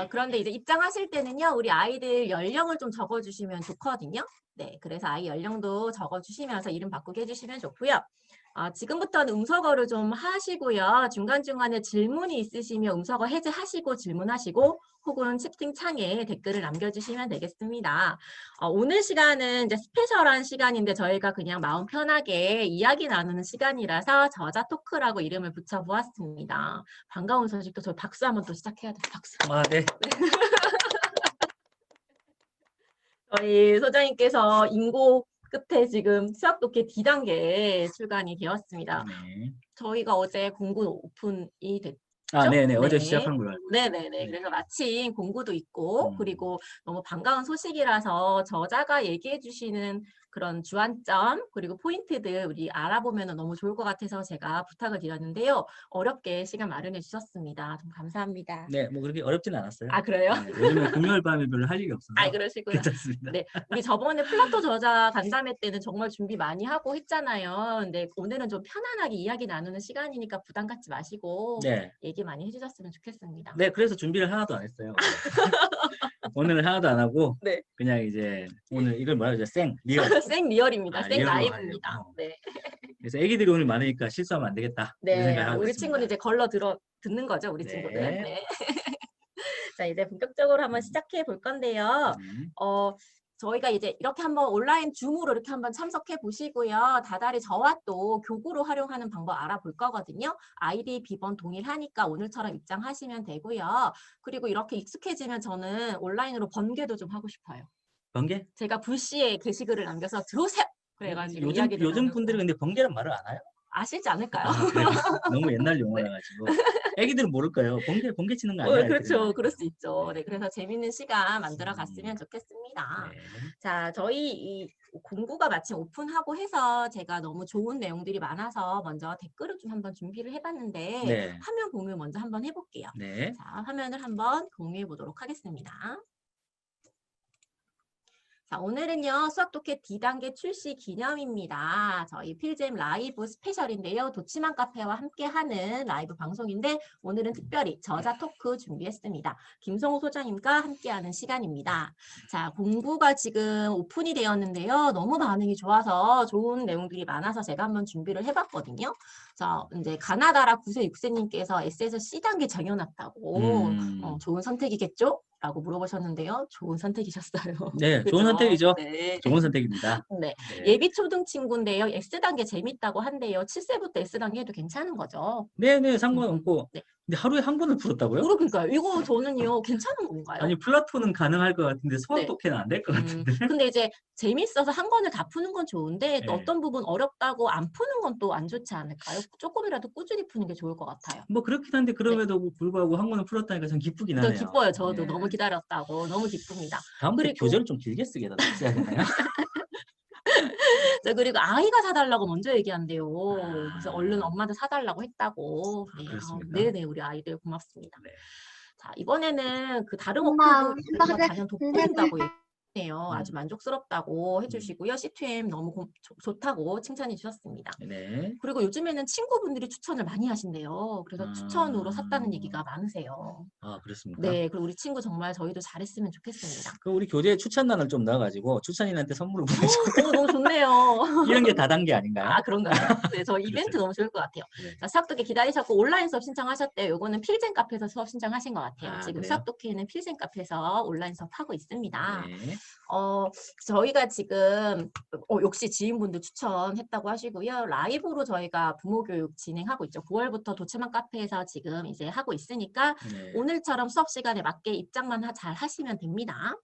그런데 이제 입장하실 때는요, 우리 아이들 연령을 좀 적어주시면 좋거든요. 네, 그래서 아이 연령도 적어주시면서 이름 바꾸게 해주시면 좋고요. 지금부터는 음소거를 좀 하시고요. 중간중간에 질문이 있으시면 음소거 해제하시고 질문하시고 혹은 채팅창에 댓글을 남겨주시면 되겠습니다. 오늘 시간은 이제 스페셜한 시간인데 저희가 그냥 마음 편하게 이야기 나누는 시간이라서 저자 토크라고 이름을 붙여보았습니다. 반가운 소식도 저 박수 한번 또 시작해야 돼요. 박수. 네. 저희 소장님께서 인고 끝에 지금 수학 독해 D단계에 출간이 되었습니다. 네. 저희가 어제 공고 오픈이 됐죠? 네네. 어제 네. 시작한 걸로 알고 있습니다. 네네네. 네. 그래서 마침 공고도 있고 그리고 너무 반가운 소식이라서 저자가 얘기해 주시는 그런 주안점 그리고 포인트들 우리 알아보면 너무 좋을 것 같아서 제가 부탁을 드렸는데요. 어렵게 시간 마련해 주셨습니다. 좀 감사합니다. 네, 뭐 그렇게 어렵진 않았어요. 그래요? 네, 요즘에 금요일 밤에 별로 할 일이 없어서 그러시구나. 괜찮습니다. 네, 우리 저번에 플라토 저자 간담회 때는 정말 준비 많이 하고 했잖아요. 근데 오늘은 좀 편안하게 이야기 나누는 시간이니까 부담 갖지 마시고 네. 얘기 많이 해주셨으면 좋겠습니다. 네, 그래서 준비를 하나도 안 했어요. 오늘은 하나도 안 하고 네. 그냥 이제 오늘 이걸 뭐라 그러죠? 생리얼. 생 리얼입니다. 생 리얼로 라이브입니다. 하려고. 네. 그래서 애기들이 오늘 많으니까 실수하면 안 되겠다. 이런 네, 생각을 하고 우리 있습니다. 친구는 이제 걸러 듣는 거죠, 우리 네. 친구들. 네. 자, 이제 본격적으로 한번 시작해 볼 건데요. 저희가 이제 이렇게 한번 온라인 줌으로 이렇게 한번 참석해 보시고요. 다달이 저와 또 교구로 활용하는 방법 알아볼 거거든요. 아이디 비번 동일하니까 오늘처럼 입장하시면 되고요. 그리고 이렇게 익숙해지면 저는 온라인으로 번개도 좀 하고 싶어요. 번개? 제가 불시에 게시글을 남겨서 들어오세요. 그래가지고 요즘 이야기를 나누고. 분들은 근데 번개란 말을 알아요? 아시지 않을까요? 그래요? 너무 옛날 용어라 가지고. 애기들은 모를 거예요. 번개 치는 거 아니야? 그렇죠. 그럴 수 있죠. 네, 그래서 재밌는 시간 만들어 갔으면 좋겠습니다. 네. 자, 저희 이 공고가 마침 오픈하고 해서 제가 너무 좋은 내용들이 많아서 먼저 댓글을 좀 한번 준비를 해봤는데 네. 화면 공유 먼저 한번 해볼게요. 네. 자, 화면을 한번 공유해 보도록 하겠습니다. 자, 오늘은요, 수학독해 D단계 출시 기념입니다. 저희 필잼 라이브 스페셜인데요. 도치만 카페와 함께하는 라이브 방송인데 오늘은 특별히 저자 토크 준비했습니다. 김성호 소장님과 함께하는 시간입니다. 자, 공부가 지금 오픈이 되었는데요. 너무 반응이 좋아서 좋은 내용들이 많아서 제가 한번 준비를 해봤거든요. 자, 이제 가나다라 9세 6세님께서 S에서 C단계 정해놨다고 좋은 선택이겠죠? 라고 물어보셨는데요. 좋은 선택이셨어요. 네, 그죠? 좋은 선택이죠. 네. 좋은 선택입니다. 네. 네. 예비 초등 친구인데요. S단계 재밌다고 한대요. 7세부터 S단계 해도 괜찮은 거죠? 네네, 상관없고. 네. 근데 하루에 한 권을 풀었다고요? 그러니까요. 이거 저는요, 괜찮은 건가요? 아니, 플라톤은 가능할 것 같은데 수학 네. 독해는 안 될 것 같은데. 근데 이제 재밌어서 한 권을 다 푸는 건 좋은데 또 네. 어떤 부분 어렵다고 안 푸는 건 또 안 좋지 않을까요? 조금이라도 꾸준히 푸는 게 좋을 것 같아요. 뭐 그렇긴 한데 그럼에도 불구하고 한 권을 풀었다니까 전 기쁘긴 하네요. 기뻐요. 저도 네. 너무 기다렸다고. 너무 기쁩니다. 다음부터 교재를 좀 길게 쓰게 써야 되나요? 그리고 아이가 사달라고 먼저 얘기한대요. 그래서 얼른 엄마한테 사달라고 했다고. 네, 그렇습니까? 네네, 우리 아이들 고맙습니다. 네. 자, 이번에는 그 다른 엄마, 어플도 저희가 단연 돋보인다고 얘기해요. 아주 만족스럽다고 해주시고요. C2M 너무 좋다고 칭찬해 주셨습니다. 네. 그리고 요즘에는 친구분들이 추천을 많이 하신대요. 그래서 추천으로 샀다는 얘기가 많으세요. 그렇습니까? 네, 그리고 우리 친구 정말 저희도 잘했으면 좋겠습니다. 그 우리 교재 추천란을 좀 넣어가지고 추천인한테 선물을 보내줘. 너무 좋네요. 이런 게 다단계 아닌가요? 그런가요? 네, 저 이벤트 너무 좋을 것 같아요. 네. 자, 수학독해 기다리셨고 온라인 수업 신청하셨대요. 요거는 필젠 카페에서 수업 신청하신 것 같아요. 지금 그래요? 수학독해는 필젠 카페에서 온라인 수업 하고 있습니다. 네. 저희가 지금 역시 지인분들 추천했다고 하시고요. 라이브로 저희가 부모 교육 진행하고 있죠. 9월부터 도체만 카페에서 지금 이제 하고 있으니까 네. 오늘처럼 수업 시간에 맞게 입장만 잘 하시면 됩니다.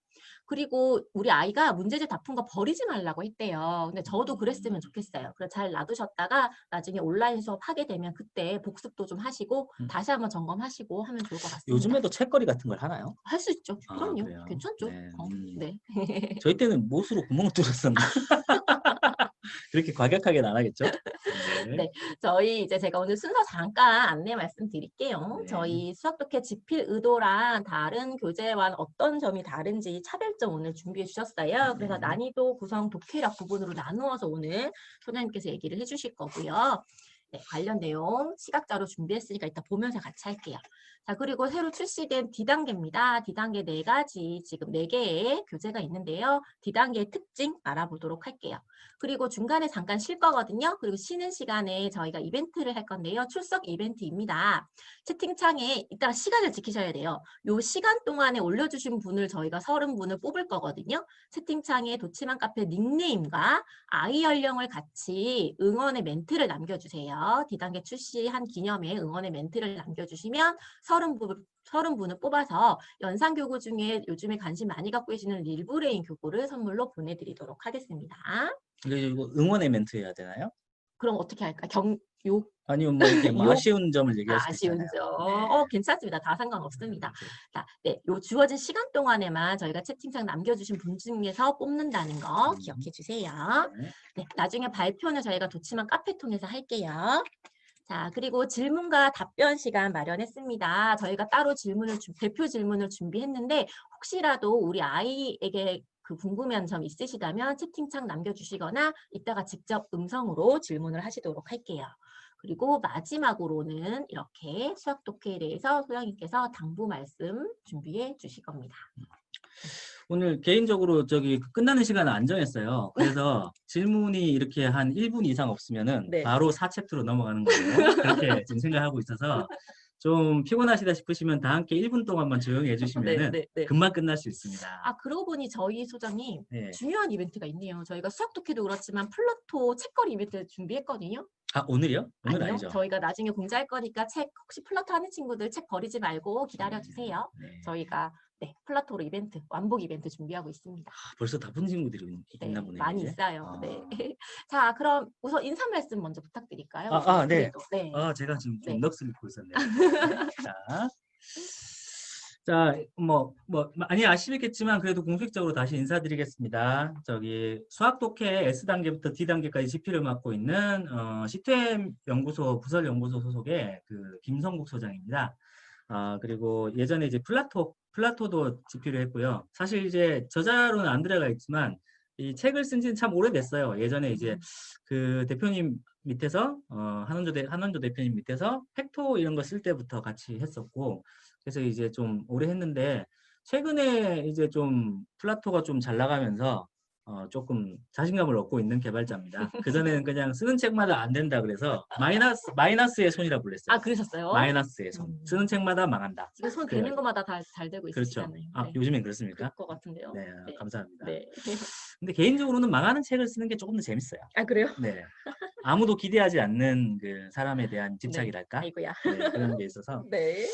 그리고 우리 아이가 문제집 다 푼 거 버리지 말라고 했대요. 근데 저도 그랬으면 좋겠어요. 그래서 잘 놔두셨다가 나중에 온라인 수업 하게 되면 그때 복습도 좀 하시고 다시 한번 점검하시고 하면 좋을 것 같습니다. 요즘에도 책거리 같은 걸 하나요? 할 수 있죠. 그럼요. 그래요? 괜찮죠. 네. 네. 저희 때는 못으로 구멍을 뚫었었나? 그렇게 과격하게는 안 하겠죠? 네, 저희 이제 제가 오늘 순서 잠깐 안내 말씀드릴게요. 네. 저희 수학독해 집필 의도랑 다른 교재와는 어떤 점이 다른지 차별점 오늘 준비해 주셨어요. 그래서 난이도 구성 독해력 부분으로 나누어서 오늘 소장님께서 얘기를 해주실 거고요. 네, 관련 내용 시각자로 준비했으니까 이따 보면서 같이 할게요. 자, 그리고 새로 출시된 D단계입니다. D단계 4가지, 지금 4개의 교재가 있는데요. D단계의 특징 알아보도록 할게요. 그리고 중간에 잠깐 쉴 거거든요. 그리고 쉬는 시간에 저희가 이벤트를 할 건데요. 출석 이벤트입니다. 채팅창에 이따가 시간을 지키셔야 돼요. 요 시간 동안에 올려주신 분을 저희가 30분을 뽑을 거거든요. 채팅창에 도치만 카페 닉네임과 아이 연령을 같이 응원의 멘트를 남겨주세요. D단계 출시한 기념에 응원의 멘트를 남겨주시면 30분을 뽑아서 연상교구 중에 요즘에 관심 많이 갖고 계시는 릴브레인 교구를 선물로 보내드리도록 하겠습니다. 이거 응원의 멘트 해야 되나요? 그럼 어떻게 할까? 아니면 뭐 이렇게 뭐 욕? 아쉬운 점을 얘기할 수도 아쉬운 있잖아요. 점. 네. 괜찮습니다. 다 상관없습니다. 이렇게. 자, 네, 요 주어진 시간 동안에만 저희가 채팅창 남겨주신 분 중에서 뽑는다는 거 기억해 주세요. 네. 네, 나중에 발표는 저희가 도치만 카페 통해서 할게요. 자, 그리고 질문과 답변 시간 마련했습니다. 저희가 따로 대표 질문을 준비했는데 혹시라도 우리 아이에게 그 궁금한 점 있으시다면 채팅창 남겨주시거나 이따가 직접 음성으로 질문을 하시도록 할게요. 그리고 마지막으로는 이렇게 수학 독해에 대해서 소영이께서 당부 말씀 준비해 주실 겁니다. 오늘 개인적으로 저기 끝나는 시간을 안 정했어요. 그래서 질문이 이렇게 한 1분 이상 없으면은 네. 바로 4챕터로 넘어가는 걸로 그렇게 지금 생각하고 있어서 좀 피곤하시다 싶으시면 다 함께 1분 동안만 조용히 해주시면은 네. 금방 끝날 수 있습니다. 아, 그러고 보니 저희 소장님 네. 중요한 이벤트가 있네요. 저희가 수학 독해도 그렇지만 플라토 책거리 이벤트 준비했거든요. 아, 오늘이요? 오늘 아니요. 아니죠? 저희가 나중에 공지할 거니까 책 혹시 플라토 하는 친구들 책 버리지 말고 기다려주세요. 네. 저희가 플라토로 이벤트, 완복 이벤트 준비하고 있습니다. 벌써 다 본 친구들이 네, 있나 보네요. 많이 이제. 있어요. 네. 자, 그럼 우선 인사 말씀 먼저 부탁드릴까요? 네. 네. 제가 지금 좀 네. 넋을 잃고 있었네요. 자, 많이 아시겠지만 그래도 공식적으로 다시 인사드리겠습니다. 저기 수학 독해 S단계부터 D단계까지 지필을 맡고 있는 시템 연구소 부설 연구소 소속의 그 김성국 소장입니다. 그리고 예전에 이제 플라토도 지필을 했고요. 사실 이제 저자로는 안 들어가 있지만 이 책을 쓴 지는 참 오래됐어요. 예전에 이제 그 대표님 밑에서 한원조 대표님 밑에서 팩토 이런 거 쓸 때부터 같이 했었고, 그래서 이제 좀 오래 했는데 최근에 이제 좀 플라토가 좀 잘 나가면서 조금 자신감을 얻고 있는 개발자입니다. 그전에는 그냥 쓰는 책마다 안 된다 그래서 마이너스의 손이라 불렸어요. 아, 그러셨어요? 마이너스의 손. 쓰는 책마다 망한다. 지금 손 되는 것마다 다 잘 되고 그렇죠. 있으시잖아요. 네. 요즘엔 그렇습니까? 그럴 것 같은데요. 네, 감사합니다. 네. 근데 개인적으로는 망하는 책을 쓰는 게 조금 더 재밌어요. 아, 그래요? 네. 아무도 기대하지 않는 그 사람에 대한 집착이랄까? 아이고야. 네, 그런 게 있어서 네.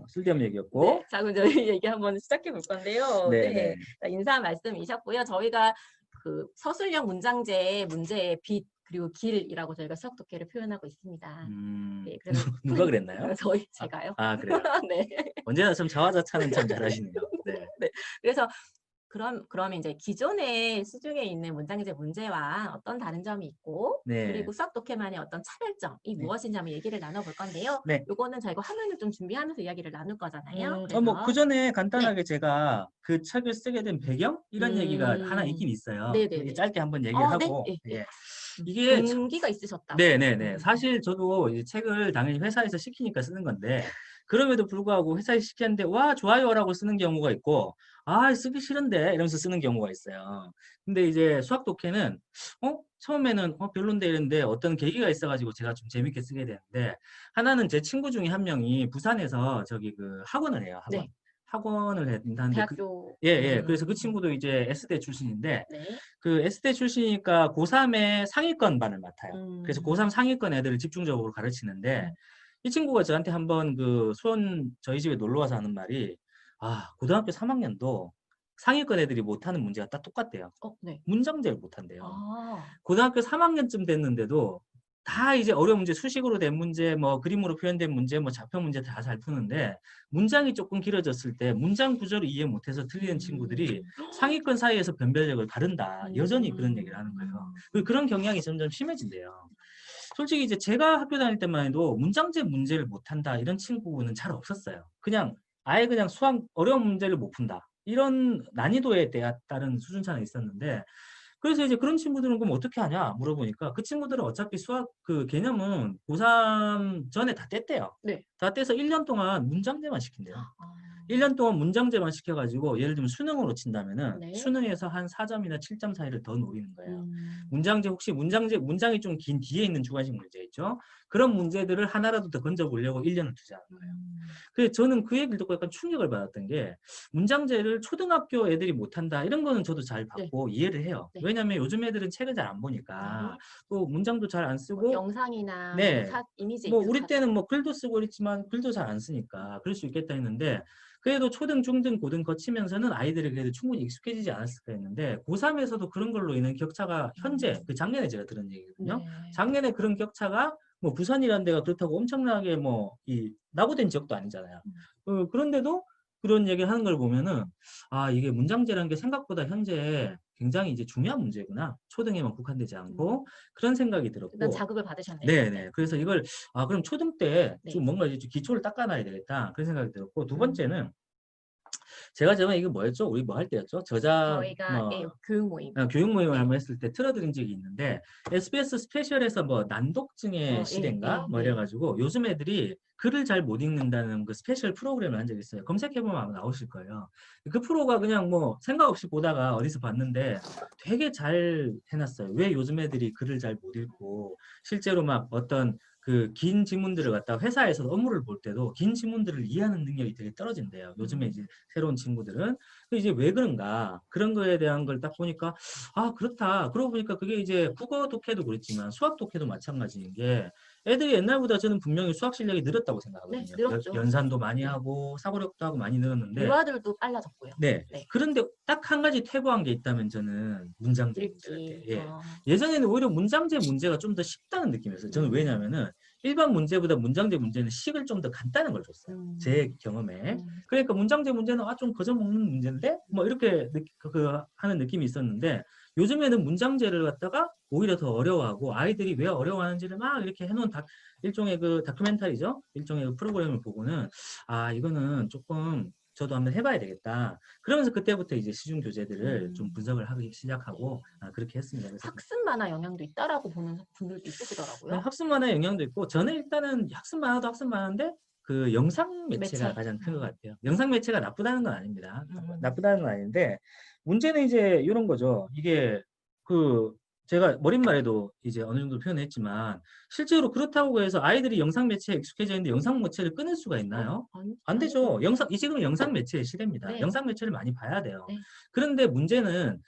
쓸데없는 얘기였고. 네. 자, 그럼 저희 얘기 한번 시작해 볼 건데요. 네. 자, 인사 말씀이셨고요. 저희가 그 서술형 문장제의 문제의 빛 그리고 길이라고 저희가 수학 독해를 표현하고 있습니다. 네, 그래서 누가 그랬나요? 제가요. 그래요? 네. 언제나 좀 자화자찬은 참 잘하시네요. 네. 네. 그래서 그러면 이제 기존의 수중에 있는 문장제 문제와 어떤 다른 점이 있고 네. 그리고 수학 독해만의 어떤 차별점이 무엇인지 한번 얘기를 나눠볼 건데요. 네. 요거는 저희가 화면을 좀 준비하면서 이야기를 나눌 거잖아요. 그 전에 간단하게 제가 그 책을 쓰게 된 배경 이런 얘기가 하나 있긴 있어요. 네네네. 짧게 한번 얘기하고. 네. 이게 동기가 있으셨다. 네네네. 사실 저도 이제 책을 당연히 회사에서 시키니까 쓰는 건데 그럼에도 불구하고 회사에 시켰는데 와 좋아요라고 쓰는 경우가 있고 쓰기 싫은데 이러면서 쓰는 경우가 있어요. 근데 이제 수학 독해는 처음에는 별론데 이랬는데 어떤 계기가 있어가지고 제가 좀 재밌게 쓰게 되는데 하나는 제 친구 중에 한 명이 부산에서 저기 그 학원을 해요. 학원. 네. 학원을 했는데 대학교. 그래서 그 친구도 이제 S대 출신인데 네. 그 S대 출신이니까 고3의 상위권 반을 맡아요. 그래서 고3 상위권 애들을 집중적으로 가르치는데 이 친구가 저한테 한번 그 수원 저희 집에 놀러 와서 하는 말이 고등학교 3학년도 상위권 애들이 못하는 문제가 딱 똑같대요. 네. 문장제를 못한대요. 고등학교 3학년쯤 됐는데도 다 이제 어려운 문제, 수식으로 된 문제, 뭐 그림으로 표현된 문제, 뭐 자표 문제 다 잘 푸는데 문장이 조금 길어졌을 때 문장 구조를 이해 못해서 틀리는 친구들이 상위권 사이에서 변별력을 가른다. 여전히 그런 얘기를 하는 거예요. 그런 경향이 점점 심해진대요. 솔직히 이제 제가 학교 다닐 때만 해도 문장제 문제를 못한다 이런 친구는 잘 없었어요. 아예 그냥 수학 어려운 문제를 못 푼다. 이런 난이도에 따른 수준차는 있었는데 그래서 이제 그런 친구들은 그럼 어떻게 하냐 물어보니까 그 친구들은 어차피 수학 그 개념은 고3 전에 다 뗐대요. 네. 다 떼서 1년 동안 문장제만 시킨대요. 아, 1년 동안 문장제만 시켜가지고 예를 들면 수능으로 친다면은 네. 수능에서 한 4점이나 7점 사이를 더 노리는 거예요. 음. 문장제 혹시 문장이 좀 긴 뒤에 있는 주관식 문제 있죠? 그런 문제들을 하나라도 더 건져보려고 1년을 투자하는 거예요. 그래서 저는 그 얘기를 듣고 약간 충격을 받았던 게 문장제를 초등학교 애들이 못한다 이런 거는 저도 잘 받고 이해를 해요. 네. 왜냐하면 요즘 애들은 책을 잘 안 보니까 네. 또 문장도 잘 안 뭐 쓰고 영상이나 네. 뭐 이미지 뭐 우리 익숙하죠. 때는 뭐 글도 쓰고 있지만 글도 잘 안 쓰니까 그럴 수 있겠다 했는데 그래도 초등, 중등, 고등 거치면서는 아이들이 그래도 충분히 익숙해지지 않았을까 했는데 고3에서도 그런 걸로 인한 격차가 현재 그 작년에 제가 들은 얘기거든요. 네. 작년에 그런 격차가 뭐 부산이라는 데가 그렇다고 엄청나게 뭐 이 낙오된 지역도 아니잖아요. 그런데도 그런 얘기 하는 걸 보면은 아 이게 문장제라는 게 생각보다 현재 굉장히 이제 중요한 문제구나. 초등에만 국한되지 않고 그런 생각이 일단 들었고 자극을 받으셨네요. 네네. 그래서 이걸 아 그럼 초등 때 네. 좀 뭔가 이제 좀 기초를 닦아놔야 되겠다 그런 생각이 들었고 두 번째는 제가 저번에 이거 뭐였죠? 우리 뭐 할 때였죠? 저희가 교육 모임. 교육 모임을 네. 한번 했을 때 틀어드린 적이 있는데 SBS 스페셜에서 뭐 난독증의 예, 시대인가 뭐 예. 이래가지고 요즘 애들이 글을 잘 못 읽는다는 그 스페셜 프로그램을 한 적이 있어요. 검색해보면 아마 나오실 거예요. 그 프로가 그냥 뭐 생각 없이 보다가 어디서 봤는데 되게 잘 해놨어요. 왜 요즘 애들이 글을 잘 못 읽고 실제로 막 어떤 그 긴 지문들을 갖다가 회사에서 업무를 볼 때도 긴 지문들을 이해하는 능력이 되게 떨어진대요. 요즘에 이제 새로운 친구들은. 이제 왜 그런가 그런 거에 대한 걸 딱 보니까 아 그렇다. 그러고 보니까 그게 이제 국어 독해도 그렇지만 수학 독해도 마찬가지인 게 애들이 옛날보다 저는 분명히 수학 실력이 늘었다고 생각하거든요. 네, 늘었죠. 연산도 많이 네. 하고 사고력도 하고 많이 늘었는데 유아들도 빨라졌고요. 네. 네. 그런데 딱 한 가지 퇴보한 게 있다면 저는 문장제 문제일 때. 읽기. 예. 예전에는 오히려 문장제 문제가 좀 더 쉽다는 느낌이었어요. 저는 왜냐면은 일반 문제보다 문장제 문제는 식을 좀 더 간단한 걸 줬어요. 제 경험에. 그러니까 문장제 문제는 아 좀 거저먹는 문제인데 뭐 이렇게 하는 느낌이 있었는데 요즘에는 문장제를 갖다가 오히려 더 어려워하고 아이들이 왜 어려워하는지를 막 이렇게 해놓은 일종의 그 다큐멘터리죠. 일종의 그 프로그램을 보고는 아 이거는 조금 저도 한번 해봐야 되겠다. 그러면서 그때부터 이제 시중 교재들을 좀 분석을 하기 시작하고 그렇게 했습니다. 그래서 학습 만화 영향도 있다라고 보는 분들도 있으시더라고요. 학습 만화 영향도 있고 저는 일단은 학습 만화도 학습 만화인데 그 영상 매체가 매체. 가장 큰 것 같아요. 영상 매체가 나쁘다는 건 아닙니다. 나쁘다는 건 아닌데 문제는 이제 이런 거죠. 이게 그 제가 머릿말에도 이제 어느 정도 표현했지만 실제로 그렇다고 해서 아이들이 영상 매체에 익숙해져 있는데 영상 매체를 끊을 수가 있나요? 안 되죠. 지금은 영상 매체의 시대입니다. 네. 영상 매체를 많이 봐야 돼요. 네. 그런데 문제는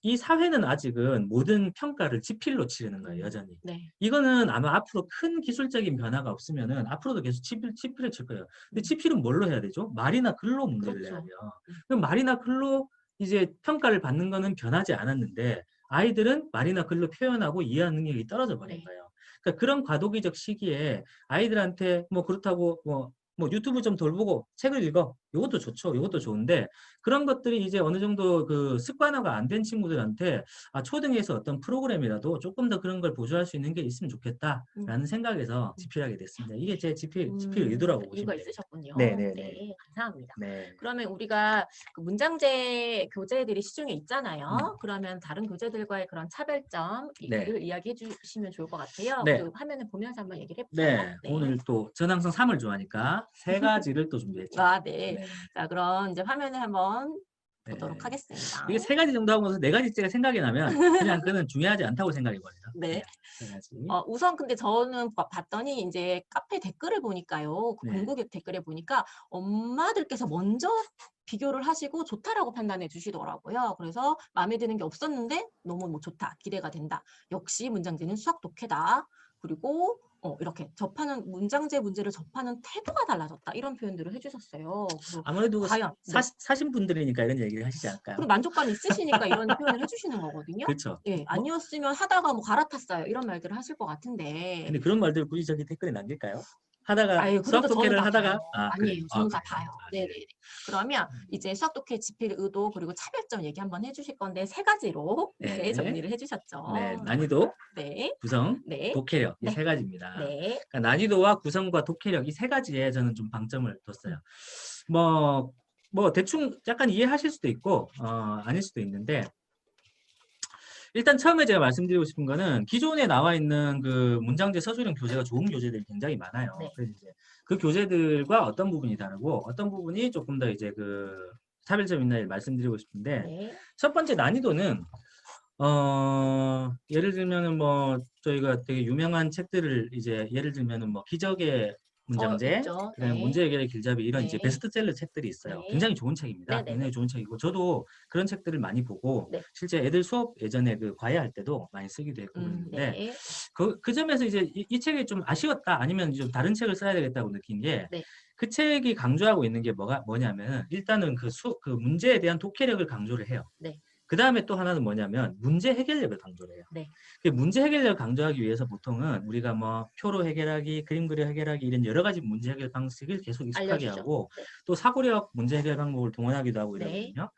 이 사회는 아직은 모든 평가를 지필로 치르는 거예요, 여전히. 네. 이거는 아마 앞으로 큰 기술적인 변화가 없으면은 앞으로도 계속 지필을 칠 거예요. 근데 지필은 뭘로 해야 되죠? 말이나 글로 문제를 그렇죠. 내야 돼요. 그럼 말이나 글로 이제 평가를 받는 거는 변하지 않았는데 아이들은 말이나 글로 표현하고 이해하는 능력이 떨어져 버린 네. 거예요. 그러니까 그런 과도기적 시기에 아이들한테 뭐 그렇다고 뭐 유튜브 좀 덜 보고 책을 읽어. 이것도 좋죠. 이것도 좋은데 그런 것들이 이제 어느 정도 그 습관화가 안 된 친구들한테 초등에서 어떤 프로그램이라도 조금 더 그런 걸 보조할 수 있는 게 있으면 좋겠다라는 생각에서 집필하게 됐습니다. 이게 제 집필 의도라고 보시면 이유가 됩니다. 있으셨군요. 네네네. 네, 감사합니다. 네. 그러면 우리가 그 문장제 교재들이 시중에 있잖아요. 그러면 다른 교재들과의 그런 차별점을 이야기해 주시면 좋을 것 같아요. 네. 그 화면을 보면서 한번 얘기를 해볼까요? 네. 오늘 또 전 항상 3을 좋아하니까 세 가지를 또 준비했죠. 네. 네. 자, 그럼 이제 화면을 한번 네. 보도록 하겠습니다. 이게 세 가지 정도 하고서 네 가지째가 생각이 나면 그냥 그는 중요하지 않다고 생각이 버려요. 네. 세 가지. 우선 근데 저는 봤더니 이제 카페 댓글을 보니까요. 그 네. 공부 댓글에 보니까 엄마들께서 먼저 비교를 하시고 좋다라고 판단해 주시더라고요. 그래서 마음에 드는 게 없었는데 너무 뭐 좋다, 기대가 된다. 역시 문장제는 수학 독해다. 그리고 이렇게 문장제 문제를 접하는 태도가 달라졌다. 이런 표현들을 해주셨어요. 아무래도 과연 사신 분들이니까 이런 얘기를 하시지 않을까요? 그리고 만족감이 있으시니까 이런 표현을 해주시는 거거든요. 그렇죠. 예, 아니었으면 하다가 뭐 갈아탔어요. 이런 말들을 하실 것 같은데. 근데 그런 말들 굳이 저기 댓글에 남길까요? 하다가 수학 그래도 저는 독해를 다 하다가 봐요. 아니에요. 저는 다 그래요? 봐요. 네네. 그러면 이제 수학 독해 집필 의도 그리고 차별점 얘기 한번 해주실 건데 세 가지로 정리를 해주셨죠. 네, 난이도, 네. 구성, 네. 독해력 이 세 가지입니다. 네. 그러니까 난이도와 구성과 독해력 이 세 가지에 저는 좀 방점을 뒀어요. 뭐 대충 약간 이해하실 수도 있고 아닐 수도 있는데 일단 처음에 제가 말씀드리고 싶은 거는 기존에 나와 있는 그 문장제 서술형 교재가 좋은 교재들이 굉장히 많아요. 네. 그래서 이제 그 교재들과 어떤 부분이 다르고 어떤 부분이 조금 더 이제 그 차별점 있나 말씀드리고 싶은데 네. 첫 번째 난이도는 예를 들면은 뭐 저희가 되게 유명한 책들을 이제 예를 들면은 뭐 기적의 문장제, 있죠. 그다음에 네. 문제 해결의 길잡이 이런 이제 네. 베스트셀러 책들이 있어요. 네. 굉장히 좋은 책입니다. 네네네. 굉장히 좋은 책이고 저도 그런 책들을 많이 보고 네. 실제 애들 수업 예전에 그 과외할 때도 많이 쓰기도 했고 그랬는데 네. 그 점에서 이제 이 책이 좀 아쉬웠다 아니면 좀 다른 책을 써야 되겠다고 느낀 게 네. 그 책이 강조하고 있는 게 뭐냐면은 일단은 그 문제에 대한 독해력을 강조를 해요. 네. 그 다음에 또 하나는 뭐냐면 문제 해결력을 강조를 해요. 네. 그 문제 해결력을 강조하기 위해서 보통은 우리가 뭐 표로 해결하기, 그림 그려 해결하기 이런 여러 가지 문제 해결 방식을 계속 익숙하게 알려주죠. 하고 네. 또 사고력 문제 해결 방법을 동원하기도 하고 네. 이러거든요.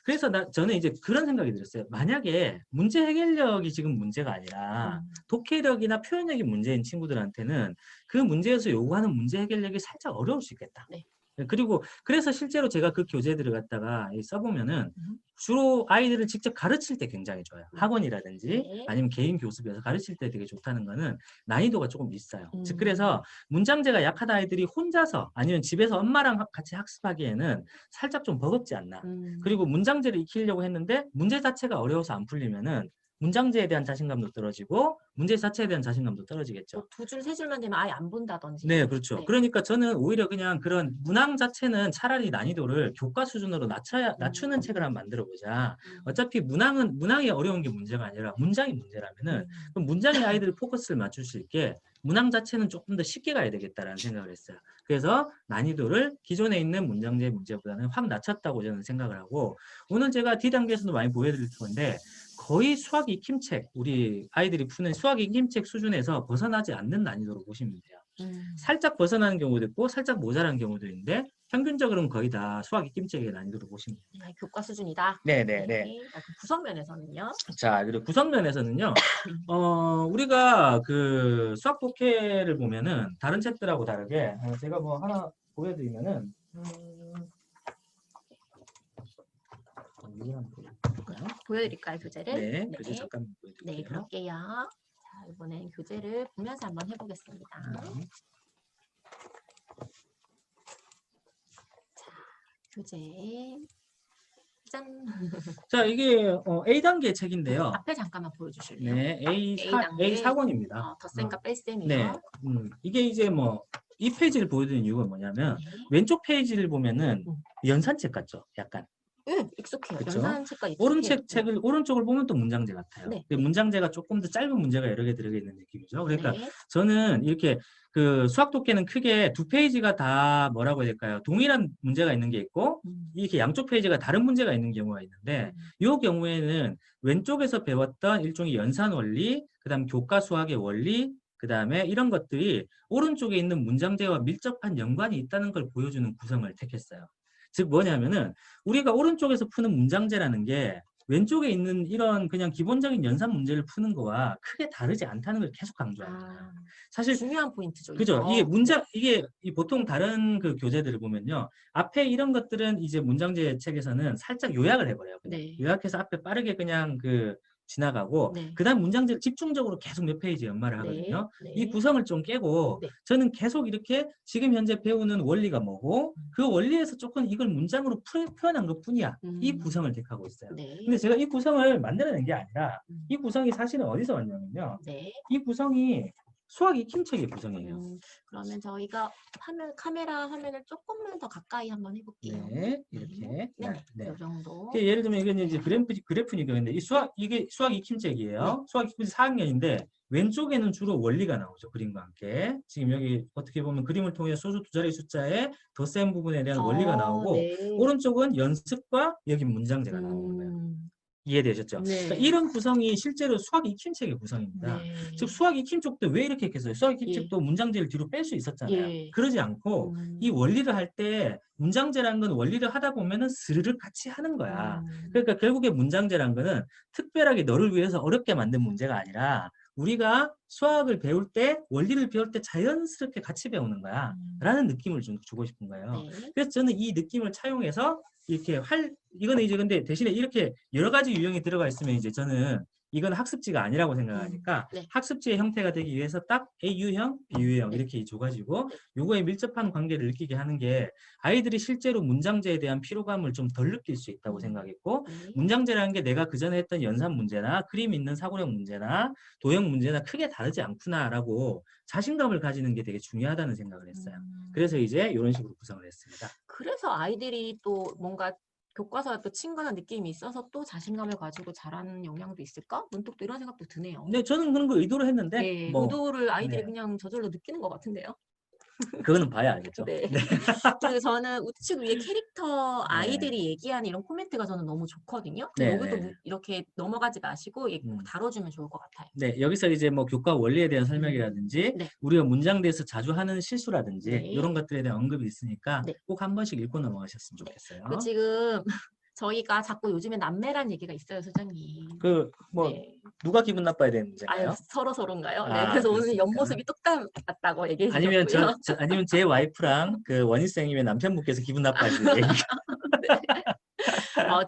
그래서 저는 이제 그런 생각이 들었어요. 만약에 문제 해결력이 지금 문제가 아니라 독해력이나 표현력이 문제인 친구들한테는 그 문제에서 요구하는 문제 해결력이 살짝 어려울 수 있겠다. 네. 그리고 그래서 실제로 제가 그 교재들을 갖다가 써보면은 주로 아이들을 직접 가르칠 때 굉장히 좋아요. 학원이라든지 네. 아니면 개인 교습에서 가르칠 때 되게 좋다는 거는 난이도가 조금 있어요. 즉 음. 그래서 문장제가 약한 아이들이 혼자서 아니면 집에서 엄마랑 같이 학습하기에는 살짝 좀 버겁지 않나. 그리고 문장제를 익히려고 했는데 문제 자체가 어려워서 안 풀리면은 문장제에 대한 자신감도 떨어지고 문제 자체에 대한 자신감도 떨어지겠죠. 뭐 두 줄, 세 줄만 되면 아예 안 본다든지. 네, 그렇죠. 네. 그러니까 저는 오히려 그냥 그런 문항 자체는 차라리 난이도를 교과 수준으로 낮추는 책을 한번 만들어 보자. 어차피 문항이 어려운 게 문제가 아니라 문장이 문제라면은 그럼 문장에 아이들이 포커스를 맞출 수 있게 문항 자체는 조금 더 쉽게 가야 되겠다라는 생각을 했어요. 그래서 난이도를 기존에 있는 문장제 문제보다는 확 낮췄다고 저는 생각을 하고 오늘 제가 D단계에서도 많이 보여드릴 건데 거의 수학 익힘책, 우리 아이들이 푸는 수학 익힘책 수준에서 벗어나지 않는 난이도로 보시면 돼요. 살짝 벗어나는 경우도 있고 살짝 모자란 경우도 있는데 평균적으로는 거의 다 수학 익힘책의 난이도로 보시면 돼요. 교과 수준이다. 네네네. 그럼 구성면에서는요? 자, 그리고 구성면에서는요. 우리가 그 수학 독해를 보면은 다른 책들하고 다르게 제가 뭐 하나 보여드리면은 이거 한번 보여드릴까요? 보여드릴까요, 교재를? 네, 교재 잠깐 보여드릴게요. 네, 그럴게요. 자, 이번엔 교재를 보면서 한번 해보겠습니다. 자, 교재. 짠. 자, 이게 A단계 책인데요. 앞에 잠깐만 보여주실래요? 네, A단계. A4권입니다. 덧셈과 뺄셈이요. 네, 이게 이제 뭐 이 페이지를 보여드리는 이유가 뭐냐면 네. 왼쪽 페이지를 보면은 연산책 같죠, 약간. 익숙해요. 그쵸? 연산책과 익숙해요. 오른쪽을 보면 또 문장제 같아요. 네. 문장제가 조금 더 짧은 문제가 여러 개 들어가 있는 느낌이죠. 그러니까 네. 저는 이렇게 그 수학 독해는 크게 두 페이지가 다 뭐라고 해야 될까요? 동일한 문제가 있는 게 있고 이렇게 양쪽 페이지가 다른 문제가 있는 경우가 있는데 이 경우에는 왼쪽에서 배웠던 일종의 연산 원리, 그다음 교과 수학의 원리, 그다음에 이런 것들이 오른쪽에 있는 문장제와 밀접한 연관이 있다는 걸 보여주는 구성을 택했어요. 즉 뭐냐면은 우리가 오른쪽에서 푸는 문장제라는 게 왼쪽에 있는 이런 그냥 기본적인 연산 문제를 푸는 거와 크게 다르지 않다는 걸 계속 강조합니다. 사실 중요한 포인트죠. 그죠? 이게 보통 다른 그 교재들을 보면요. 앞에 이런 것들은 이제 문장제 책에서는 살짝 요약을 해버려요. 네. 요약해서 앞에 빠르게 그냥 지나가고 네. 그다음 문장제를 집중적으로 계속 몇 페이지 연말을 하거든요. 네. 이 구성을 좀 깨고 네. 저는 계속 이렇게 지금 현재 배우는 원리가 뭐고 그 원리에서 조금 이걸 문장으로 표현한 것뿐이야. 이 구성을 택하고 있어요. 네. 근데 제가 이 구성을 만들어낸 게 아니라 이 구성이 사실은 어디서 왔냐면요. 네. 이 구성이 수학 익힘책의 구성이에요. 그러면 저희가 카메라 화면을 조금만 더 가까이 한번 해볼게요. 네, 이렇게. 이 정도. 예를 들면 이건 이제 그래프니까 근데 이게 수학 익힘책이에요. 네. 수학 익힘책 4학년인데 왼쪽에는 주로 원리가 나오죠. 그림과 함께. 지금 여기 어떻게 보면 그림을 통해 소수 두 자리 숫자의 덧셈 부분에 대한 원리가 나오고 네. 오른쪽은 연습과 여기 문장제가 나오는 거예요. 이해되셨죠? 네. 그러니까 이런 구성이 실제로 수학 익힘책의 구성입니다. 네. 즉 수학 익힘책도 왜 이렇게 했겠어요? 수학 익힘책도 문장제를 뒤로 뺄 수 있었잖아요. 예. 그러지 않고 이 원리를 할 때 문장제라는 건 원리를 하다 보면은 스르륵 같이 하는 거야. 그러니까 결국에 문장제라는 거는 특별하게 너를 위해서 어렵게 만든 문제가 아니라 우리가 수학을 배울 때 원리를 배울 때 자연스럽게 같이 배우는 거야 라는 느낌을 좀 주고 싶은 거예요. 네. 그래서 저는 이 느낌을 차용해서 이거는 이제 근데 대신에 이렇게 여러 가지 유형이 들어가 있으면 이제 저는 이건 학습지가 아니라고 생각하니까 네. 학습지의 형태가 되기 위해서 딱 A유형, B유형 네. 이렇게 줘가지고 네. 요거에 밀접한 관계를 느끼게 하는 게 아이들이 실제로 문장제에 대한 피로감을 좀 덜 느낄 수 있다고 생각했고 네. 문장제라는 게 내가 그전에 했던 연산 문제나 그림 있는 사고력 문제나 도형 문제나 크게 다르지 않구나라고 자신감을 가지는 게 되게 중요하다는 생각을 했어요. 그래서 이제 이런 식으로 구성을 했습니다. 그래서 아이들이 또 뭔가 교과서와 또 친근한 느낌이 있어서 또 자신감을 가지고 잘하는 영향도 있을까? 문득 또 이런 생각도 드네요. 근데 저는 그런 거 의도로 했는데 네, 뭐 의도를 아이들이 네. 그냥 저절로 느끼는 것 같은데요. 그거는 봐야 알겠죠. 네. 네. 그리고 저는 우측 위에 캐릭터 네. 아이들이 얘기하는 이런 코멘트가 저는 너무 좋거든요. 네, 여기도 네. 이렇게 넘어가지 마시고 꼭 음. 다뤄주면 좋을 것 같아요. 네, 여기서 이제 뭐 교과 원리에 대한 설명이라든지 네. 우리가 문장대에서 자주 하는 실수라든지 네. 이런 것들에 대한 언급이 있으니까 네. 꼭 한 번씩 읽고 넘어가셨으면 좋겠어요. 그 지금 저희가 자꾸 요즘에 남매란 얘기가 있어요, 소장님. 그 뭐 네. 누가 기분 나빠야 되는 문제인가요? 아유, 서로인가요? 네, 아, 그래서 오늘 그렇습니까? 옆모습이 똑같다고 얘기해 아니면 주셨고요. 아니면 제 와이프랑 그 원희쌤이면 남편분께서 기분 나빠하시는 얘기.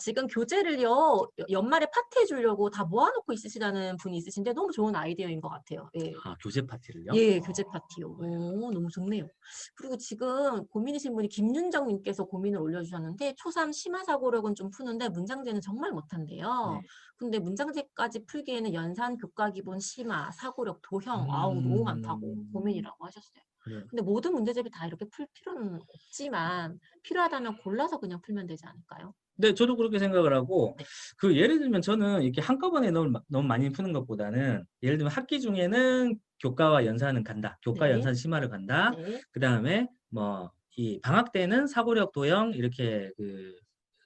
지금 교재를요, 연말에 파티해 주려고 다 모아놓고 있으시다는 분이 있으신데 너무 좋은 아이디어인 것 같아요. 예. 아, 교재 파티를요? 예, 교재 파티요. 오, 너무 좋네요. 그리고 지금 고민이신 분이 김윤정 님께서 고민을 올려주셨는데 초3 심화사고력은 좀 푸는데 문장제는 정말 못한대요. 네. 근데 문장제까지 풀기에는 연산, 교과 기본, 심화, 사고력, 도형, 아우 너무 많다고 고민이라고 하셨어요. 그래요. 근데 모든 문제집이 다 이렇게 풀 필요는 없지만 필요하다면 골라서 그냥 풀면 되지 않을까요? 네, 저도 그렇게 생각을 하고, 네. 그 예를 들면 저는 이렇게 한꺼번에 너무 많이 푸는 것보다는 예를 들면 학기 중에는 교과와 연산은 간다. 교과, 네. 연산, 심화를 간다. 네. 그 다음에 뭐 이 방학 때는 사고력, 도형 이렇게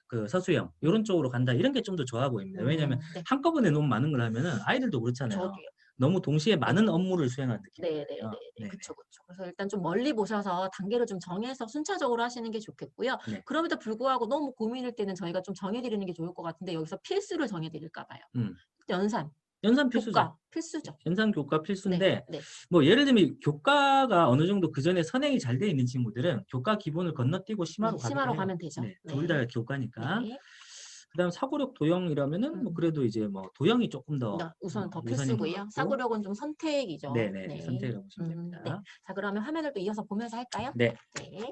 그 서술형 이런 쪽으로 간다. 이런 게 좀 더 좋아 보입니다. 왜냐하면 네. 한꺼번에 너무 많은 걸 하면은 아이들도 그렇잖아요. 저도요. 너무 동시에 많은 업무를 수행하는 네네네. 느낌이거든요. 네. 그쵸. 그래서 일단 좀 멀리 보셔서 단계를 좀 정해서 순차적으로 하시는 게 좋겠고요. 네. 그럼에도 불구하고 너무 고민일 때는 저희가 좀 정해드리는 게 좋을 것 같은데 여기서 필수를 정해드릴까 봐요. 연산, 연산 필수죠. 교과 필수죠. 연산 교과 필수인데 네. 뭐 예를 들면 교과가 어느 정도 그 전에 선행이 잘 돼 있는 친구들은 교과 기본을 건너뛰고 심화로 심화로 가면 가면 되죠. 네, 둘 다 교과니까. 네. 그다음 사고력 도형이라면은 뭐 그래도 이제 뭐 도형이 조금 더 우선 더 우선인 것 필수고요. 같고. 사고력은 좀 선택이죠. 네네 네. 선택이라고 보시면 됩니다. 네. 자, 그러면 화면을 또 이어서 보면서 할까요? 네. 네.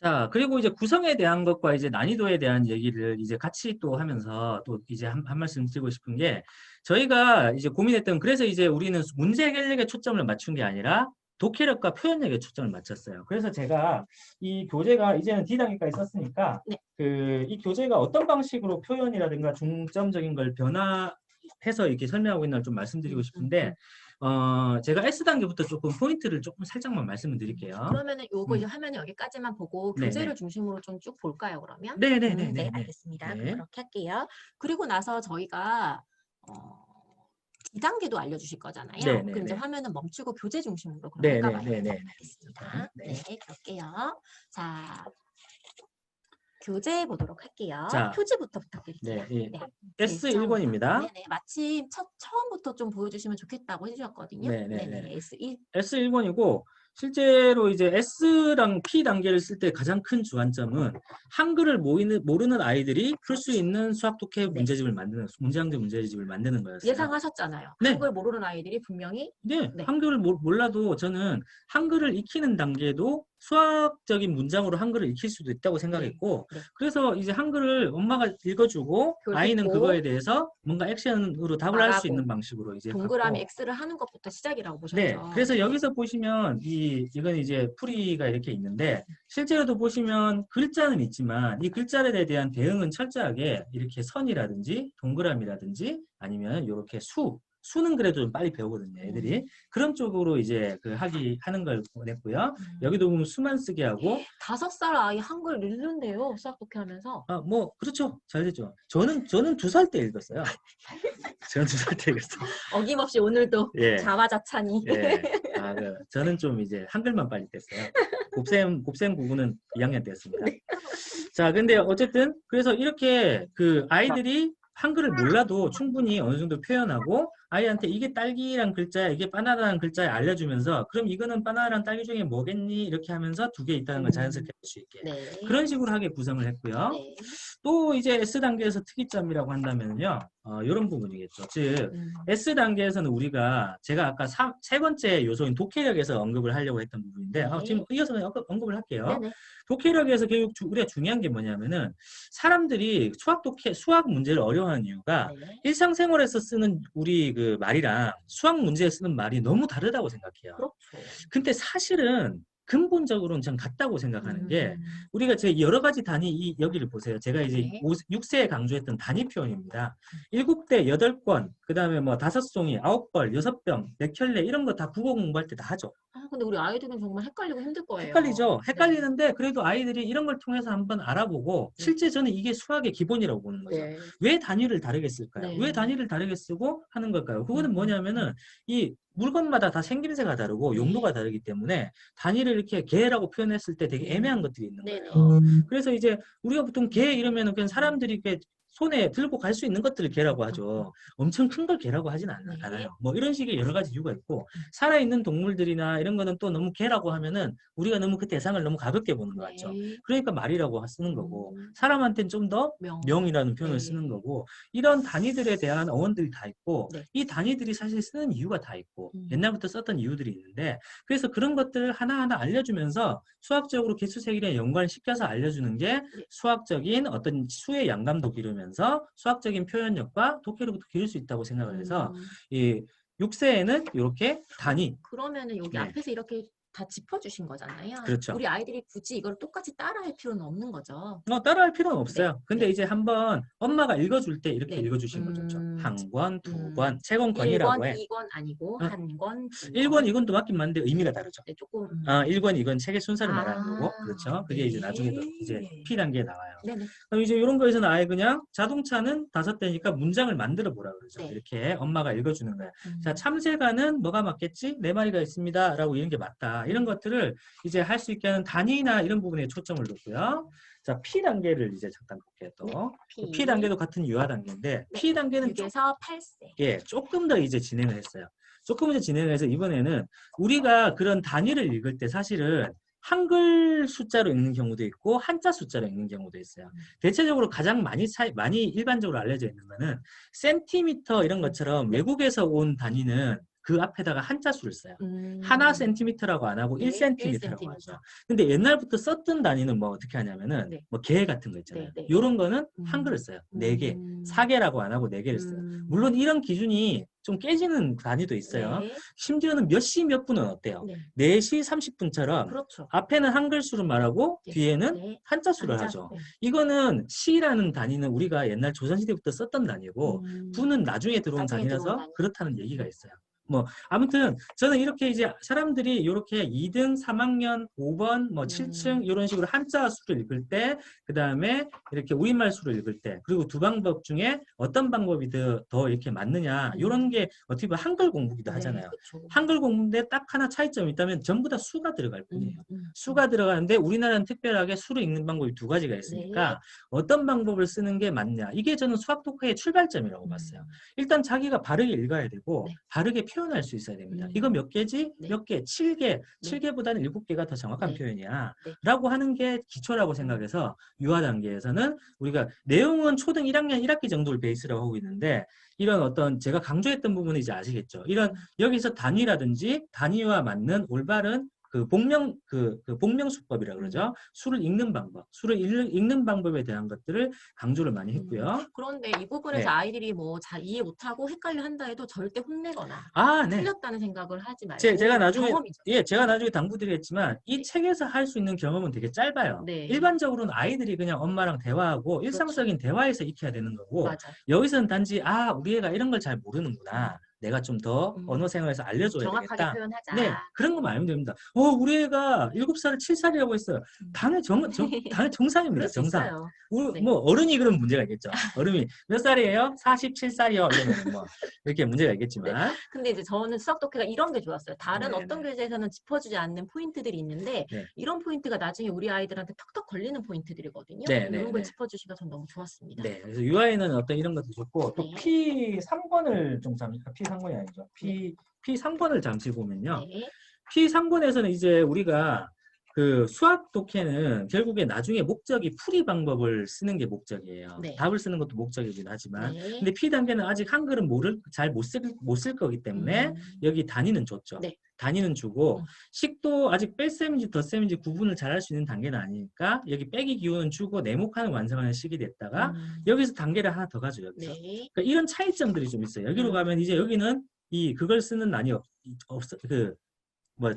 자, 그리고 이제 구성에 대한 것과 이제 난이도에 대한 얘기를 이제 같이 또 하면서 또 이제 한 말씀 드리고 싶은 게 저희가 이제 고민했던 그래서 이제 우리는 문제 해결력에 초점을 맞춘 게 아니라 독해력과 표현력에 초점을 맞췄어요. 그래서 제가 이 교재가 이제는 D단계까지 썼으니까 네. 이 교재가 어떤 방식으로 표현이라든가 중점적인 걸 변화해서 이렇게 설명하고 있는 걸 좀 말씀드리고 싶은데 제가 S단계부터 조금 포인트를 조금 살짝만 말씀을 드릴게요. 그러면은 요거 이제 화면이 여기까지만 보고 네네. 교재를 중심으로 좀 쭉 볼까요, 그러면? 네네네. 네, 알겠습니다. 네. 그럼 그렇게 할게요. 그리고 나서 저희가 D단계도 알려주실 거잖아요. 네네네. 그럼 이제 화면은 멈추고 교재 중심으로 그럼 네네, 할까 봐요. 네네. 알겠습니다. 네. 네, 그럴게요. 자, 교재 보도록 할게요. 자, 표지부터 부탁드릴게요. 네, 네. S1번입니다. 네네. 마침 처음부터 좀 보여주시면 좋겠다고 해주셨거든요. 네네네. S1. S1번이고 실제로 이제 S랑 P 단계를 쓸 때 가장 큰 주안점은 한글을 모르는 아이들이 풀 수 있는 수학 독해 문제집을 만드는 문제항제 문제집을 만드는 거였어요. 예상하셨잖아요. 네. 한글 모르는 아이들이 분명히 네. 한글을 몰라도 저는 한글을 익히는 단계도 수학적인 문장으로 한글을 익힐 수도 있다고 생각했고 네. 그래서 이제 한글을 엄마가 읽어주고 아이는 그거에 대해서 뭔가 액션으로 답을 할 수 있는 방식으로 이제 동그라미 갖고. X를 하는 것부터 시작이라고 보셨죠. 네, 그래서 여기서 보시면 이건 이제 풀이가 이렇게 있는데 실제로도 보시면 글자는 있지만 이 글자에 대한 대응은 철저하게 이렇게 선이라든지 동그라미라든지 아니면 이렇게 수는 그래도 좀 빨리 배우거든요, 애들이. 그런 쪽으로 이제 하는 걸 보냈고요. 여기도 보면 수만 쓰게 하고. 5살 아이 한글 읽는데요, 수학 독해 하면서. 뭐, 그렇죠. 잘 됐죠. 저는 2살 때 읽었어요. 저는 2살 때 읽었어요. 어김없이 오늘도 자화자찬이. 예. 저는 좀 이제 한글만 빨리 뗐어요. 곱셈 구분은 2학년 때였습니다. 자, 근데 어쨌든 그래서 이렇게 아이들이 한글을 몰라도 충분히 어느 정도 표현하고 아이한테 이게 딸기란 글자야, 이게 바나나란 글자야 알려주면서 그럼 이거는 바나나랑 딸기 중에 뭐겠니? 이렇게 하면서 두 개 있다는 걸 자연스럽게 알 수 있게. 네. 그런 식으로 하게 구성을 했고요. 네. 또 이제 S단계에서 특이점이라고 한다면요. 이런 부분이겠죠. 즉, S단계에서는 우리가 제가 아까 세 번째 요소인 독해력에서 언급을 하려고 했던 부분인데 네. 지금 이어서 언급을 할게요. 네네. 독해력에서 교육 우리가 중요한 게 뭐냐면은 사람들이 수학 문제를 어려워하는 이유가 네. 일상생활에서 쓰는 우리 그 말이랑 수학 문제에 쓰는 말이 너무 다르다고 생각해요. 그렇죠. 근데 사실은 근본적으로는 전 같다고 생각하는 게 우리가 제 여러 가지 단위 여기를 보세요. 제가 이제 네. 6세에 강조했던 단위 표현입니다. 7대 8권, 그다음에 뭐 5송이, 9벌, 6병, 4켤레 이런 거 다 국어 공부할 때 다 하죠. 근데 우리 아이들은 정말 헷갈리고 힘들 거예요. 헷갈리죠. 네. 헷갈리는데 그래도 아이들이 이런 걸 통해서 한번 알아보고 네. 실제 저는 이게 수학의 기본이라고 보는 거죠. 네. 왜 단위를 다르게 쓸까요? 네. 왜 단위를 다르게 쓰고 하는 걸까요? 그거는 뭐냐면은 이 물건마다 다 생김새가 다르고 네. 용도가 다르기 때문에 단위를 이렇게 개라고 표현했을 때 되게 애매한 것들이 있는 네네. 거예요. 그래서 이제 우리가 보통 개 이러면은 그냥 사람들이 이렇게 손에 들고 갈 수 있는 것들을 개라고 하죠. 엄청 큰 걸 개라고 하진 않아요. 뭐 이런 식의 여러 가지 이유가 있고 살아있는 동물들이나 이런 거는 또 너무 개라고 하면은 우리가 너무 그 대상을 너무 가볍게 보는 것 같죠. 네. 그러니까 말이라고 쓰는 거고 사람한테는 좀 더 명이라는 표현을 네. 쓰는 거고 이런 단위들에 대한 어원들이 다 있고 네. 이 단위들이 사실 쓰는 이유가 다 있고 옛날부터 썼던 이유들이 있는데 그래서 그런 것들을 하나하나 알려주면서 수학적으로 개수색이랑 연관을 시켜서 알려주는 게 수학적인 어떤 수의 양감도 기르면서 수학적인 표현력과 독해력도 기를 수 있다고 생각을 해서 이 6세에는 이렇게 단위. 그러면은 여기 네. 앞에서 이렇게 다 짚어주신 거잖아요. 그렇죠. 우리 아이들이 굳이 이걸 똑같이 따라할 필요는 없는 거죠. 따라할 필요는 없어요. 네. 근데 네. 이제 한번 엄마가 읽어줄 때 이렇게 네. 읽어주시는 거 좋죠. 한 권, 두 권, 세 권 1권, 권이라고 해. 2권 아니고 어. 한 권, 두 1권, 2권도 맞긴 맞는데 의미가 다르죠. 네, 조금 1권, 2권 책의 순서를 말하는 아, 거고, 그렇죠. 그게 이제 나중에도 이제 네. P단계에 나와요. 네네. 그럼 이제 이런 거에서는 아예 그냥 자동차는 5대니까 문장을 만들어 보라 그러죠. 네. 이렇게 엄마가 읽어주는 거야. 자, 참새가는 뭐가 맞겠지? 4마리가 있습니다. 라고 이런 게 맞다. 이런 것들을 이제 할 수 있게 하는 단위나 이런 부분에 초점을 뒀고요. 자, P단계를 이제 잠깐 볼게요. 또. 네, P단계도 같은 유아 단계인데, 네. P단계는 6에서 8세. 예, 조금 더 이제 진행을 했어요. 조금 더 진행을 해서 이번에는 우리가 그런 단위를 읽을 때 사실은 한글 숫자로 읽는 경우도 있고 한자 숫자로 읽는 경우도 있어요. 대체적으로 가장 많이 일반적으로 알려져 있는 거는 센티미터 이런 것처럼 외국에서 온 단위는 그 앞에다가 한자 수를 써요. 하나 센티미터라고 안 하고 네, 1cm라고 1cm. 하죠. 근데 옛날부터 썼던 단위는 뭐 어떻게 하냐면은 네. 뭐 개 같은 거 있잖아요. 네, 네. 요런 거는 한글을 써요. 4개. 4개라고 안 하고 4개를 써요. 물론 이런 기준이 좀 깨지는 단위도 있어요. 네. 심지어는 몇 시 몇 분은 어때요? 네. 4시 30분처럼 그렇죠. 앞에는 한글 수를 말하고 네. 뒤에는 네. 한자 수를 한자. 하죠. 네. 이거는 시라는 단위는 우리가 옛날 조선시대부터 썼던 단위고 분은 나중에 들어온 나중에 들어온 단위라서 단위. 그렇다는 얘기가 있어요. 뭐 아무튼 저는 이렇게 이제 사람들이 이렇게 2등, 3학년, 5번, 뭐 7층 이런 식으로 한자 수를 읽을 때 그다음에 이렇게 우리말 수를 읽을 때 그리고 두 방법 중에 어떤 방법이 더 이렇게 맞느냐 이런 게 어떻게 보면 한글 공부기도 하잖아요. 그쵸. 한글 공부인데 딱 하나 차이점이 있다면 전부 다 수가 들어갈 뿐이에요. 수가 들어가는데 우리나라는 특별하게 수를 읽는 방법이 두 가지가 있으니까 어떤 방법을 쓰는 게 맞냐 이게 저는 수학 독해의 출발점이라고 봤어요. 일단 자기가 바르게 읽어야 되고 바르게 표현할 수 있어야 됩니다. 이거 몇 개지? 몇 개? 7개. 7개보다는 7개가 더 정확한 표현이야. 라고 하는 게 기초라고 생각해서 유아 단계에서는 우리가 내용은 초등 1학년 1학기 정도를 베이스로 하고 있는데 이런 어떤 제가 강조했던 부분은 이제 아시겠죠? 이런 여기서 단위라든지 단위와 맞는 올바른 그 복명수법이라 그러죠. 수를 읽는 방법, 수를 읽는 방법에 대한 것들을 강조를 많이 했고요. 그런데 이 부분에서 아이들이 뭐 잘 이해 못하고 헷갈려 한다 해도 절대 혼내거나 틀렸다는 생각을 하지 말고 제가 나중에 경험이죠. 제가 나중에 당부드리겠지만 이 책에서 할 수 있는 경험은 되게 짧아요. 일반적으로는 아이들이 그냥 엄마랑 대화하고 일상적인 대화에서 익혀야 되는 거고 여기서는 단지 우리 애가 이런 걸 잘 모르는구나. 내가 좀 더 언어 생활에서 알려줘야 정확하게 되겠다. 표현하자. 네, 그런 것만 알면 됩니다. 우리 애가 7살을 7살이라고 했어요. 당연히 정상입니다. 정상. 뭐 어른이 그런 문제가 있겠죠. 어른이 몇 살이에요? 47살이요. 이러면 뭐 이렇게 문제가 있겠지만. 근데 이제 저는 수학 독해가 이런 게 좋았어요. 다른 어떤 교재에서는 짚어주지 않는 포인트들이 있는데 이런 포인트가 나중에 우리 아이들한테 턱턱 걸리는 포인트들이거든요. 이런 걸 짚어주시가 전 너무 좋았습니다. 네, 그래서 유아에는 어떤 이런 것도 좋고 또 P3권을 좀 P3 상권이 아니죠. P3번을 잠시 보면요. 네. P3번에서는 이제 우리가 그 수학 독해는 결국에 나중에 목적이 풀이 방법을 쓰는 게 목적이에요. 네. 답을 쓰는 것도 목적이긴 하지만. 네. 근데 P단계는 아직 한글은 잘 못 쓸 거기 때문에 여기 단위는 줬죠. 네. 단위는 주고 식도 아직 뺄셈인지 덧셈인지 구분을 잘 할 수 있는 단계는 아니니까 여기 빼기 기호는 주고 네모칸을 완성하는 식이 됐다가 여기서 단계를 하나 더 가죠. 여기서. 네. 그러니까 이런 차이점들이 좀 있어요. 여기로 가면 이제 여기는 그걸 쓰는 난이 없어.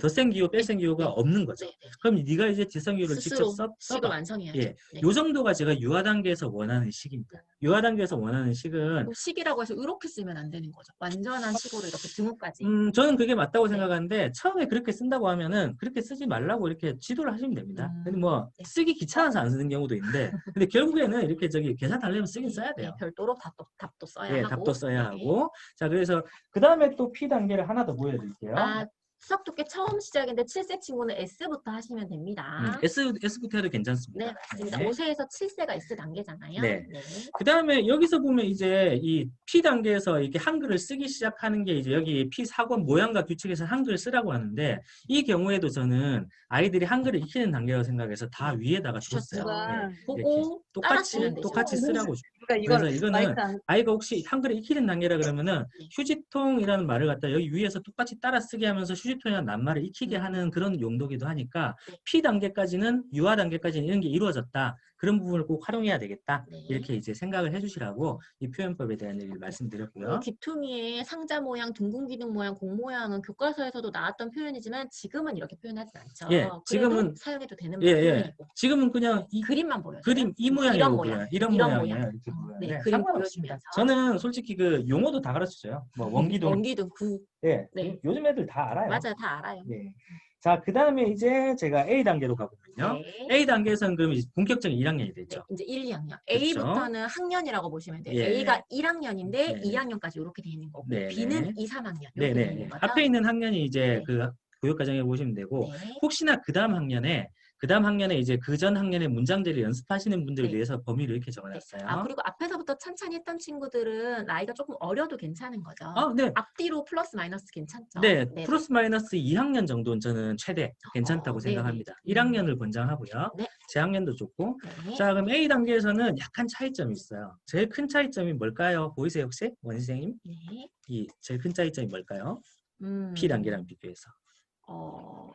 덧셈 기호, 뺄셈 기호가 네. 없는 거죠. 네. 네. 그럼 네가 이제 뒷선 기호를 직접 스스로 식을 써봐. 완성해야죠. 예, 네. 요 정도가 제가 유아 단계에서 원하는 식입니다. 유아 단계에서 원하는 식은 뭐 식이라고 해서 이렇게 쓰면 안 되는 거죠. 완전한 식으로 이렇게 등호까지. 저는 그게 맞다고 네. 생각하는데 처음에 그렇게 쓴다고 하면은 그렇게 쓰지 말라고 이렇게 지도를 하시면 됩니다. 근데 뭐 네. 쓰기 귀찮아서 안 쓰는 경우도 있는데 근데 결국에는 이렇게 계산하려면 쓰긴 써야 돼요. 네, 별도로 답도 써야 예, 하고. 답도 써야 네. 하고. 자, 그래서 그 다음에 또 P 단계를 하나 더 보여드릴게요. 수학 독해 처음 시작인데 7세 친구는 S부터 하시면 됩니다. S부터 해도 괜찮습니다. 네, 맞습니다. 네. 5세에서 7세가 S 단계잖아요. 네. 그 다음에 여기서 보면 이제 이 P 단계에서 이렇게 한글을 쓰기 시작하는 게 이제 여기 P4권 모양과 규칙에서 한글을 쓰라고 하는데 이 경우에도 저는 아이들이 한글을 익히는 단계라고 생각해서 다 위에다가 줬어요. 주셨죠. 네. 보고 따라쓰면 되죠. 똑같이 쓰라고 줬어요. 그러니까 그래서 이거는 아이가 혹시 한글을 익히는 단계라 그러면은 휴지통이라는 말을 갖다 여기 위에서 똑같이 따라 쓰게 하면서 휴지통이라는 낱말을 익히게 하는 그런 용도기도 하니까 P 단계까지는 유아 단계까지는 이런 게 이루어졌다. 그런 부분을 꼭 활용해야 되겠다. 네. 이렇게 이제 생각을 해주시라고 이 표현법에 대한 얘기를 말씀드렸고요. 귀퉁이의 상자 모양, 둥근 기둥 모양, 공 모양은 교과서에서도 나왔던 표현이지만 지금은 이렇게 표현하진 않죠. 예, 지금은 사용해도 되는 예, 표현이고. 지금은 그냥 그림만 보여요. 그림 이 모양이라고 불러요. 이런 모양이에요. 모양. 이렇게 불러요. 네, 네, 그림 상관없습니다. 보여주면서. 저는 솔직히 그 용어도 다 가르쳐줘요. 뭐 원기둥. 원기둥, 구. 예, 네. 요즘 애들 다 알아요. 맞아요, 다 알아요. 네. 자, 그 다음에 이제 제가 A 단계로 가보면요. 네. A 단계에서는 그럼 이제 본격적인 1학년이 네, 되죠. 이제 1, 2학년. 그렇죠. A부터는 학년이라고 보시면 돼요. 예. A가 1학년인데 네. 2학년까지 이렇게 돼 있는 거고 네, B는 네. 2, 3학년 이렇게 돼 있는 네네. 거죠. 앞에 있는 학년이 이제 네. 그 교육과정에 보시면 되고 네. 혹시나 그 다음 학년에 이제 그 전 학년의 문장들을 연습하시는 분들을 네. 위해서 범위를 이렇게 적어놨어요. 그리고 앞에서부터 찬찬히 했던 친구들은 나이가 조금 어려도 괜찮은 거죠. 네. 앞뒤로 플러스 마이너스 괜찮죠. 네, 네네. 플러스 마이너스 2학년 정도는 저는 최대 괜찮다고 네네. 생각합니다. 1학년을 권장하고요. 네. 재학년도 좋고. 네. 자, 그럼 A 단계에서는 약간 차이점이 있어요. 제일 큰 차이점이 뭘까요? 보이세요 혹시? 원생님? 네. 이 제일 큰 차이점이 뭘까요? P 단계랑 비교해서.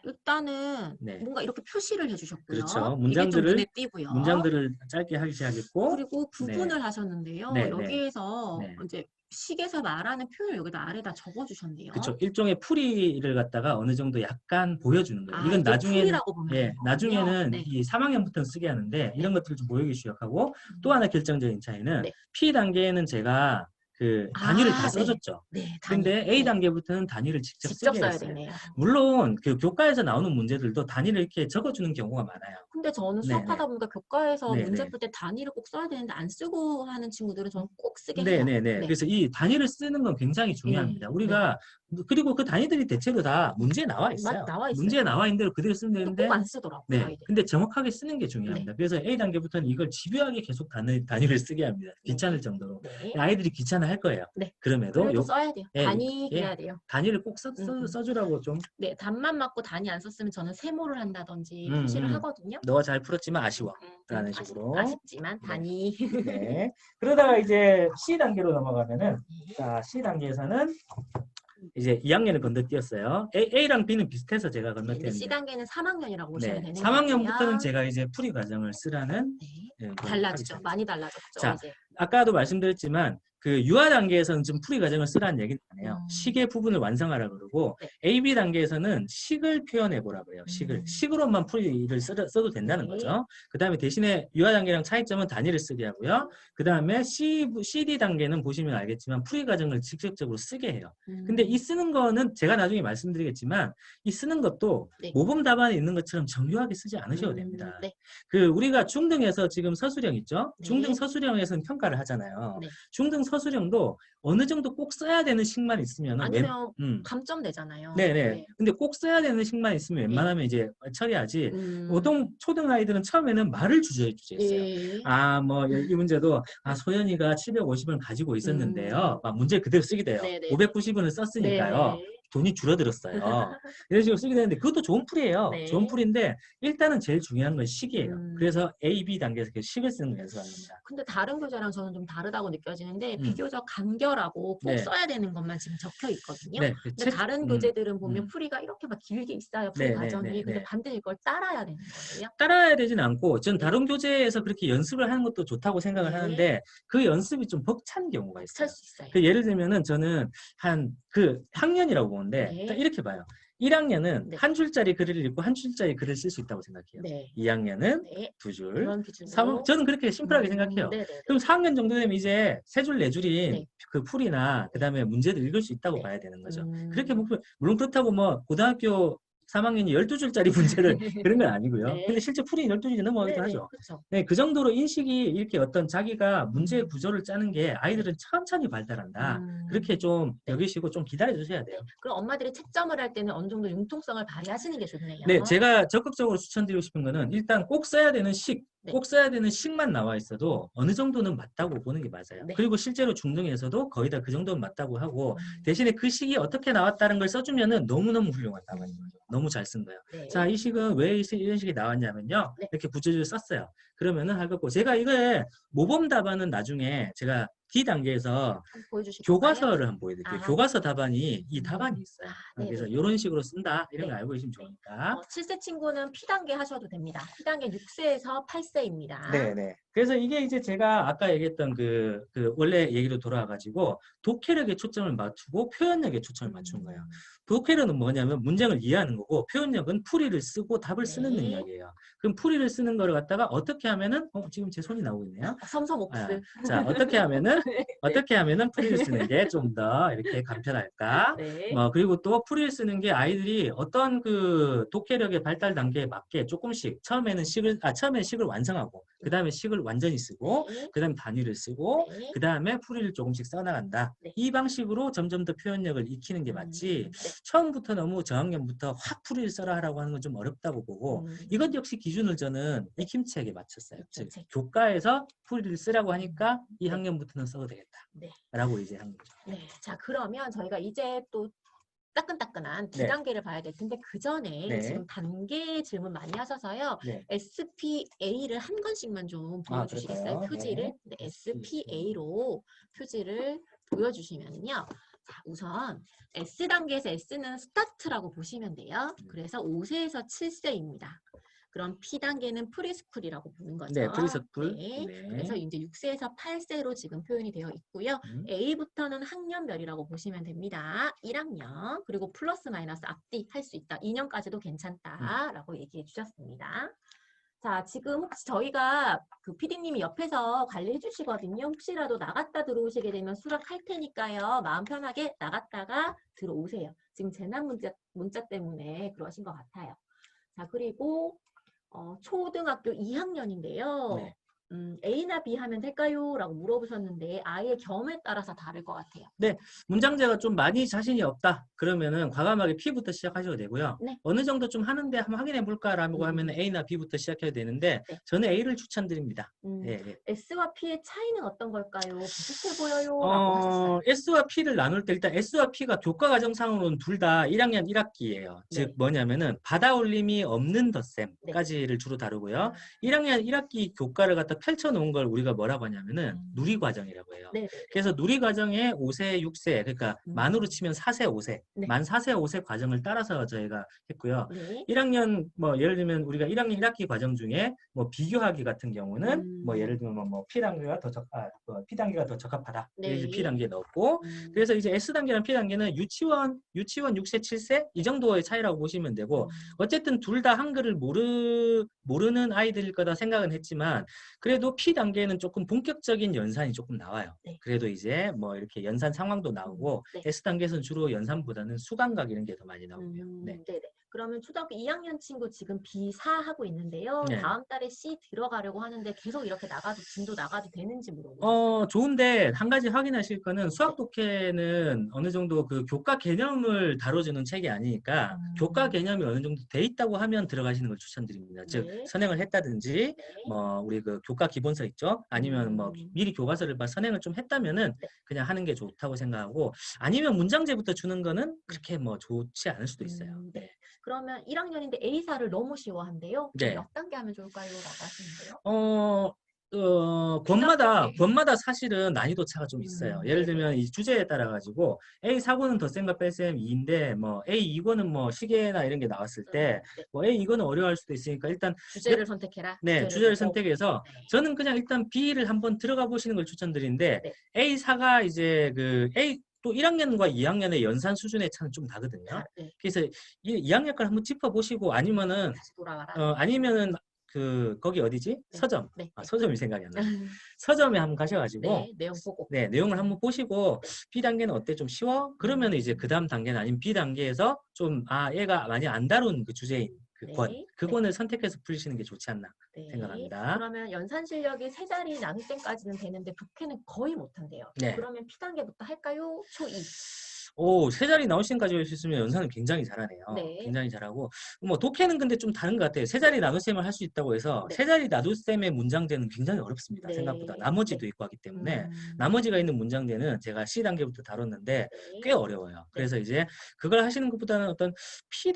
일단은 네. 뭔가 이렇게 표시를 해주셨고요. 그렇죠. 이게 좀 눈에 띄고요. 문장들을 짧게 하기 시작했고. 그리고 구분을 하셨는데요. 네, 네. 여기에서 네. 이제 식에서 말하는 표현을 여기다 아래다 적어주셨네요. 그렇죠. 일종의 풀이를 갖다가 어느 정도 약간 보여주는 거예요. 이건 이게 나중에는 풀이라고 보면 되는 거군요. 나중에는 네. 이 3학년부터는 쓰게 하는데 이런 것들을 좀 보이기 시작하고 또 하나 결정적인 차이는 네. P 단계에는 제가 그 단위를 다 네. 써줬죠. 네, 근데 A 단계부터는 단위를 직접 쓰게 써야 했어요. 되네요. 물론 그 교과에서 나오는 문제들도 단위를 이렇게 적어주는 경우가 많아요. 근데 저는 네, 수업하다 보니까 교과에서 네, 문제 네. 풀 때 단위를 꼭 써야 되는데 안 쓰고 하는 친구들은 저는 꼭 쓰게 해요. 네네네. 네. 그래서 이 단위를 쓰는 건 굉장히 중요합니다. 우리가 그리고 그 단위들이 대체로 다 문제에 나와 있어요. 나와 있어요. 문제에 나와 있는 대로 그대로 쓰면 되는데 꼭 안 쓰더라고요. 네. 아이들이. 근데 정확하게 쓰는 게 중요합니다. 그래서 A 단계부터는 이걸 집요하게 계속 단위를 쓰게 합니다. 귀찮을 정도로. 네. 아이들이 귀찮아할 거예요. 네. 그럼에도 그래도 써야 돼요. 예, 단위 예. 해야 돼요. 단위를 꼭 써주라고 좀. 네, 답만 맞고 단위 안 썼으면 저는 세모를 한다든지 음, 표시를 하거든요. 너가 잘 풀었지만 아쉬워. 라는 식으로. 아쉽지만 단위. 네. 그러다가 이제 C 단계로 넘어가면은 자, C 단계에서는 이제 2학년을 건너뛰었어요. A랑 B는 비슷해서 제가 네, 건너뛰었는데. C 단계는 3학년이라고 보시면 되는 거예요. 3학년부터는 제가 이제 풀이 과정을 쓰라는 네. 달라지죠. 많이 달라졌죠. 자, 이제. 아까도 말씀드렸지만 그 유아 단계에서는 지금 풀이 과정을 쓰라는 얘기는 안 해요. 식의 부분을 완성하라 그러고 네. A, B 단계에서는 식을 표현해 보라 그래요. 식으로만 풀이를 써도 된다는 네. 거죠. 그 다음에 대신에 유아 단계랑 차이점은 단위를 쓰게 하고요. 그 다음에 C, D 단계는 보시면 알겠지만 풀이 과정을 직접적으로 쓰게 해요. 근데 이 쓰는 거는 제가 나중에 말씀드리겠지만 이 쓰는 것도 네. 모범 답안에 있는 것처럼 정교하게 쓰지 않으셔도 됩니다. 네. 그 우리가 중등에서 지금 서술형 있죠? 네. 중등 서술형에서는 평가를 하잖아요. 네. 중등 서술형도 어느 정도 꼭 써야 되는 식만 있으면 아니면 감점 되잖아요. 네네. 네. 근데 꼭 써야 되는 식만 있으면 웬만하면 이제 처리하지. 보통 초등 아이들은 처음에는 말을 주제했어요. 예. 뭐 이 문제도 소연이가 750을 가지고 있었는데요. 막 문제 그대로 쓰게 돼요. 네네. 590원을 썼으니까요. 네네. 돈이 줄어들었어요. 이런 식으로 쓰게 되는데 그것도 좋은 풀이에요. 네. 좋은 풀인데 일단은 제일 중요한 건 식이에요. 그래서 A, B 단계에서 식을 쓰는 걸 연습하는 겁니다. 근데 다른 교재랑 저는 좀 다르다고 느껴지는데 음. 비교적 간결하고 꼭 네. 써야 되는 것만 지금 적혀 있거든요. 네. 근데 다른 교재들은 보면 풀이가 이렇게 막 길게 있어요. 풀이 네, 과정이. 네, 네, 근데 네. 반드시 이걸 따라야 되는 거예요. 따라야 되진 않고 전 네. 다른 교재에서 그렇게 연습을 하는 것도 좋다고 생각을 네. 하는데 그 연습이 좀 벅찬 경우가 있어요. 찰 수 있어요. 그 예를 들면은 저는 한 그 학년이라고 보는데 네. 딱 이렇게 봐요. 1학년은 네. 한 줄짜리 글을 읽고 한 줄짜리 글을 쓸 수 있다고 생각해요. 네. 2학년은 네. 두 줄, 이런 기준으로. 3, 저는 그렇게 심플하게 생각해요. 네네네. 그럼 4학년 정도 되면 이제 세 줄, 네 줄인 네. 그 풀이나 그 다음에 문제를 읽을 수 있다고 네. 봐야 되는 거죠. 그렇게 물론 그렇다고 뭐 고등학교 3학년이 12줄짜리 문제를 그런 건 아니고요. 네. 근데 실제 풀이 12줄이 넘어가기도 하죠. 그렇죠. 네, 그 정도로 인식이 이렇게 어떤 자기가 문제의 구조를 짜는 게 아이들은 천천히 발달한다. 그렇게 좀 여기시고 좀 기다려 주셔야 돼요. 그럼 엄마들이 채점을 할 때는 어느 정도 융통성을 발휘하시는 게 좋네요. 네, 제가 적극적으로 추천드리고 싶은 거는 일단 꼭 써야 되는 식, 네. 꼭 써야 되는 식만 나와 있어도 어느 정도는 맞다고 보는 게 맞아요. 네. 그리고 실제로 중등에서도 거의 다 그 정도는 맞다고 하고 대신에 그 식이 어떻게 나왔다는 걸 써주면은 너무너무 훌륭하다는 거죠. 너무 잘 쓴 거예요. 네. 자, 이 식은 왜 이런 식이 나왔냐면요. 네. 이렇게 구조를 썼어요. 그러면은 할 거고 제가 이거에 모범 답안은 나중에 제가 D단계에서 보여주실까요? 교과서를 한번 보여드릴게요. 아. 교과서 답안이 이 답안이 있어요. 네네. 그래서 이런 식으로 쓴다. 이런 네. 걸 알고 계시면 좋으니까. 7세 친구는 P단계 하셔도 됩니다. P단계 6세에서 8세입니다. 네네. 그래서 이게 이제 제가 아까 얘기했던 그 원래 얘기로 돌아와가지고 독해력에 초점을 맞추고 표현력에 초점을 맞추는 거예요. 독해력은 뭐냐면 문장을 이해하는 거고 표현력은 풀이를 쓰고 답을 쓰는 네. 능력이에요. 그럼 풀이를 쓰는 거를 갖다가 어떻게 하면은 지금 제 손이 나오고 있네요. 섬섬옥스. 자, 어떻게 하면은 풀이를 쓰는 게 좀 더 이렇게 간편할까? 네. 그리고 또 풀이를 쓰는 게 아이들이 어떤 그 독해력의 발달 단계에 맞게 조금씩 처음에는 식을 완성하고 그 다음에 식을 완전히 쓰고 네. 그 다음에 단위를 쓰고 네. 그 다음에 풀이를 조금씩 써나간다. 네. 이 방식으로 점점 더 표현력을 익히는 게 맞지. 네. 처음부터 너무 저학년부터 확 풀이를 써라 하라고 하는 건 좀 어렵다고 보고 이것 역시 기준을 저는 익힘책에 맞췄어요. 즉 익힘책. 교과에서 풀이를 쓰라고 하니까 이 학년부터는 써도 되겠다. 네. 라고 이제 한 거죠. 네. 자, 그러면 저희가 이제 또 따끈따끈한 네. D단계를 봐야 될 텐데 그 전에 네. 지금 단계 질문 많이 하셔서요. 네. SPA를 한 권씩만 좀 보여주시겠어요? 그럴까요? 표지를. 네. 네, SPA로 표지를 보여주시면요. 자, 우선 S단계에서 S는 스타트라고 보시면 돼요. 그래서 5세에서 7세입니다. 그럼 P단계는 프리스쿨이라고 보는 거죠. 네, 프리스쿨. 네. 네. 그래서 이제 6세에서 8세로 지금 표현이 되어 있고요. A부터는 학년별이라고 보시면 됩니다. 1학년, 그리고 플러스 마이너스 앞뒤 할 수 있다. 2년까지도 괜찮다라고 얘기해 주셨습니다. 자, 지금 혹시 저희가 그 PD님이 옆에서 관리해 주시거든요. 혹시라도 나갔다 들어오시게 되면 수락할 테니까요. 마음 편하게 나갔다가 들어오세요. 지금 재난 문자 때문에 그러신 것 같아요. 자, 그리고 초등학교 2학년인데요. 네. A나 B 하면 될까요? 라고 물어보셨는데 아이의 경험에 따라서 다를 것 같아요. 네, 문장제가 좀 많이 자신이 없다. 그러면은 과감하게 P부터 시작하셔도 되고요. 네. 어느 정도 좀 하는데 한번 확인해 볼까라고 하면 A나 B부터 시작해도 되는데 네. 저는 A를 추천드립니다. 예, 예. S와 P의 차이는 어떤 걸까요? 비슷해 보여요? 라고 하셨어요. S와 P를 나눌 때 일단 S와 P가 교과 과정상으로는 둘 다 1학년 1학기예요. 네. 즉 뭐냐면은 받아올림이 없는 덧셈까지를 주로 다루고요. 1학년 1학기 교과를 갖다 펼쳐놓은 걸 우리가 뭐라고 하냐면은 누리과정이라고 해요. 네. 그래서 누리과정에 5세, 6세, 그러니까 만으로 치면 4세, 5세, 네. 만 4세, 5세 과정을 따라서 저희가 했고요. 네. 1학년 뭐 예를 들면 우리가 1학년 1학기 과정 중에 뭐 비교하기 같은 경우는 뭐 예를 들면 뭐 P단계가 더 P단계가 더 적합하다. 네. 그래서 P단계에 넣었고 그래서 이제 S단계랑 P단계는 유치원 6세, 7세 이 정도의 차이라고 보시면 되고 어쨌든 둘 다 한글을 모르는 아이들일 거다 생각은 했지만 그래도 P단계는 조금 본격적인 연산이 조금 나와요. 네. 그래도 이제 뭐 이렇게 연산 상황도 나오고 네. S단계에서는 주로 연산보다는 수감각 이런 게 더 많이 나오고요. 네. 네네. 그러면 초등학교 2학년 친구 지금 B4 하고 있는데요. 네. 다음 달에 C 들어가려고 하는데 계속 이렇게 진도 나가도 되는지 물어보셨어요. 좋은데 한 가지 확인하실 거는 수학 독해는 어느 정도 그 교과 개념을 다뤄주는 책이 아니니까 교과 개념이 어느 정도 돼 있다고 하면 들어가시는 걸 추천드립니다. 즉 네. 선행을 했다든지 네. 뭐 우리 그 교과 기본서 있죠? 아니면 뭐 미리 교과서를 선행을 좀 했다면은 네. 그냥 하는 게 좋다고 생각하고 아니면 문장제부터 주는 거는 그렇게 뭐 좋지 않을 수도 있어요. 네. 그러면 1학년인데 A사를 너무 쉬워한대요. 그럼 네. 몇 단계 하면 좋을까요? 라고 하시는데요. 권마다 사실은 난이도 차가 좀 있어요. 예를 들면 이 주제에 따라 가지고 A4권은 덧셈과 뺄셈 2인데 뭐 A2권은 뭐 시계나 이런 게 나왔을 때 뭐 A2권은 어려워할 수도 있으니까 일단 주제를 선택해라. 네, 주제를 보고. 선택해서 저는 그냥 일단 B를 한번 들어가 보시는 걸 추천드리는데 네. A4가 이제 그 또 1학년과 2학년의 연산 수준의 차는 좀 다거든요. 네. 그래서 2학년 걸 한번 짚어보시고 아니면은 다시 돌아와라. 아니면은 거기 어디지? 네. 서점. 네. 서점이 생각이 안 나요. 서점에 한번 가셔가지고 네, 내용 보고. 네, 내용을 한번 보시고 B 단계는 어때? 좀 쉬워? 그러면 이제 그 다음 단계는 아니면 B 단계에서 좀 얘가 많이 안 다룬 그 주제인 그 권을 선택해서 풀리시는 게 좋지 않나 생각합니다. 그러면 연산 실력이 3자리 나눌 때까지는 되는데 독해는 거의 못한대요. 네. 그러면 P 단계부터 할까요? 초2. 세 자리 나오신까지 할 수 있으면 연산은 굉장히 잘하네요. 네. 굉장히 잘하고 뭐 독해는 근데 좀 다른 것 같아요. 세 자리 나눗셈을 할 수 있다고 해서 세 자리 나눗셈의 문장제는 굉장히 어렵습니다. 생각보다 나머지도 있고 하기 때문에 나머지가 있는 문장제는 제가 C 단계부터 다뤘는데 꽤 어려워요. 그래서 이제 그걸 하시는 것보다는 어떤 P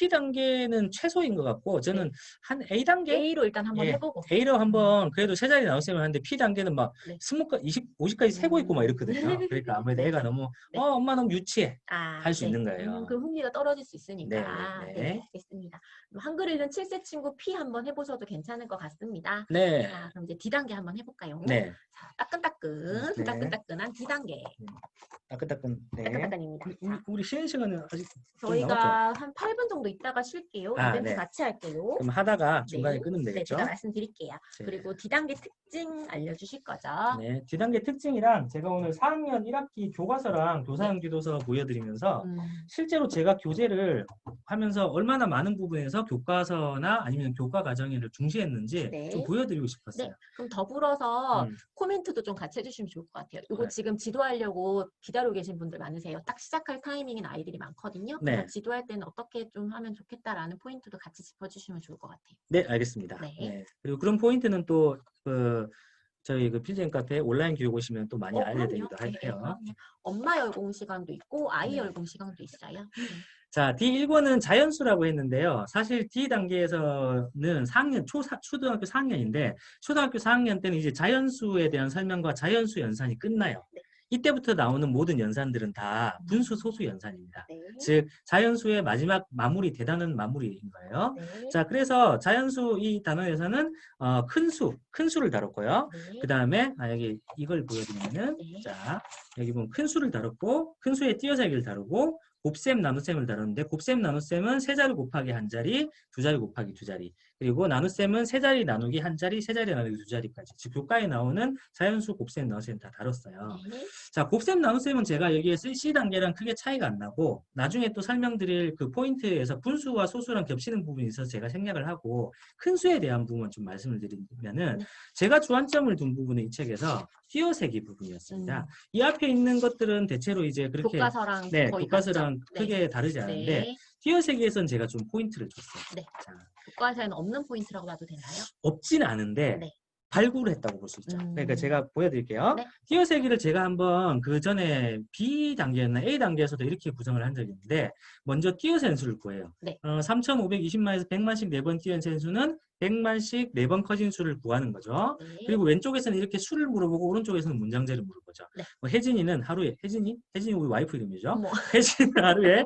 단계는 최소인 것 같고 저는 한 A 단계 A로 일단 한번 해보고. A로 한번 그래도 세 자리 나눗셈을 하는데 P 단계는 막 20, 50까지 세고 있고 막 이렇거든요. 그러니까 아무래도 애가 너무 엄마 너무 유치해 할 수 있는 거예요. 그 흥미가 떨어질 수 있으니까. 네. 알겠습니다. 한글 읽는 7세 친구 P 한번 해보셔도 괜찮을 것 같습니다. 네. 자, 그럼 이제 D 단계 한번 해볼까요? 네. 자, 따끈따끈한 D 단계. 따끈따끈. 네. 따끈따끈입니다. 우리 쉬는 시간은 아직 저희가 한 8분 정도 있다가 쉴게요. 이벤트 네. 같이 할게요. 그럼 하다가 중간에 끊으면 네, 되겠죠? 제가 말씀드릴게요. 네. 그리고 D단계 특징 알려주실 거죠? 네, D단계 특징이랑 제가 오늘 4학년 1학기 교과서랑 교사형 지도서 보여드리면서 실제로 제가 교재를 하면서 얼마나 많은 부분에서 교과서나 아니면 교과 과정을 중시했는지 좀 보여드리고 싶었어요. 네, 그럼 더불어서 코멘트도 좀 같이 해주시면 좋을 것 같아요. 이거 지금 지도하려고 기다리고 계신 분들 많으세요. 딱 시작할 타이밍인 아이들이 많거든요. 그래서 지도할 때는 어떻게 좀 하면 좋겠다라는 포인트도 같이 짚어주시면 좋을 것 같아요. 네, 알겠습니다. 네. 그리고 그런 포인트는 또 저희 필잼 카페 온라인 교육 오시면 또 많이 알려드리기도 해요. 엄마 열공 시간도 있고 아이 열공 시간도 있어요. 자, D1권은 자연수라고 했는데요. 사실 D 단계에서는 초등학교 4학년인데 초등학교 4학년 때는 이제 자연수에 대한 설명과 자연수 연산이 끝나요. 이때부터 나오는 모든 연산들은 다 분수 소수 연산입니다. 즉 자연수의 마지막 마무리, 대단한 마무리인 거예요. 자, 그래서 자연수 이 단원에서는 큰 수를 다뤘고요. 그 다음에 여기 이걸 보여드리면은 자, 여기 보면 큰 수를 다뤘고 큰 수의 띄어쓰기를 다루고 곱셈, 나눗셈을 다루는데 곱셈, 나눗셈은 세 자리 곱하기 한 자리, 두 자리 곱하기 두 자리. 그리고 나눗셈은 세 자리 나누기 한 자리, 세 자리 나누기 두 자리까지. 즉 교과에 나오는 자연수, 곱셈, 나눗셈 다 다뤘어요. 자, 곱셈, 나눗셈은 제가 여기에 C 단계랑 크게 차이가 안 나고 나중에 또 설명드릴 그 포인트에서 분수와 소수랑 겹치는 부분이 있어서 제가 생략을 하고 큰 수에 대한 부분 좀 말씀을 드리면은 제가 주안점을 둔 부분은 이 책에서 띄어세기 부분이었습니다. 이 앞에 있는 것들은 대체로 이제 그렇게 교과서랑 크게 다르지 않은데 띄어세기에서는 제가 좀 포인트를 줬어요. 자, 교과서에는 없는 포인트라고 봐도 되나요? 없진 않은데 발굴을 했다고 볼 수 있죠. 그러니까 제가 보여드릴게요. 띄어세기를 제가 한번 그 전에 B 단계였나 A 단계에서도 이렇게 구성을 한 적이 있는데 먼저 띄어센 수를 구해요. 3,520만에서 100만씩 4번 띄어센 수는 100만씩 4번 커진 수를 구하는 거죠. 그리고 왼쪽에서는 이렇게 수를 물어보고 오른쪽에서는 문장제를 물어보죠. 혜진이는 하루에 혜진이 우리 와이프 이름이죠. 혜진이는 하루에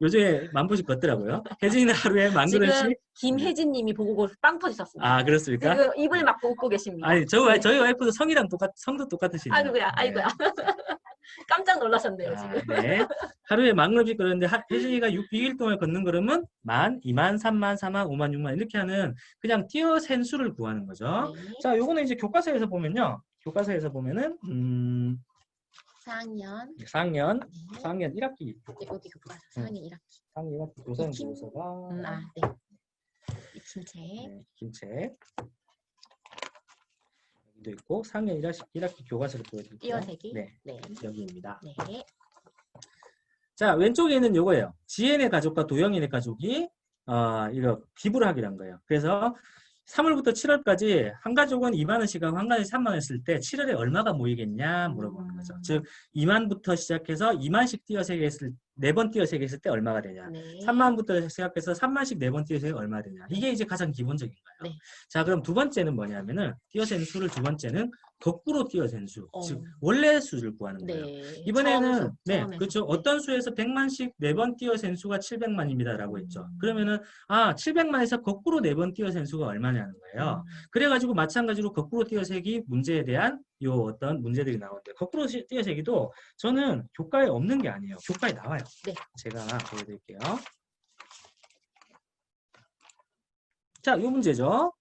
요즘에 10,000보씩 걷더라고요. 혜진이는 하루에 10,000그릇씩. 지금 김혜진 님이 보고 빵 터지셨습니다. 아, 그렇습니까? 지금 입을 막고 웃고 계십니다. 아니, 저희 와이프도 성도 똑같으시네요. 아이고야. 깜짝 놀라셨네요, 지금. 네. 하루에 10,000그릇씩 걷는데 혜진이가 6일 동안 걷는 걸음은 10,000, 20,000, 30,000, 40,000, 50,000, 60,000 이렇게 하는 그냥 띄어센 수를 구하는 거죠. 자, 요거는 이제 교과서에서 보면은 4학년. 4학년, 네. 4학년 1학기. 네, 어디 교과서? 4학년 1학기. 4학년 1학기 교사는 익힘? 교사가 네. 익힘책. 네, 김책. 여기도 있고 4학년 1학기 교과서를 보여드릴게요. 띄어세기. 네, 네. 여기입니다. 네. 자, 왼쪽에 있는 요거예요. 지엔의 가족과 도영이의 가족이 이거 기부를 하기로 한 거예요. 그래서 3월부터 7월까지 한 가족은 2만 원씩 하고 한 가족이 3만 원 했을 때 7월에 얼마가 모이겠냐 물어보는 거죠. 즉 2만부터 시작해서 2만씩 띄어세기 했을 4번 띄어세기 했을 때 얼마가 되냐. 네. 3만부터 시작해서 3만씩 4번 띄어세기 얼마가 되냐. 이게 이제 가장 기본적인 거예요. 네. 자, 그럼 두 번째는 뭐냐면은 띄어센 수를 두 번째는 거꾸로 띄어센 수. 즉 어. 원래 수를 구하는 거예요. 네. 이번에는 네, 처음에서. 그렇죠. 네. 어떤 수에서 100만씩 4번 띄어센 수가 700만입니다라고 했죠. 그러면은 700만에서 거꾸로 4번 띄어센 수가 얼마냐는 거예요. 그래가지고 마찬가지로 거꾸로 띄어세기 문제에 대한 요 어떤 문제들이 나오는데 거꾸로 띄어세기도 저는 교과에 없는 게 아니에요. 교과에 나와요. 네. 제가 보여드릴게요. 자, 요 문제죠.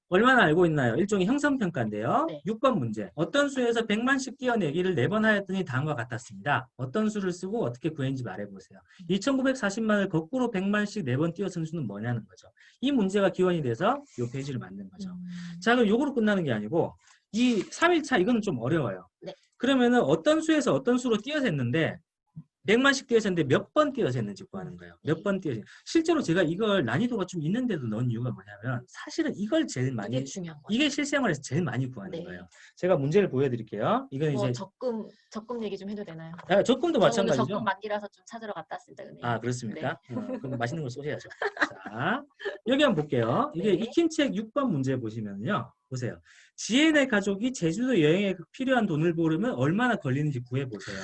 얼마나 알고 있나요? 일종의 형성평가인데요. 네. 6번 문제. 어떤 수에서 100만씩 띄어내기를 4번 하였더니 다음과 같았습니다. 어떤 수를 쓰고 어떻게 구했는지 말해보세요. 2940만을 거꾸로 100만씩 4번 띄어쓴 수는 뭐냐는 거죠. 이 문제가 기원이 돼서 이 페이지를 만든 거죠. 자, 그럼 요거로 끝나는 게 아니고 이 3일차 이거는 좀 어려워요. 네. 그러면은 어떤 수에서 어떤 수로 띄어셌는데 100만씩 띄어졌는데 몇 번 띄어졌는지 구하는 거예요. 몇 번 띄어졌는지. 실제로 제가 이걸 난이도가 좀 있는데도 넣은 이유가 뭐냐면 사실은 이걸 제일 많이 이게 중요한 거죠. 이게 실생활에서 제일 많이 구하는 네. 거예요. 제가 문제를 보여드릴게요. 이건 뭐 이제 적금 얘기 좀 해도 되나요? 적금도 저 오늘 마찬가지죠. 적금 만기라서 좀 찾으러 갔다 왔습니다. 은행. 아, 그렇습니까? 네. 그럼 맛있는 걸 쏘셔야죠. 자, 여기 한번 볼게요. 이게 네. 익힘책 6번 문제 보시면요. 보세요. 지혜네 가족이 제주도 여행에 필요한 돈을 벌으면 얼마나 걸리는지 구해보세요.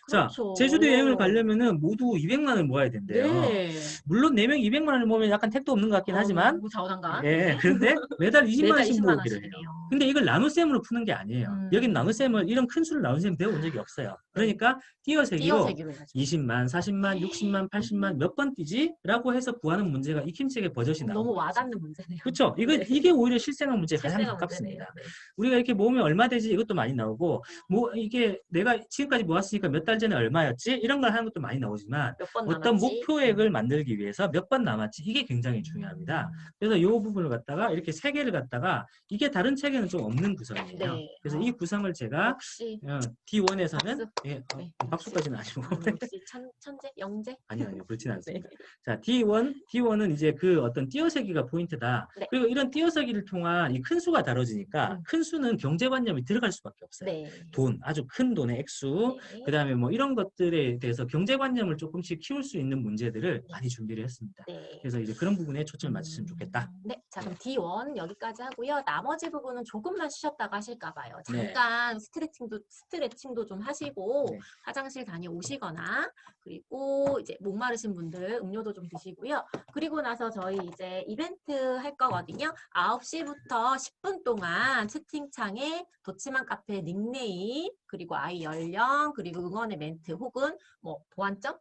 그렇죠. 자, 제주도 여행을 가려면은 모두 200만 원을 모아야 된대요. 네. 물론 4명 200만 원을 모으면 약간 택도 없는 것 같긴 하지만 자원한가? 예, 그런데 매달 20만 매달 원씩 20만 모으기로 해요. 원씩이네요. 근데 이걸 나눗셈으로 푸는 게 아니에요. 여긴 나눗셈을 이런 큰 수를 나눗셈 배워본 적이 없어요. 그러니까 띄어세기로 띄어세기로 해야죠. 20만, 40만, 60만, 80만 몇 번 뛰지? 라고 해서 구하는 문제가 익힘책의 버젓이 나오고 너무 와닿는 문제네요. 그렇죠? 네. 이게 오히려 실생활 문제에 가장 실생활 가깝습니다. 문제네요. 네. 우리가 이렇게 모으면 얼마 되지? 이것도 많이 나오고 뭐 이게 내가 지금까지 모았으니까 몇 달 전에 얼마였지? 이런 걸 하는 것도 많이 나오지만 몇 번 어떤 남았지? 목표액을 만들기 위해서 몇 번 남았지? 이게 굉장히 중요합니다. 그래서 이 부분을 갖다가 이렇게 세 개를 갖다가 이게 다른 책에는 좀 없는 구성이에요. 네. 그래서 이 구성을 제가 역시 D1에서는 박수. 예, 네. 박수까지는 아니고 역시 천재? 영재? 아니요, 그렇진 않습니다. 네. 자, D1은 이제 그 어떤 띄어세기가 포인트다. 네. 그리고 이런 띄어세기를 통한 이 큰 수가 다뤄지니까 큰 수는 경제관념이 들어갈 수밖에 없어요. 네. 돈, 아주 큰 돈의 액수, 네. 그 다음에 뭐 이런 것들에 대해서 경제관념을 조금씩 키울 수 있는 문제들을 많이 준비를 했습니다. 네. 그래서 이제 그런 부분에 초점을 맞추시면 좋겠다. 네, 자 그럼 D1 여기까지 하고요. 나머지 부분은 조금만 쉬셨다가 하실까 봐요. 네. 잠깐 스트레칭도 좀 하시고 네. 화장실 다녀오시거나 그리고 이제 목마르신 분들 음료도 좀 드시고요. 그리고 나서 저희 이제 이벤트 할 거거든요. 9시부터 10분 동안 채팅창에 도치만 카페 닉네임 그리고 아이 연령 그리고 응원의 멘트 혹은 뭐 보완점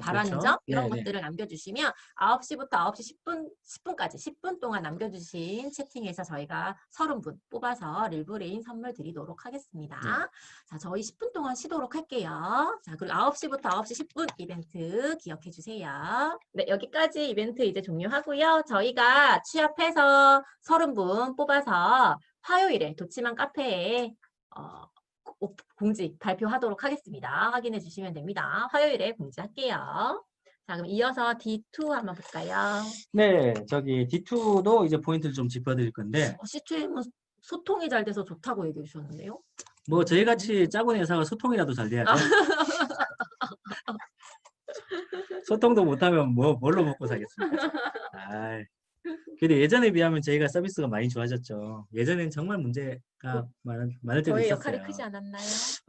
바라는 그렇죠. 점 이런 네네. 것들을 남겨주시면 9시부터 9시 10분까지 10분 동안 남겨주신 채팅에서 저희가 30분 뽑아서 릴브레인 선물 드리도록 하겠습니다. 네. 자, 저희 10분 동안 쉬도록 할게요. 자, 그리고 9시부터 9시 10분 이벤트 기억해 주세요. 네, 여기까지 이벤트 이제 종료하고요. 저희가 취합해서 30분 뽑아서 화요일에 도치만 카페에 공지 발표하도록 하겠습니다. 확인해 주시면 됩니다. 화요일에 공지할게요. 자, 그럼 이어서 D2 한번 볼까요? 네, 저기 D2도 이제 포인트를 좀 짚어드릴 건데 C2M은 소통이 잘 돼서 좋다고 얘기해 주셨는데요. 뭐 저희같이 짜고 회사가 소통이라도 잘 돼야죠. 소통도 못하면 뭘로 먹고 살겠습니까? 근데 예전에 비하면 저희가 서비스가 많이 좋아졌죠. 예전엔 정말 문제가 많을 때도 저의 있었어요. 역할이 크지 않았나요?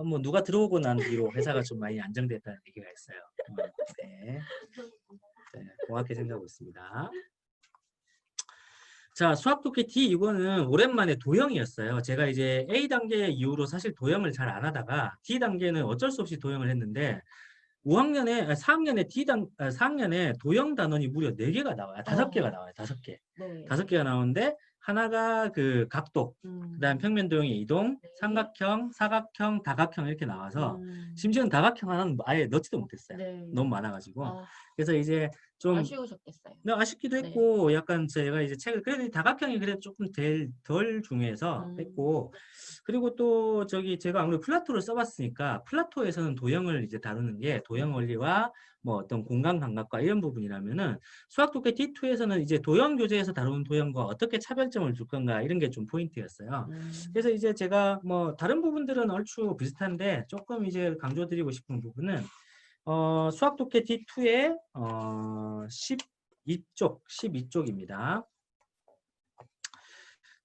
뭐 누가 들어오고 난 뒤로 회사가 좀 많이 안정됐다는 얘기가 있어요. 네, 고맙게 생각하고 있습니다. 자, 수학 독해 D 이거는 오랜만에 도형이었어요. 제가 이제 A 단계 이후로 사실 도형을 잘 안 하다가 D 단계는 어쩔 수 없이 도형을 했는데 4학년에 도형 단원이 무려 4개가 나와요. 5개가 나와요. 5개. 네. 5개가 나오는데 하나가 그 각도, 그다음 평면 도형의 이동, 네. 삼각형, 사각형, 다각형 이렇게 나와서 심지어는 다각형 하나는 아예 넣지도 못했어요. 네. 너무 많아가지고. 아, 그래서 이제 좀 아쉬우셨겠어요. 아쉽기도 네. 했고 약간 제가 이제 책을 그래도 이 다각형이 그래도 조금 덜 중요해서 했고 그리고 또 저기 제가 아무래도 플라토를 써봤으니까 플라토에서는 도형을 이제 다루는 게 도형 원리와 뭐 어떤 공간 감각과 이런 부분이라면은 수학 독해 D2에서는 이제 도형 교재에서 다루는 도형과 어떻게 차별점을 줄 건가 이런 게 좀 포인트였어요. 그래서 이제 제가 뭐 다른 부분들은 얼추 비슷한데 조금 이제 강조드리고 싶은 부분은 수학 독해 D2의 12쪽입니다.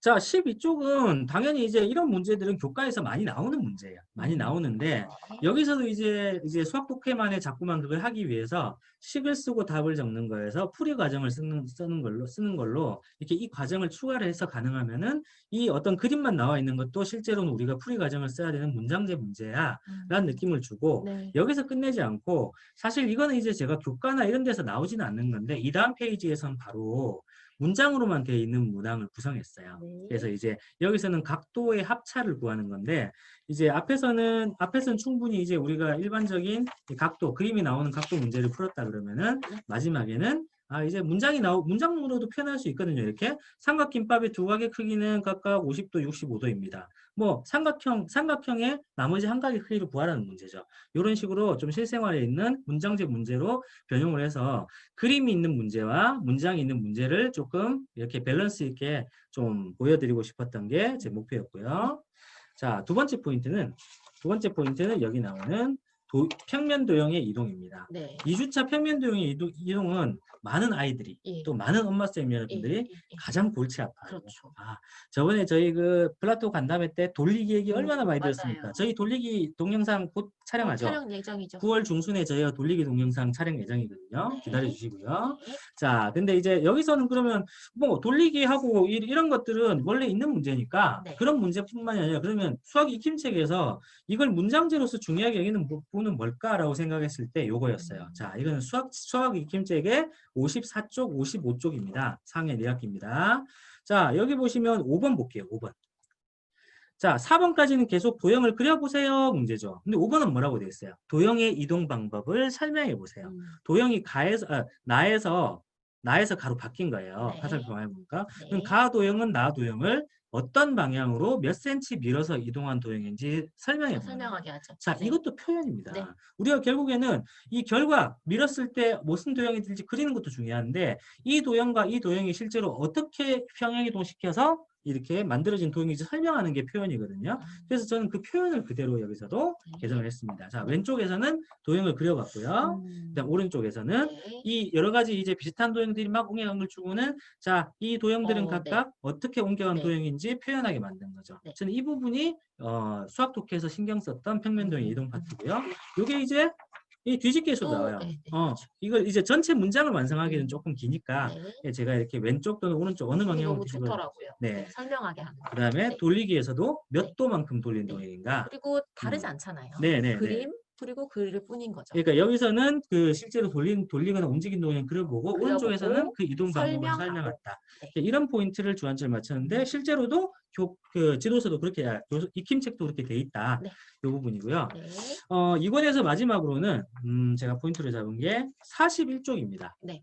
자, 12쪽은 당연히 이제 이런 문제들은 교과에서 많이 나오는 문제예요. 많이 나오는데 여기서도 이제 수학 독해만의 자꾸만 그걸 하기 위해서 식을 쓰고 답을 적는 거에서 풀이 과정을 쓰는 걸로 이렇게 이 과정을 추가를 해서 가능하면은 이 어떤 그림만 나와 있는 것도 실제로는 우리가 풀이 과정을 써야 되는 문장제 문제야 라는 느낌을 주고 네. 여기서 끝내지 않고 사실 이거는 이제 제가 교과나 이런 데서 나오지는 않는 건데 이 다음 페이지에선 바로 문장으로만 되어 있는 문항을 구성했어요. 네. 그래서 이제 여기서는 각도의 합차를 구하는 건데 이제 앞에서는 충분히 이제 우리가 일반적인 각도, 그림이 나오는 각도 문제를 풀었다 그러면은 마지막에는 이제 문장으로도 표현할 수 있거든요. 이렇게 삼각김밥의 두 각의 크기는 각각 50도, 65도입니다. 뭐 삼각형의 나머지 한 각의 크기를 구하라는 문제죠. 이런 식으로 좀 실생활에 있는 문장제 문제로 변형을 해서 그림이 있는 문제와 문장이 있는 문제를 조금 이렇게 밸런스 있게 좀 보여드리고 싶었던 게 제 목표였고요. 자, 두 번째 포인트는 여기 나오는 평면 도형의 이동입니다. 네. 2주차 평면 도형의 이동은 많은 아이들이 예. 또 많은 엄마 쌤 예, 여러분들이 예. 가장 골치 아파요. 그렇죠. 저번에 저희 그 플라토 간담회 때 돌리기 얘기 얼마나 많이 맞아요. 들었습니까? 저희 돌리기 동영상 곧 촬영하죠. 촬영 예정이죠. 9월 중순에 저희가 돌리기 동영상 촬영 예정이거든요. 네. 기다려 주시고요. 네. 자, 근데 이제 여기서는 그러면 뭐 돌리기 하고 이런 것들은 원래 있는 문제니까 네. 그런 문제뿐만이 아니라 그러면 수학 익힘책에서 이걸 문장제로서 중요하게 여기는 부분은 뭘까라고 생각했을 때 요거였어요. 자, 이거는 수학 익힘책의 54쪽, 55쪽입니다. 상해 4학기입니다. 자, 여기 보시면 5번 볼게요. 5번. 자, 4번까지는 계속 도형을 그려보세요 문제죠. 근데 5번은 뭐라고 되어 있어요? 도형의 이동 방법을 설명해 보세요. 도형이 나에서 가로 바뀐 거예요. 네. 화살표 방향 보니까. 네. 그럼 가 도형은 나 도형을 어떤 방향으로 몇 센치 밀어서 이동한 도형인지 설명해 보는 거예요. 설명하게 하죠. 자, 네. 이것도 표현입니다. 네. 우리가 결국에는 이 결과 밀었을 때 무슨 도형이 될지 그리는 것도 중요한데 이 도형과 이 도형이 실제로 어떻게 평행이동시켜서 이렇게 만들어진 도형인지 설명하는 게 표현이거든요. 그래서 저는 그 표현을 그대로 여기서도 개선을 했습니다. 자, 왼쪽에서는 도형을 그려봤고요. 그다음 오른쪽에서는 네. 이 여러 가지 이제 비슷한 도형들이 막 옮겨간 주고는 자, 이 도형들은 각각 어떻게 옮겨간 네. 도형인지 표현하게 만든 거죠. 네. 저는 이 부분이 수학 독해에서 신경 썼던 평면 도형 이동 파트고요. 이게 이제 이 뒤집기에서 나와요. 네. 이걸 이제 전체 문장을 완성하기는 조금 기니까 네. 제가 이렇게 왼쪽 또는 오른쪽 어느 방향으로 너무 좋더라고요. 네. 설명하게 하는 거. 그다음에 네. 돌리기에서도 몇 네. 도만큼 돌린 네. 도형인가. 그리고 다르지 않잖아요. 네. 그림 그리고 그릴 뿐인 거죠. 그러니까 여기서는 그 실제로 돌리거나 움직인 도형 그려보고 그려보고 오른쪽에서는 그 이동 방법을 설명하고. 설명했다. 네. 이런 포인트를 주안점을 맞췄는데 실제로도 그 지도서도 그렇게 익힘책도 그렇게 돼 있다. 네. 이 부분이고요. 네. 이권에서 마지막으로는 제가 포인트를 잡은 게 41쪽입니다. 네.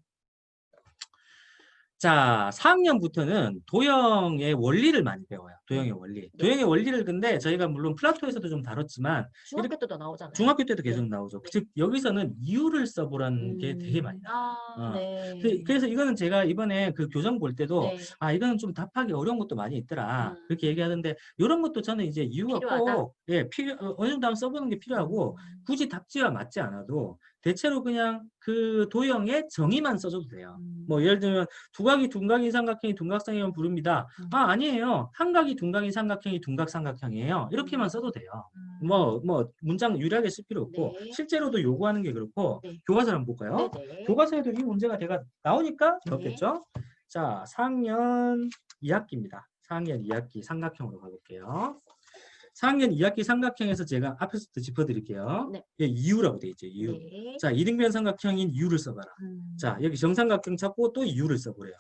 자, 4학년부터는 도형의 원리를 많이 배워요. 도형의 원리. 네. 도형의 원리를 근데 저희가 물론 플라토에서도 좀 다뤘지만 중학교 때도 나오잖아요. 중학교 때도 계속 네. 나오죠. 네. 즉 여기서는 이유를 써보라는 게 되게 많이 나와요. 네. 그래서 이거는 제가 이번에 그 교정 볼 때도 네. 이거는 좀 답하기 어려운 것도 많이 있더라. 그렇게 얘기하던데 이런 것도 저는 이제 이유가 필요하다? 꼭 어느 정도 한번 써보는 게 필요하고 굳이 답지와 맞지 않아도 대체로 그냥 그 도형의 정의만 써줘도 돼요. 뭐 예를 들면 두각이 둔각인 삼각형이 둔각삼각형을 부릅니다. 아니에요. 한 각이 둔각인 삼각형이 둔각삼각형이에요. 이렇게만 써도 돼요. 뭐 문장 유리하게 쓸 필요 없고 네. 실제로도 요구하는 게 그렇고 네. 교과서를 한번 볼까요? 네. 교과서에도 이 문제가 나오니까 네. 넣겠죠? 자, 4학년 2학기입니다. 4학년 2학기 삼각형으로 가볼게요. 4학년 2학기 삼각형에서 제가 앞에서부터 짚어드릴게요. 네. 이유라고 돼 있죠. 이유. 네. 자, 이등변 삼각형인 이유를 써봐라. 자, 여기 정삼각형 찾고 또 이유를 써보래요.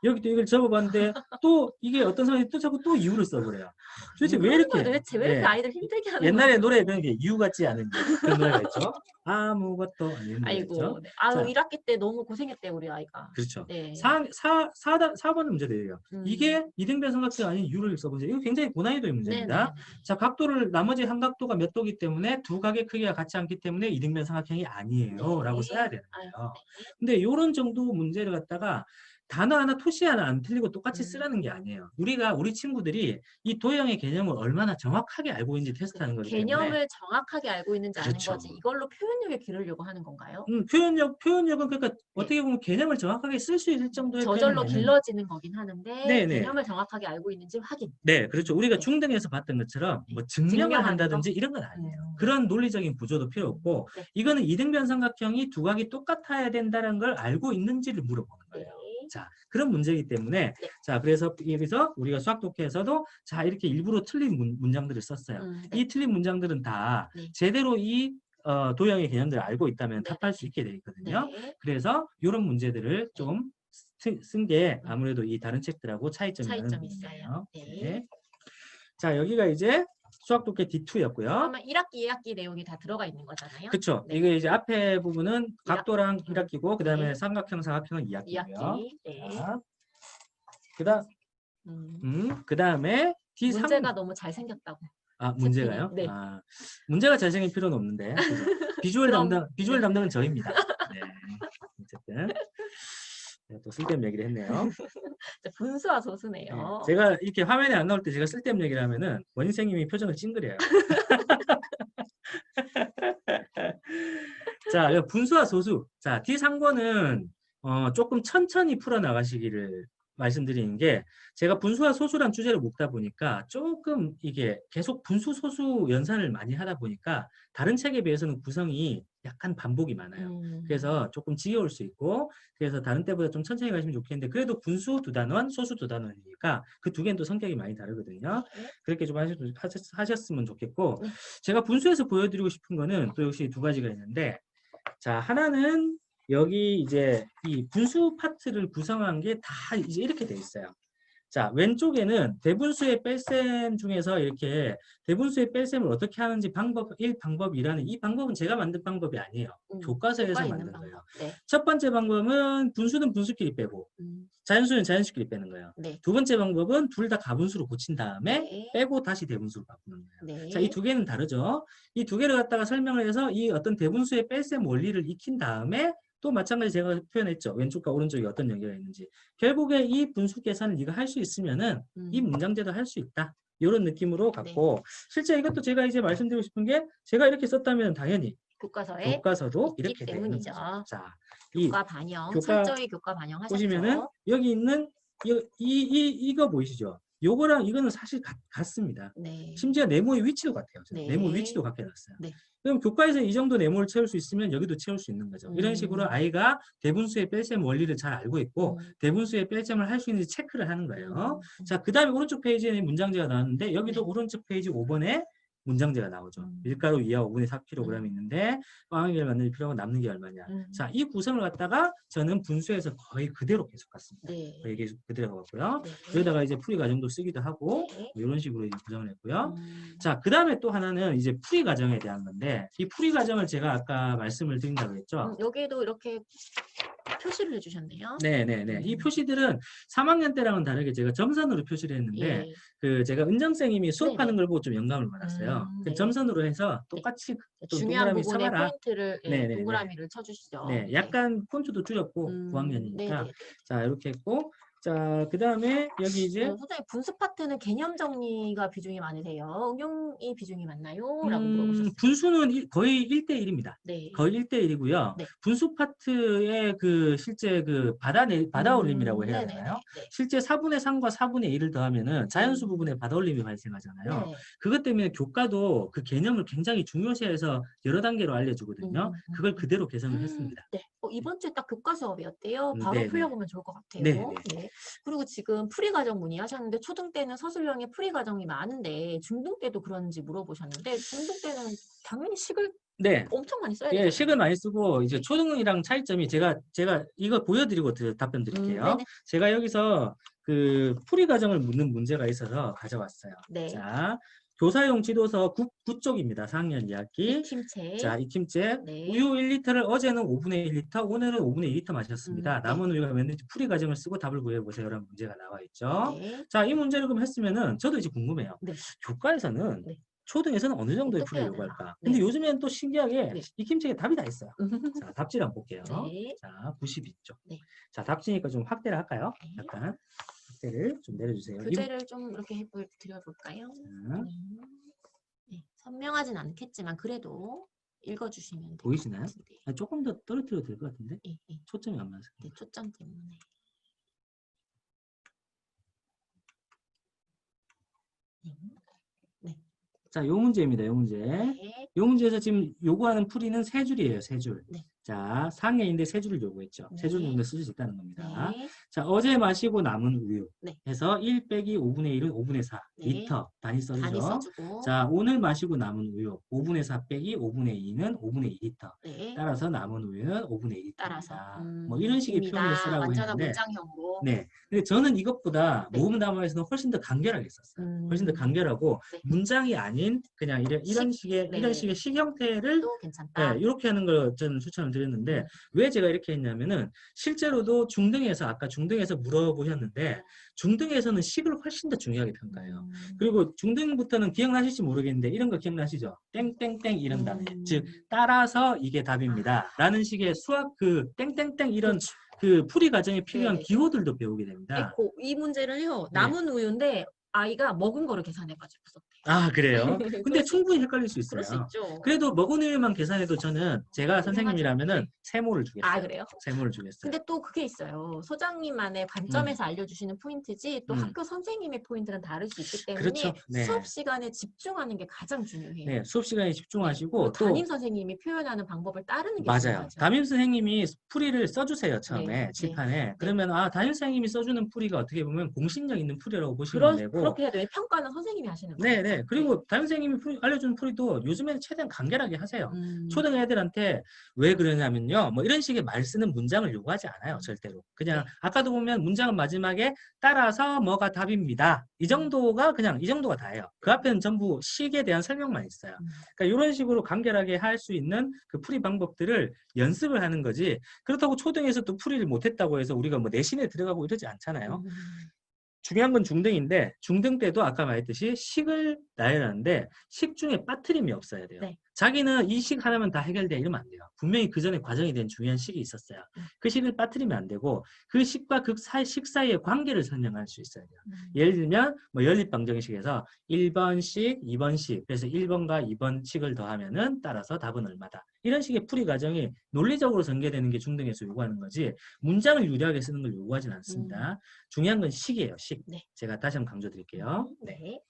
여기도 이걸 적어봤는데 또 이게 어떤 사람이 또 자꾸 또 이유를 써버려요. 도대체 왜 이렇게? 도대체 왜 이렇게 예. 아이들 힘들게 하는 옛날에 거예요? 노래 그런 게 이유 같지 않은 이유. 그런 노래가 있죠. 아무것도 아닌 노래죠. 아이고, 네. 아유, 자, 1학기 때 너무 고생했대요, 우리 아이가. 그렇죠. 네. 4번 문제예요. 이게 이등변 삼각형 아닌 이유를 써보세요. 이거 굉장히 고난이도의 문제입니다. 네네. 자, 각도를 나머지 한 각도가 몇 도기 때문에 두 각의 크기가 같지 않기 때문에 이등변 삼각형이 아니에요. 라고 써야 되는 거예요. 근데 이런 정도 문제를 갖다가 단어 하나, 토시 하나 안 틀리고 똑같이 쓰라는 게 아니에요. 우리 친구들이 이 도형의 개념을 얼마나 정확하게 알고 있는지 테스트하는 거기 때문에. 개념을 정확하게 알고 있는지 아는 그렇죠. 거지. 이걸로 표현력을 기르려고 하는 건가요? 표현력은 그러니까 어떻게 보면 개념을 정확하게 쓸 수 있을 정도의 저절로 표현을 길러지는 거긴 하는데 네네. 개념을 정확하게 알고 있는지 확인. 네, 그렇죠. 우리가 네. 중등에서 봤던 것처럼 뭐 증명하는 증명을 한다든지 이런 건 아니에요. 그런 논리적인 구조도 필요 없고 네. 이거는 이등변 삼각형이 두 각이 똑같아야 된다는 걸 알고 있는지를 물어보는 거예요. 네. 자, 그런 문제이기 때문에 네. 자, 그래서 여기서 우리가 수학 독해에서도 자, 이렇게 일부러 틀린 문장들을 썼어요. 네. 이 틀린 문장들은 다 네. 제대로 이 도형의 개념들을 알고 있다면 네. 답할 수 있게 돼 있거든요. 네. 그래서 이런 문제들을 좀 쓴 게 아무래도 이 다른 책들하고 차이점이 차이점이 있는 있어요. 부분이에요. 네. 네. 자, 여기가 이제 수학 독해 D2였고요. 그러면 1학기, 2학기 내용이 다 들어가 있는 거잖아요. 그렇죠. 네. 이게 이제 앞에 부분은 각도랑 1학기. 1학기고 그다음에 네. 삼각형, 사각형은 2학기고요. 2학기. 네. 그다음에 D3 문제가 너무 잘생겼다고. 문제가요? 네. 문제가 잘생긴 필요는 없는데. 비주얼 담당은 저입니다. 네. 어쨌든 네, 또 쓸데없는 얘기를 했네요. 분수와 소수네요. 네, 제가 이렇게 화면에 안 나올 때 제가 쓸데없는 얘기를 하면은 원희 선생님이 표정을 찡그려요. 자, 분수와 소수. 자, D3권은 조금 천천히 풀어 나가시기를 말씀드리는 게 제가 분수와 소수란 주제를 묶다 보니까 조금 이게 계속 분수, 소수 연산을 많이 하다 보니까 다른 책에 비해서는 구성이 약간 반복이 많아요. 그래서 조금 지겨울 수 있고 그래서 다른 때보다 좀 천천히 가시면 좋겠는데 그래도 분수 두 단원, 소수 두 단원이니까 그 두 개는 또 성격이 많이 다르거든요. 그렇게 좀 하셨으면 좋겠고 제가 분수에서 보여드리고 싶은 거는 또 역시 두 가지가 있는데 자, 하나는 여기 이제 이 분수 파트를 구성한 게 다 이제 이렇게 돼 있어요. 자, 왼쪽에는 대분수의 뺄셈 중에서 이렇게 대분수의 뺄셈을 어떻게 하는지 방법이라는 이 방법은 제가 만든 방법이 아니에요. 교과서에서 만든 거예요. 네. 첫 번째 방법은 분수는 분수끼리 빼고 자연수는 자연수끼리 빼는 거예요. 네. 두 번째 방법은 둘 다 가분수로 고친 다음에 네. 빼고 다시 대분수로 바꾸는 거예요. 네. 자, 이 두 개는 다르죠. 이 두 개를 갖다가 설명을 해서 이 어떤 대분수의 뺄셈 원리를 익힌 다음에 또 마찬가지 제가 표현했죠. 왼쪽과 오른쪽에 어떤 연결이 있는지. 결국에 이 분수 계산을 네가 할 수 있으면은 이 문장제도 할 수 있다. 이런 느낌으로 갖고 실제 이것도 제가 이제 말씀드리고 싶은 게 제가 이렇게 썼다면 당연히 교과서도 이렇게 되는 때문이죠. 거죠. 자, 교과 반영, 철저히 교과 반영하셨죠. 보시면은 여기 있는 이거 보이시죠? 요거랑 이거는 사실 같습니다. 네. 심지어 네모의 위치도 같아요. 네. 네모 위치도 같게 놨어요. 네. 그럼 교과에서 이 정도 네모를 채울 수 있으면 여기도 채울 수 있는 거죠. 이런 식으로 아이가 대분수의 뺄셈 원리를 잘 알고 있고 대분수의 뺄셈을 할 수 있는지 체크를 하는 거예요. 자, 그 다음에 오른쪽 페이지에 문장제가 나왔는데 여기도 오른쪽 페이지 5번에 문장제가 나오죠. 밀가루 2와 5분의 4kg 있는데 빵을 만들 필요가 남는 게 얼마냐. 자, 이 구성을 갖다가 저는 분수에서 거의 그대로 계속 갔습니다. 네. 거의 계속 그대로 갔고요. 네. 여기다가 이제 풀이 과정도 쓰기도 하고 네. 이런 식으로 이제 구성을 했고요. 자, 그 다음에 또 하나는 이제 풀이 과정에 대한 건데 이 풀이 과정을 제가 아까 말씀을 드린다고 했죠. 여기도 이렇게 표시를 해주셨네요. 네네네. 이 표시들은 3학년 때랑은 다르게 제가 점선으로 표시를 했는데 그 제가 은정쌤님이 수업하는 걸 보고 좀 영감을 받았어요. 그 점선으로 해서 똑같이 또 중요한 동그라미 부분에 쳐봐라. 포인트를 네네네. 동그라미를 쳐주시죠. 네, 약간 폰트도 줄였고 9학년이니까 자 이렇게 했고 자 그 다음에 여기 이제 선생님 분수 파트는 개념 정리가 비중이 많으세요. 응용이 비중이 많나요? 라고 물어보셨어요. 분수는 거의 1대1입니다. 네. 거의 1대1이고요. 네. 분수 파트의 그 실제 그 받아올림이라고 해야 되나요? 네. 실제 4분의 3과 4분의 1을 더하면은 자연수 부분에 받아올림이 발생하잖아요. 네. 그것 때문에 교과도 그 개념을 굉장히 중요시해서 여러 단계로 알려주거든요. 그걸 그대로 개선을 했습니다. 네. 이번 주에 딱 교과 수업이었대요. 바로 네네. 풀려보면 좋을 것 같아요. 네네. 네. 그리고 지금 풀이과정 문의하셨는데 초등 때는 서술형의 풀이과정이 많은데 중등 때도 그런지 물어보셨는데 중등 때는 당연히 식을 네. 엄청 많이 써야 예, 되잖아요. 식을 많이 쓰고 이제 네. 초등이랑 차이점이 제가 이거 보여드리고 답변 드릴게요. 네네. 제가 여기서 그 풀이 과정을 묻는 문제가 있어서 가져왔어요. 네. 자, 교사용 지도서 9쪽입니다. 4학년 2학기. 익힘채. 자, 익힘채. 네. 우유 1리터를 어제는 5분의 1리터, 오늘은 5분의 2리터 마셨습니다. 네. 남은 우유가 몇 리터 풀이 과정을 쓰고 답을 구해보세요라는 문제가 나와 있죠. 네. 자, 이 문제를 그럼 했으면은 저도 이제 궁금해요. 네. 교과에서는 네. 초등에서는 어느 정도의 어떻게 풀이를 해야 되나? 요구할까? 네. 근데 요즘에는 또 신기하게 네. 익힘책에 답이 다 있어요. 자, 답지를 한번 볼게요. 네. 자, 92쪽. 네. 자, 답지니까 좀 확대를 할까요? 네. 약간 확대를 좀 내려주세요. 교재를 좀 이렇게 드려볼까요? 자, 네. 선명하진 않겠지만 그래도 읽어주시면 될 것 보이시나요? 같은데. 아, 조금 더 떨어뜨려도 될 것 같은데 예, 예. 초점이 안 맞아서. 네, 초점 때문에. 네. 자, 요 문제입니다. 요 문제. 네. 요 문제에서 지금 요구하는 풀이는 세 줄이에요. 세 줄. 네. 자, 4학년인데 세 줄을 요구했죠. 세 줄 네. 정도 쓸 수 있다는 겁니다. 네. 자, 어제 마시고 남은 우유 네. 해서 1 빼기 5분의 1은 5분의 4 네. 리터 단위 단위 써주죠. 써주고. 자, 오늘 마시고 남은 우유 5분의 4 빼기 5분의 2는 5분의 2리터. 네. 따라서 남은 우유는 5분의 2리터. 따라서. 뭐 이런 식의 입니다. 표현을 쓰라고 완전한 했는데 문장형으로. 네. 근데 저는 이것보다 네. 모음 담화에서는 훨씬 더 간결하게 썼어요. 훨씬 더 간결하고 네. 문장이 아닌 그냥 이런 식의 네. 이런 식의 식 형태를 또 괜찮다. 네, 이렇게 하는 걸 저는 추천을 드렸는데 왜 제가 이렇게 했냐면은 실제로도 중등에서 아까 중등에서 물어보셨는데 중등에서는 식을 훨씬 더 중요하게 평가해요. 그리고 중등부터는 기억나실지 모르겠는데 이런 거 기억나시죠? 땡땡땡 이런 단어. 즉 따라서 이게 답입니다. 라는 식의 수학 그 땡땡땡 이런 그렇죠. 그 풀이 과정에 필요한 네. 기호들도 배우게 됩니다. 이 문제를요. 네. 남은 우유인데 아이가 먹은 거를 계산해가지고 썼대요. 아, 그래요? 근데 그럴 수 충분히 헷갈릴 수 그럴 수 있어요. 있죠. 그래도 먹은 우유만 계산해도 저는 제가 선생님이라면은 세모를 주겠어요. 아, 그래요? 세모를 주겠어요. 근데 또 그게 있어요. 소장님만의 관점에서 알려주시는 포인트지 또 학교 선생님의 포인트는 다를 수 있기 때문에 그렇죠. 네. 수업 시간에 집중하는 게 가장 중요해요. 네, 수업 시간에 집중하시고 그리고 또 담임 선생님이 표현하는 방법을 따르는 게 맞아요. 중요하죠. 담임 선생님이 풀이를 써주세요. 처음에 네, 칠판에. 그러면 아 담임 선생님이 써주는 풀이가 어떻게 보면 공신력 있는 풀이라고 보시면 되고. 그렇게 해야 돼요. 평가는 선생님이 하시는 거예요. 네네. 그리고 담임 선생님이 알려주는 풀이도 요즘에는 최대한 간결하게 하세요. 초등 애들한테 왜 그러냐면요. 뭐 이런 식의 말 쓰는 문장을 요구하지 않아요. 절대로. 그냥 아까도 보면 문장은 마지막에 따라서 뭐가 답입니다. 이 정도가 그냥 이 정도가 다예요. 그 앞에는 전부 식에 대한 설명만 있어요. 그러니까 이런 식으로 간결하게 할 수 있는 그 풀이 방법들을 연습을 하는 거지. 그렇다고 초등에서 또 풀이를 못했다고 해서 우리가 뭐 내신에 들어가고 이러지 않잖아요. 중요한 건 중등인데 중등 때도 아까 말했듯이 식을 나열하는데 식 중에 빠트림이 없어야 돼요. 네. 자기는 이 식 하나면 다 해결돼 이러면 안 돼요. 분명히 그 전에 과정이 된 중요한 식이 있었어요. 그 식을 빠트리면 안 되고 그 식과 그 식 사이의 관계를 설명할 수 있어야 돼요. 예를 들면 뭐 연립방정식에서 1번식, 2번식 그래서 1번과 2번 식을 더하면은 따라서 답은 얼마다. 이런 식의 풀이 과정이 논리적으로 전개되는 게 중등에서 요구하는 거지 문장을 유리하게 쓰는 걸 요구하진 않습니다. 중요한 건 식이에요. 식. 네. 제가 다시 한번 강조드릴게요. 네.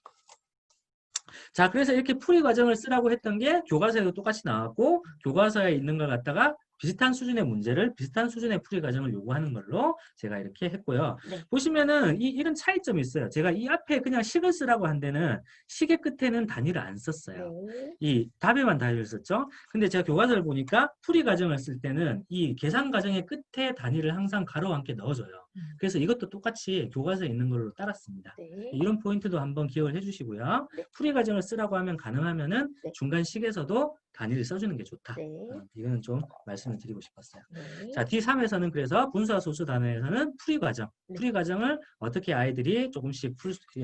자, 그래서 이렇게 풀이 과정을 쓰라고 했던 게 교과서에도 똑같이 나왔고 교과서에 있는 걸 갖다가 비슷한 수준의 문제를 비슷한 수준의 풀이 과정을 요구하는 걸로 제가 이렇게 했고요. 네. 보시면은 이런 차이점이 있어요. 제가 이 앞에 그냥 식을 쓰라고 한 데는 식의 끝에는 단위를 안 썼어요. 이 답에만 단위를 썼죠. 근데 제가 교과서를 보니까 풀이 과정을 쓸 때는 이 계산 과정의 끝에 단위를 항상 가로와 함께 넣어줘요. 그래서 이것도 똑같이 교과서에 있는 걸로 따랐습니다. 네. 이런 포인트도 한번 기억을 해주시고요. 네. 풀이 과정을 쓰라고 하면 가능하면은 네. 중간 식에서도 단위를 써주는 게 좋다. 네. 이거는 좀 말씀을 드리고 싶었어요. 네. 자, D3에서는 그래서 분수와 소수 단어에서는 풀이 과정, 네. 풀이 과정을 어떻게 아이들이 조금씩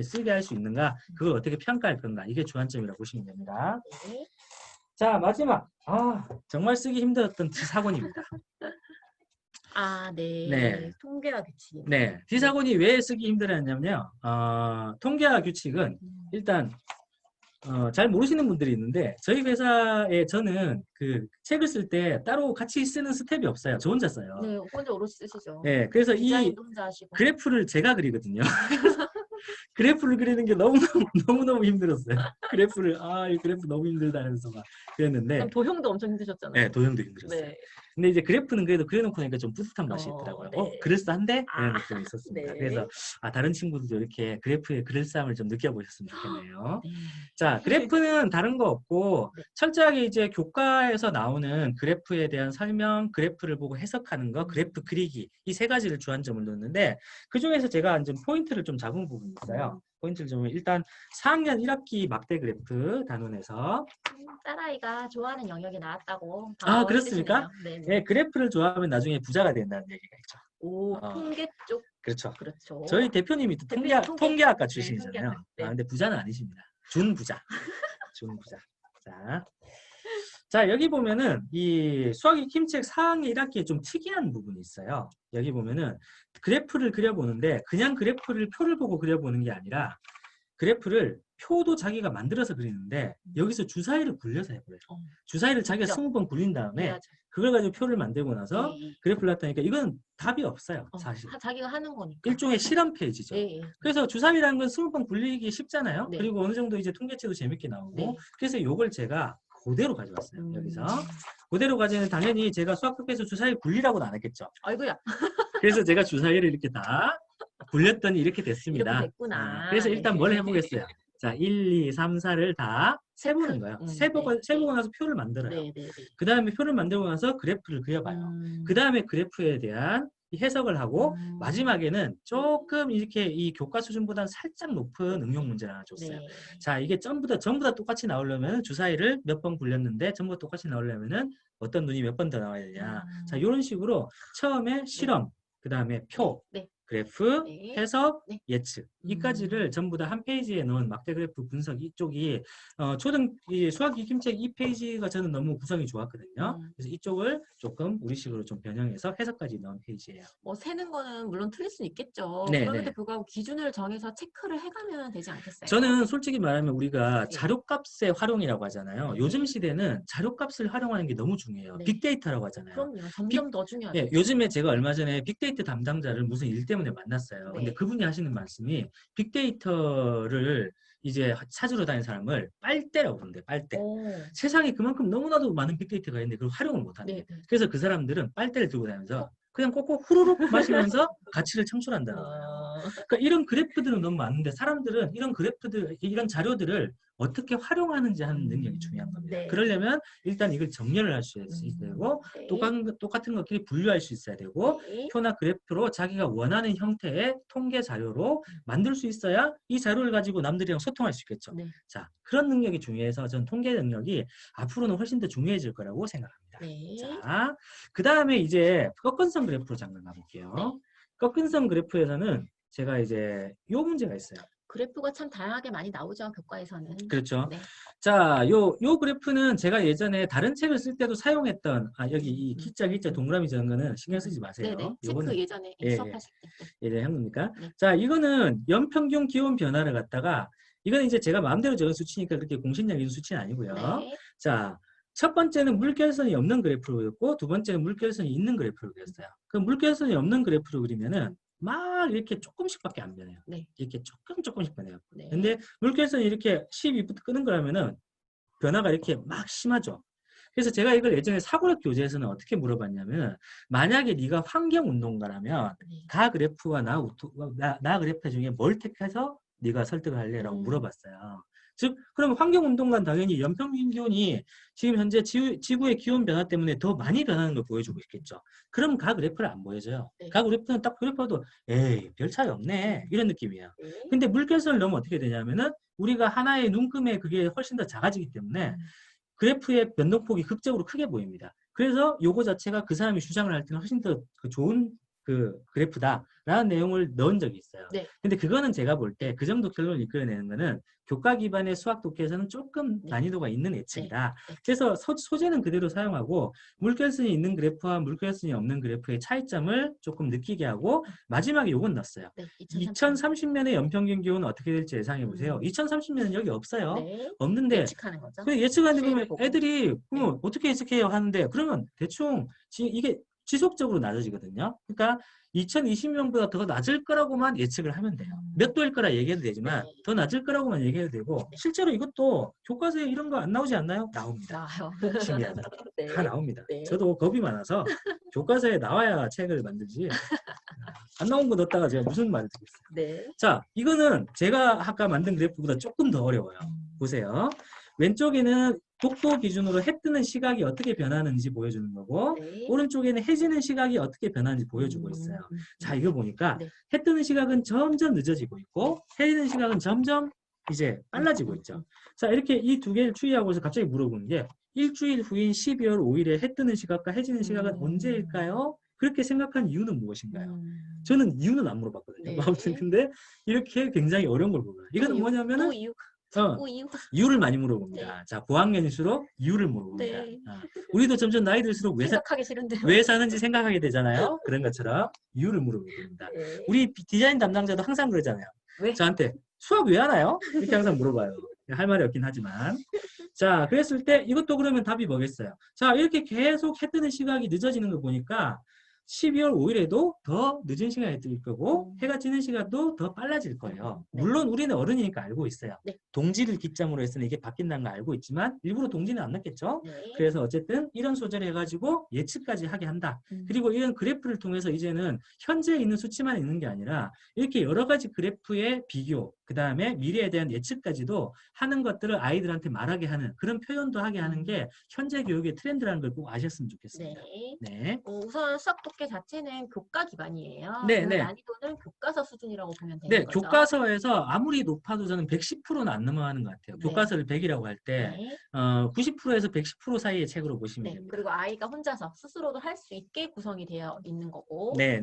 쓰게 할 수 있는가, 그걸 어떻게 평가할 건가, 이게 주안점이라고 보시면 됩니다. 네. 자, 마지막. 정말 쓰기 힘들었던 D4권입니다. 아, 네. 네. 통계와 규칙. 네, D4권이 왜 쓰기 힘들었냐면요. 통계와 규칙은 일단 잘 모르시는 분들이 있는데 저희 회사에 저는 그 책을 쓸 때 따로 같이 쓰는 스텝이 없어요. 저 혼자 써요. 네, 혼자 오롯이 쓰시죠. 네, 그래서 이 디자인도 혼자 하시고. 그래프를 제가 그리거든요. 그래프를 그리는 게 너무너무 힘들었어요. 이 그래프 너무 힘들다 해서 막 그랬는데. 그럼 도형도 엄청 힘드셨잖아요. 네, 도형도 힘들었어요. 네. 근데 이제 그래프는 그래도 그려놓고 나니까 좀 뿌듯한 맛이 있더라고요. 네. 그럴싸한데? 이런 아, 느낌이 있었습니다. 네. 그래서 다른 친구들도 이렇게 그래프의 그럴싸함을 좀 느껴보셨으면 좋겠네요. 네. 자, 그래프는 다른 거 없고 네. 철저하게 이제 교과에서 나오는 그래프에 대한 설명, 그래프를 보고 해석하는 거, 그래프 그리기 이 세 가지를 주안점을 놓는데 그 중에서 제가 좀 포인트를 좀 잡은 부분이 있어요. 포인트를 좀 일단 4학년 1학기 막대 그래프 단원에서 딸아이가 좋아하는 영역이 나왔다고 아, 그렇습니까? 반가워해 주시네요. 네, 네네. 그래프를 좋아하면 나중에 부자가 된다는 얘기가 있죠. 오, 어, 통계 쪽. 그렇죠. 그렇죠. 저희 대표님이 또 대표님 통계학과 네, 출신이잖아요. 통계학과. 네. 근데 부자는 아니십니다. 준부자. 준부자. 자, 여기 보면은 이 수학이 킴책 4학년 1학기에 좀 특이한 부분이 있어요. 여기 보면은 그래프를 그려보는데 그냥 그래프를 표를 보고 그려보는 게 아니라 그래프를 표도 자기가 만들어서 그리는데 여기서 주사위를 굴려서 해버려요. 주사위를 자기가 그렇죠. 20번 굴린 다음에 해야죠. 그걸 가지고 표를 만들고 나서 예, 예. 그래프를 나타내니까 이건 답이 없어요. 사실. 자기가 하는 거니까. 일종의 실험 페이지죠. 예, 예. 그래서 주사위라는 건 20번 굴리기 쉽잖아요. 네. 그리고 어느 정도 이제 통계치도 재밌게 나오고. 네. 그래서 이걸 제가 그대로 가져왔어요. 여기서. 그대로 가져는 당연히 제가 수학교과에서 주사위 굴리라고는 안 했겠죠. 아이고야. 그래서 제가 주사위를 이렇게 다 굴렸더니 이렇게 됐습니다. 이렇게 됐구나. 그래서 일단 뭘 네. 해보겠어요. 자, 1, 2, 3, 4를 다 세보는 거예요. 세보고 나서 표를 만들어요. 네, 네, 네. 그 다음에 표를 만들고 나서 그래프를 그려봐요. 그 다음에 그래프에 대한 이 해석을 하고 마지막에는 조금 이렇게 이 교과 수준보다 살짝 높은 응용 문제를 하나 줬어요. 네. 자, 이게 전부 다 똑같이 나오려면 주사위를 몇 번 굴렸는데 전부 다 똑같이 나오려면은 어떤 눈이 몇 번 더 나와야 되냐. 자, 이런 식으로 처음에 실험, 그 다음에 표, 네. 그래프, 네. 해석, 네. 예측 이까지를 전부 다 한 페이지에 넣은 막대 그래프 분석 이쪽이 이 수학 익힘책 2페이지가 저는 너무 구성이 좋았거든요. 그래서 이쪽을 조금 우리식으로 좀 변형해서 해석까지 넣은 페이지예요. 뭐 세는 거는 물론 틀릴 수는 있겠죠. 네, 그럼에도 네. 불구하고 기준을 정해서 체크를 해가면 되지 않겠어요? 저는 솔직히 말하면 우리가 네. 자료값의 활용이라고 하잖아요. 네. 요즘 시대는 자료값을 활용하는 게 너무 중요해요. 네. 빅데이터라고 하잖아요. 그럼요. 점점 더 중요하죠. 예, 요즘에 제가 얼마 전에 빅데이터 담당자를 무슨 일 때문에 만났어요. 근데 네. 그분이 하시는 말씀이 빅데이터를 이제 찾으러 다니는 사람을 빨대라고 부른대요. 빨대. 세상에 그만큼 너무나도 많은 빅데이터가 있는데 그걸 활용을 못하는 네. 거예요. 그래서 그 사람들은 빨대를 들고 다니면서 그냥 꼭꼭 후루룩 마시면서 가치를 창출한다는 거예요. 그러니까 이런 그래프들은 너무 많은데 사람들은 이런 그래프들, 이런 자료들을 어떻게 활용하는지 하는 능력이 중요한 겁니다. 네. 그러려면 일단 이걸 정렬을 할 수 있어야 되고 네. 똑같은 것끼리 분류할 수 있어야 되고 네. 표나 그래프로 자기가 원하는 형태의 통계 자료로 만들 수 있어야 이 자료를 가지고 남들이랑 소통할 수 있겠죠. 네. 자, 그런 능력이 중요해서 전 통계 능력이 앞으로는 훨씬 더 중요해질 거라고 생각합니다. 네. 자, 그 다음에 이제 꺾은선 그래프로 잠깐 가볼게요. 네. 꺾은선 그래프에서는 제가 이제 요 문제가 있어요. 그래프가 참 다양하게 많이 나오죠, 교과에서는. 그렇죠. 네. 자, 요 그래프는 제가 예전에 다른 책을 쓸 때도 사용했던, 여기 이 기자 동그라미 적은 거는 신경 쓰지 마세요. 네네. 요거는 체크 예전에 예, 수업하실 때. 예, 한 겁니까? 네. 자, 이거는 연평균 기온 변화를 갖다가, 이거는 이제 제가 마음대로 적은 수치니까 그렇게 공신력 있는 수치는 아니고요. 네. 자, 첫 번째는 물결선이 없는 그래프로 그렸고, 두 번째는 물결선이 있는 그래프로 그렸어요. 그 물결선이 없는 그래프로 그리면은 막 이렇게 조금씩밖에 안 변해요. 네. 이렇게 조금씩 변해요. 네. 근데 물결선이 이렇게 12부터 끄는 거라면은 변화가 이렇게 막 심하죠. 그래서 제가 이걸 예전에 사고력 교재에서는 어떻게 물어봤냐면, 만약에 네가 환경운동가라면 네. 가 그래프와 나 그래프 중에 뭘 택해서 네가 설득을 할래라고 물어봤어요. 즉, 그럼 환경운동가는 당연히 연평균 기온이 지금 현재 지구의 기온 변화 때문에 더 많이 변하는 걸 보여주고 있겠죠. 그럼 가 그래프를 안 보여줘요. 네. 가 그래프는 딱 그래프도 에이, 별 차이 없네. 이런 느낌이에요. 네. 근데 물결선을 넣으면 어떻게 되냐면은 우리가 하나의 눈금에 그게 훨씬 더 작아지기 때문에 그래프의 변동폭이 극적으로 크게 보입니다. 그래서 요거 자체가 그 사람이 주장을 할 때는 훨씬 더 좋은 그 그래프다라는 내용을 넣은 적이 있어요. 네. 근데 그거는 제가 볼 때 그 정도 결론을 이끌어내는 거는 교과 기반의 수학 독해에서는 조금 네. 난이도가 있는 예측이다. 네. 그래서 소재는 그대로 사용하고 물결선이 있는 그래프와 물결선이 없는 그래프의 차이점을 조금 느끼게 하고 마지막에 요건 넣었어요. 네. 2030년의 연평균 기온은 어떻게 될지 예상해 보세요. 2030년은 여기 없어요. 네. 없는데 예측하는 거죠. 그 예측하는데 수입을 그러면 보고. 애들이 어떻게 예측해요 하는데 그러면 대충 이게 지속적으로 낮아지거든요. 그러니까 2020년보다 더 낮을 거라고만 예측을 하면 돼요. 몇 도일 거라 얘기해도 되지만 네. 더 낮을 거라고만 얘기해도 되고 실제로 이것도 교과서에 이런 거 안 나오지 않나요? 나옵니다. 나와요. 신기하다. 네. 다 나옵니다. 네. 저도 겁이 많아서 교과서에 나와야 책을 만들지 안 나온 거 넣었다가 제가 무슨 말을 드리겠어요. 네. 자, 이거는 제가 아까 만든 그래프보다 조금 더 어려워요. 보세요. 왼쪽에는 독도 기준으로 해 뜨는 시각이 어떻게 변하는지 보여주는 거고 네. 오른쪽에는 해 지는 시각이 어떻게 변하는지 보여주고 있어요. 자, 이거 보니까 네. 해 뜨는 시각은 점점 늦어지고 있고 해 지는 시각은 점점 이제 빨라지고 있죠. 자, 이렇게 이 두 개를 추이하고서 갑자기 물어보는 게 일주일 후인 12월 5일에 해 뜨는 시각과 해 지는 시각은 언제일까요? 그렇게 생각한 이유는 무엇인가요? 저는 이유는 안 물어봤거든요. 네. 아무튼 근데 이렇게 굉장히 어려운 걸 물어요. 이거는 뭐냐면은 또 이유. 이유를 많이 물어봅니다. 자, 고학년일수록 이유를 물어봅니다. 네. 우리도 점점 나이 들수록 생각하기 싫은데. 왜 사는지 생각하게 되잖아요. 그런 것처럼 이유를 물어봅니다. 네. 우리 디자인 담당자도 항상 그러잖아요. 왜? 저한테 수학 왜 하나요? 이렇게 항상 물어봐요. 할 말이 없긴 하지만. 자, 그랬을 때 이것도 그러면 답이 뭐겠어요? 자, 이렇게 계속 해 뜨는 시각이 늦어지는 거 보니까 12월 5일에도 더 늦은 시간이 뜰 거고 해가 지는 시간도 더 빨라질 거예요. 네. 물론 우리는 어른이니까 알고 있어요. 네. 동지를 기점으로 해서는 이게 바뀐다는 걸 알고 있지만 일부러 동지는 안 넣겠죠. 네. 그래서 어쨌든 이런 소재를 해가지고 예측까지 하게 한다. 그리고 이런 그래프를 통해서 이제는 현재 있는 수치만 있는 게 아니라 이렇게 여러 가지 그래프의 비교, 그 다음에 미래에 대한 예측까지도 하는 것들을 아이들한테 말하게 하는 그런 표현도 하게 하는 게 현재 교육의 트렌드라는 걸 꼭 아셨으면 좋겠습니다. 네. 네. 우선 수학 독해 자체는 교과 기반이에요. 네, 그 네. 난이도는 교과서 수준이라고 보면 되는 네, 거죠. 교과서에서 아무리 높아도 저는 110%는 안 넘어가는 것 같아요. 네. 교과서를 100이라고 할 때 네. 90%에서 110% 사이의 책으로 보시면 네. 됩니다. 그리고 아이가 혼자서 스스로도 할 수 있게 구성이 되어 있는 거고. 네.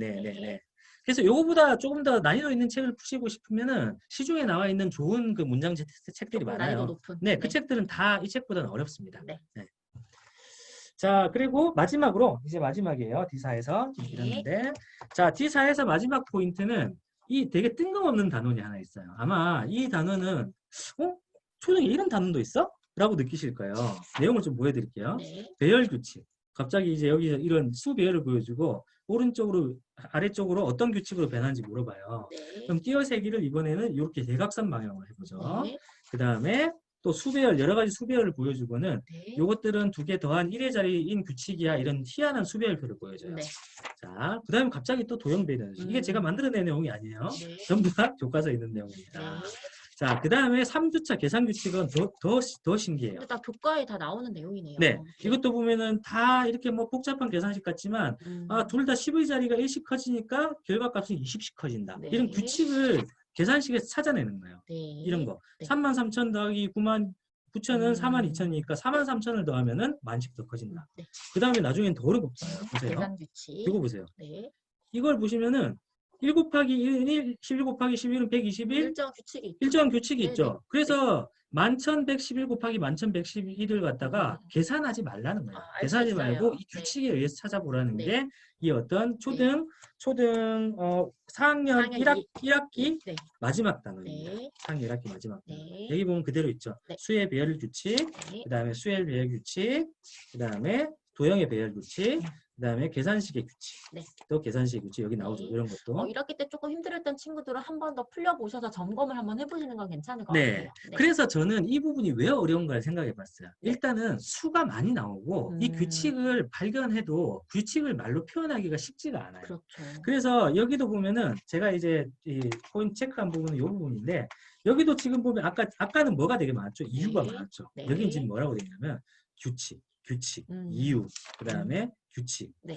그래서 요거보다 조금 더 난이도 있는 책을 푸시고 싶으면은 시중에 나와 있는 좋은 그 문장 책들이 조금 많아요. 난이도 높은. 네, 그 책들은 다 이 책보다는 어렵습니다. 네. 자, 그리고 마지막으로 이제 마지막이에요. D4에서 네. 이랬는데 자, D4에서 마지막 포인트는 이 되게 뜬금없는 단원이 하나 있어요. 아마 이 단원은 초등에 이런 단원도 있어? 라고 느끼실 거예요. 내용을 좀 보여드릴게요. 네. 배열 규칙. 갑자기 이제 여기 이런 수 배열을 보여주고 오른쪽으로 아래쪽으로 어떤 규칙으로 변하는지 물어봐요. 네. 그럼 띄어세기를 이번에는 이렇게 대각선 방향으로 해보죠. 네. 그 다음에 또 수배열, 여러 가지 수배열을 보여주고는 네. 요것들은 2개 더한 1의 자리인 규칙이야 이런 희한한 수배열표를 보여줘요. 네. 자, 그 다음에 갑자기 또 도형배열. 이게 제가 만들어낸 내용이 아니에요. 네. 전부 다 교과서에 있는 내용입니다. 네. 자, 그 다음에 3주차 계산 규칙은 더 신기해요. 근데 다 교과에 다 나오는 내용이네요. 네, 이것도 보면은 다 이렇게 뭐 복잡한 계산식 같지만 둘 다 10의 자리가 1씩 커지니까 결과값은 20씩 커진다. 네. 이런 규칙을 계산식에서 찾아내는 거예요. 네. 이런 거. 네. 33,000 더하기 99,000은 42,000이니까 43,000을 더하면은 10,000씩 더 커진다. 네. 그 다음에 나중엔 더 어려운 거 봐요. 보세요. 계산 규칙. 이거 보세요. 네. 이걸 보시면은 1 곱하기 1은 11 곱하기 11은 121. 일정 규칙이 있죠. 일정한 규칙이 네네. 있죠. 그래서 11,111 곱하기 11,111을 갖다가 계산하지 말라는 거예요. 알수 계산하지 있어요. 말고 이 네. 규칙에 의해서 찾아보라는 네. 게 이 어떤 초등 4학년 1학기 네. 마지막 단원입니다. 네. 4학년 1학기 마지막 단원. 네. 여기 보면 그대로 있죠. 네. 수의 배열 규칙, 네. 그 다음에 수의 배열 규칙, 그 다음에 도형의 배열 규칙, 그 다음에 계산식의 규칙. 네. 또 계산식의 규칙 여기 나오죠. 네. 이런 것도. 1학기 때 조금 힘들었던 친구들은 한 번 더 풀려보셔서 점검을 한번 해보시는 건 괜찮을 것 네. 같아요. 네. 그래서 저는 이 부분이 왜 어려운가 생각해 봤어요. 네. 일단은 수가 많이 나오고 이 규칙을 발견해도 규칙을 말로 표현하기가 쉽지가 않아요. 그렇죠. 그래서 여기도 보면은 제가 이제 이 포인트 체크한 부분은 이 부분인데 여기도 지금 보면 아까는 뭐가 되게 많았죠? 이유가 네. 많았죠. 네. 여긴 지금 뭐라고 되어 있냐면 규칙, 이유, 그 다음에 규칙. 네.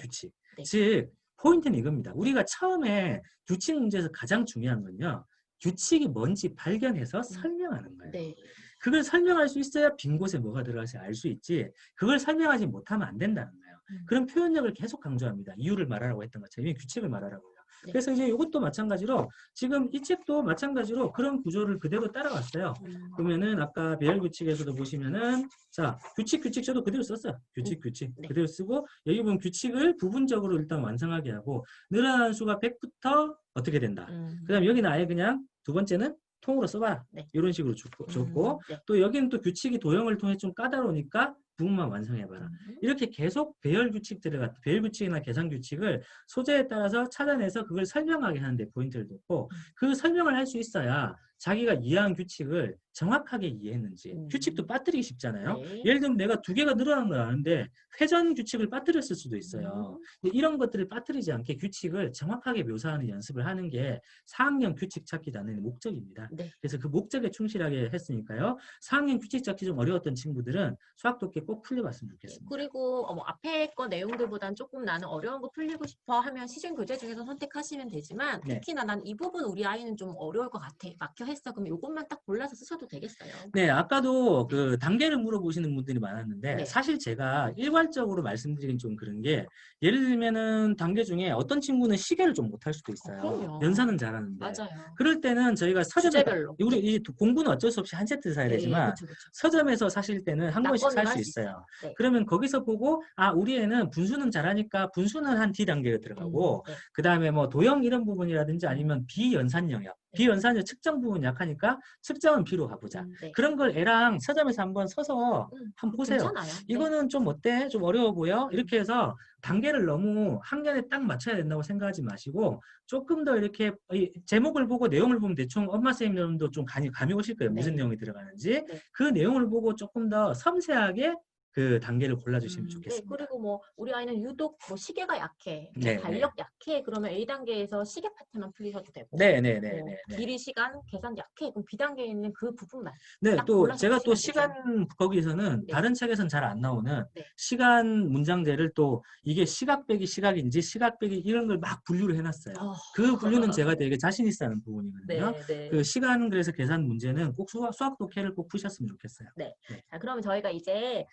네. 즉 포인트는 이겁니다. 우리가 처음에 규칙 문제에서 가장 중요한 건요. 규칙이 뭔지 발견해서 설명하는 거예요. 네. 그걸 설명할 수 있어야 빈 곳에 뭐가 들어갈지 알 수 있지 그걸 설명하지 못하면 안 된다는 거예요. 그런 표현력을 계속 강조합니다. 이유를 말하라고 했던 것처럼 규칙을 말하라고요. 네. 그래서 이제 이것도 마찬가지로 지금 이 책도 마찬가지로 그런 구조를 그대로 따라갔어요. 그러면은 아까 배열 규칙에서도 보시면은 자 규칙 저도 그대로 썼어요. 규칙 네. 그대로 쓰고 여기 보면 규칙을 부분적으로 일단 완성하게 하고 늘어나는 수가 100부터 어떻게 된다. 그 다음에 여기는 아예 그냥 두 번째는 통으로 써봐라. 네. 이런 식으로 줬고 네. 또 여기는 또 규칙이 도형을 통해 좀 까다로우니까 부분만 완성해봐라. 이렇게 계속 배열 규칙이나 계산 규칙을 소재에 따라서 찾아내서 그걸 설명하게 하는 데 포인트를 뒀고 그 설명을 할 수 있어야 자기가 이해한 규칙을 정확하게 이해했는지 규칙도 빠뜨리기 쉽잖아요. 네. 예를 들면 내가 2개가 늘어난 걸 아는데 회전 규칙을 빠뜨렸을 수도 있어요. 근데 이런 것들을 빠뜨리지 않게 규칙을 정확하게 묘사하는 연습을 하는 게 4학년 규칙 찾기 단원의 목적입니다. 네. 그래서 그 목적에 충실하게 했으니까요. 4학년 규칙 찾기 좀 어려웠던 친구들은 수학 독해 꼭 풀려봤으면 좋겠습니다. 그리고 뭐 앞에 거 내용들보단 조금 나는 어려운 거 풀리고 싶어 하면 시중 교재 중에서 선택하시면 되지만 네. 특히나 난 이 부분 우리 아이는 좀 어려울 것 같아. 막혀 했어. 그럼 이것만 딱 골라서 쓰셔도 되겠어요. 네, 아까도 그 단계를 물어보시는 분들이 많았는데 네. 사실 제가 일괄적으로 말씀드리긴 좀 그런 게 예를 들면은 단계 중에 어떤 친구는 시계를 좀 못할 수도 있어요. 그럼요. 연산은 잘하는데. 맞아요. 그럴 때는 저희가 서점에 주제별로. 우리 이 공부는 어쩔 수 없이 한 세트 사야 되지만 그쵸. 서점에서 사실 때는 한 권씩 살 낙권으로 수 할 수 있어요. 네. 그러면 거기서 보고 아 우리 애는 분수는 잘하니까 분수는 한 D단계로 들어가고 네. 그다음에 뭐 도형 이런 부분이라든지 아니면 비연산 영역 비연산 영역 측정 부분 약하니까 측정은 B로 가보자. 네. 그런 걸 애랑 서점에서 한번 서서 한번 보세요. 괜찮아요. 네. 이거는 좀 어때? 좀 어려워 보여? 이렇게 해서 단계를 너무 학년에 딱 맞춰야 된다고 생각하지 마시고 조금 더 이렇게 이 제목을 보고 내용을 보면 대충 엄마 선생님도 좀 감이 오실 거예요. 무슨 네. 내용이 들어가는지. 네. 그 내용을 보고 조금 더 섬세하게 그 단계를 골라주시면 네. 좋겠습니다. 그리고 뭐 우리 아이는 유독 뭐 시계가 약해, 네, 달력 약해. 그러면 A 단계에서 시계 파트만 풀리셔도 되고. 네네네. 뭐 길이, 시간, 계산 약해. 그럼 B 단계에 있는 그 부분만. 네, 딱 또 골라서 제가 또 쓰시면 되죠. 시간 거기서는 네. 다른 책에서는 잘 안 나오는 네. 시간 문장제를 또 이게 시각 빼기 시각인지 시각 빼기 이런 걸 막 분류를 해놨어요. 그 분류는 제가 되게 자신 있어 하는 부분이거든요. 네. 그 시간 그래서 계산 문제는 꼭 수학 독해를 꼭 푸셨으면 좋겠어요. 네. 자, 그러면 저희가 이제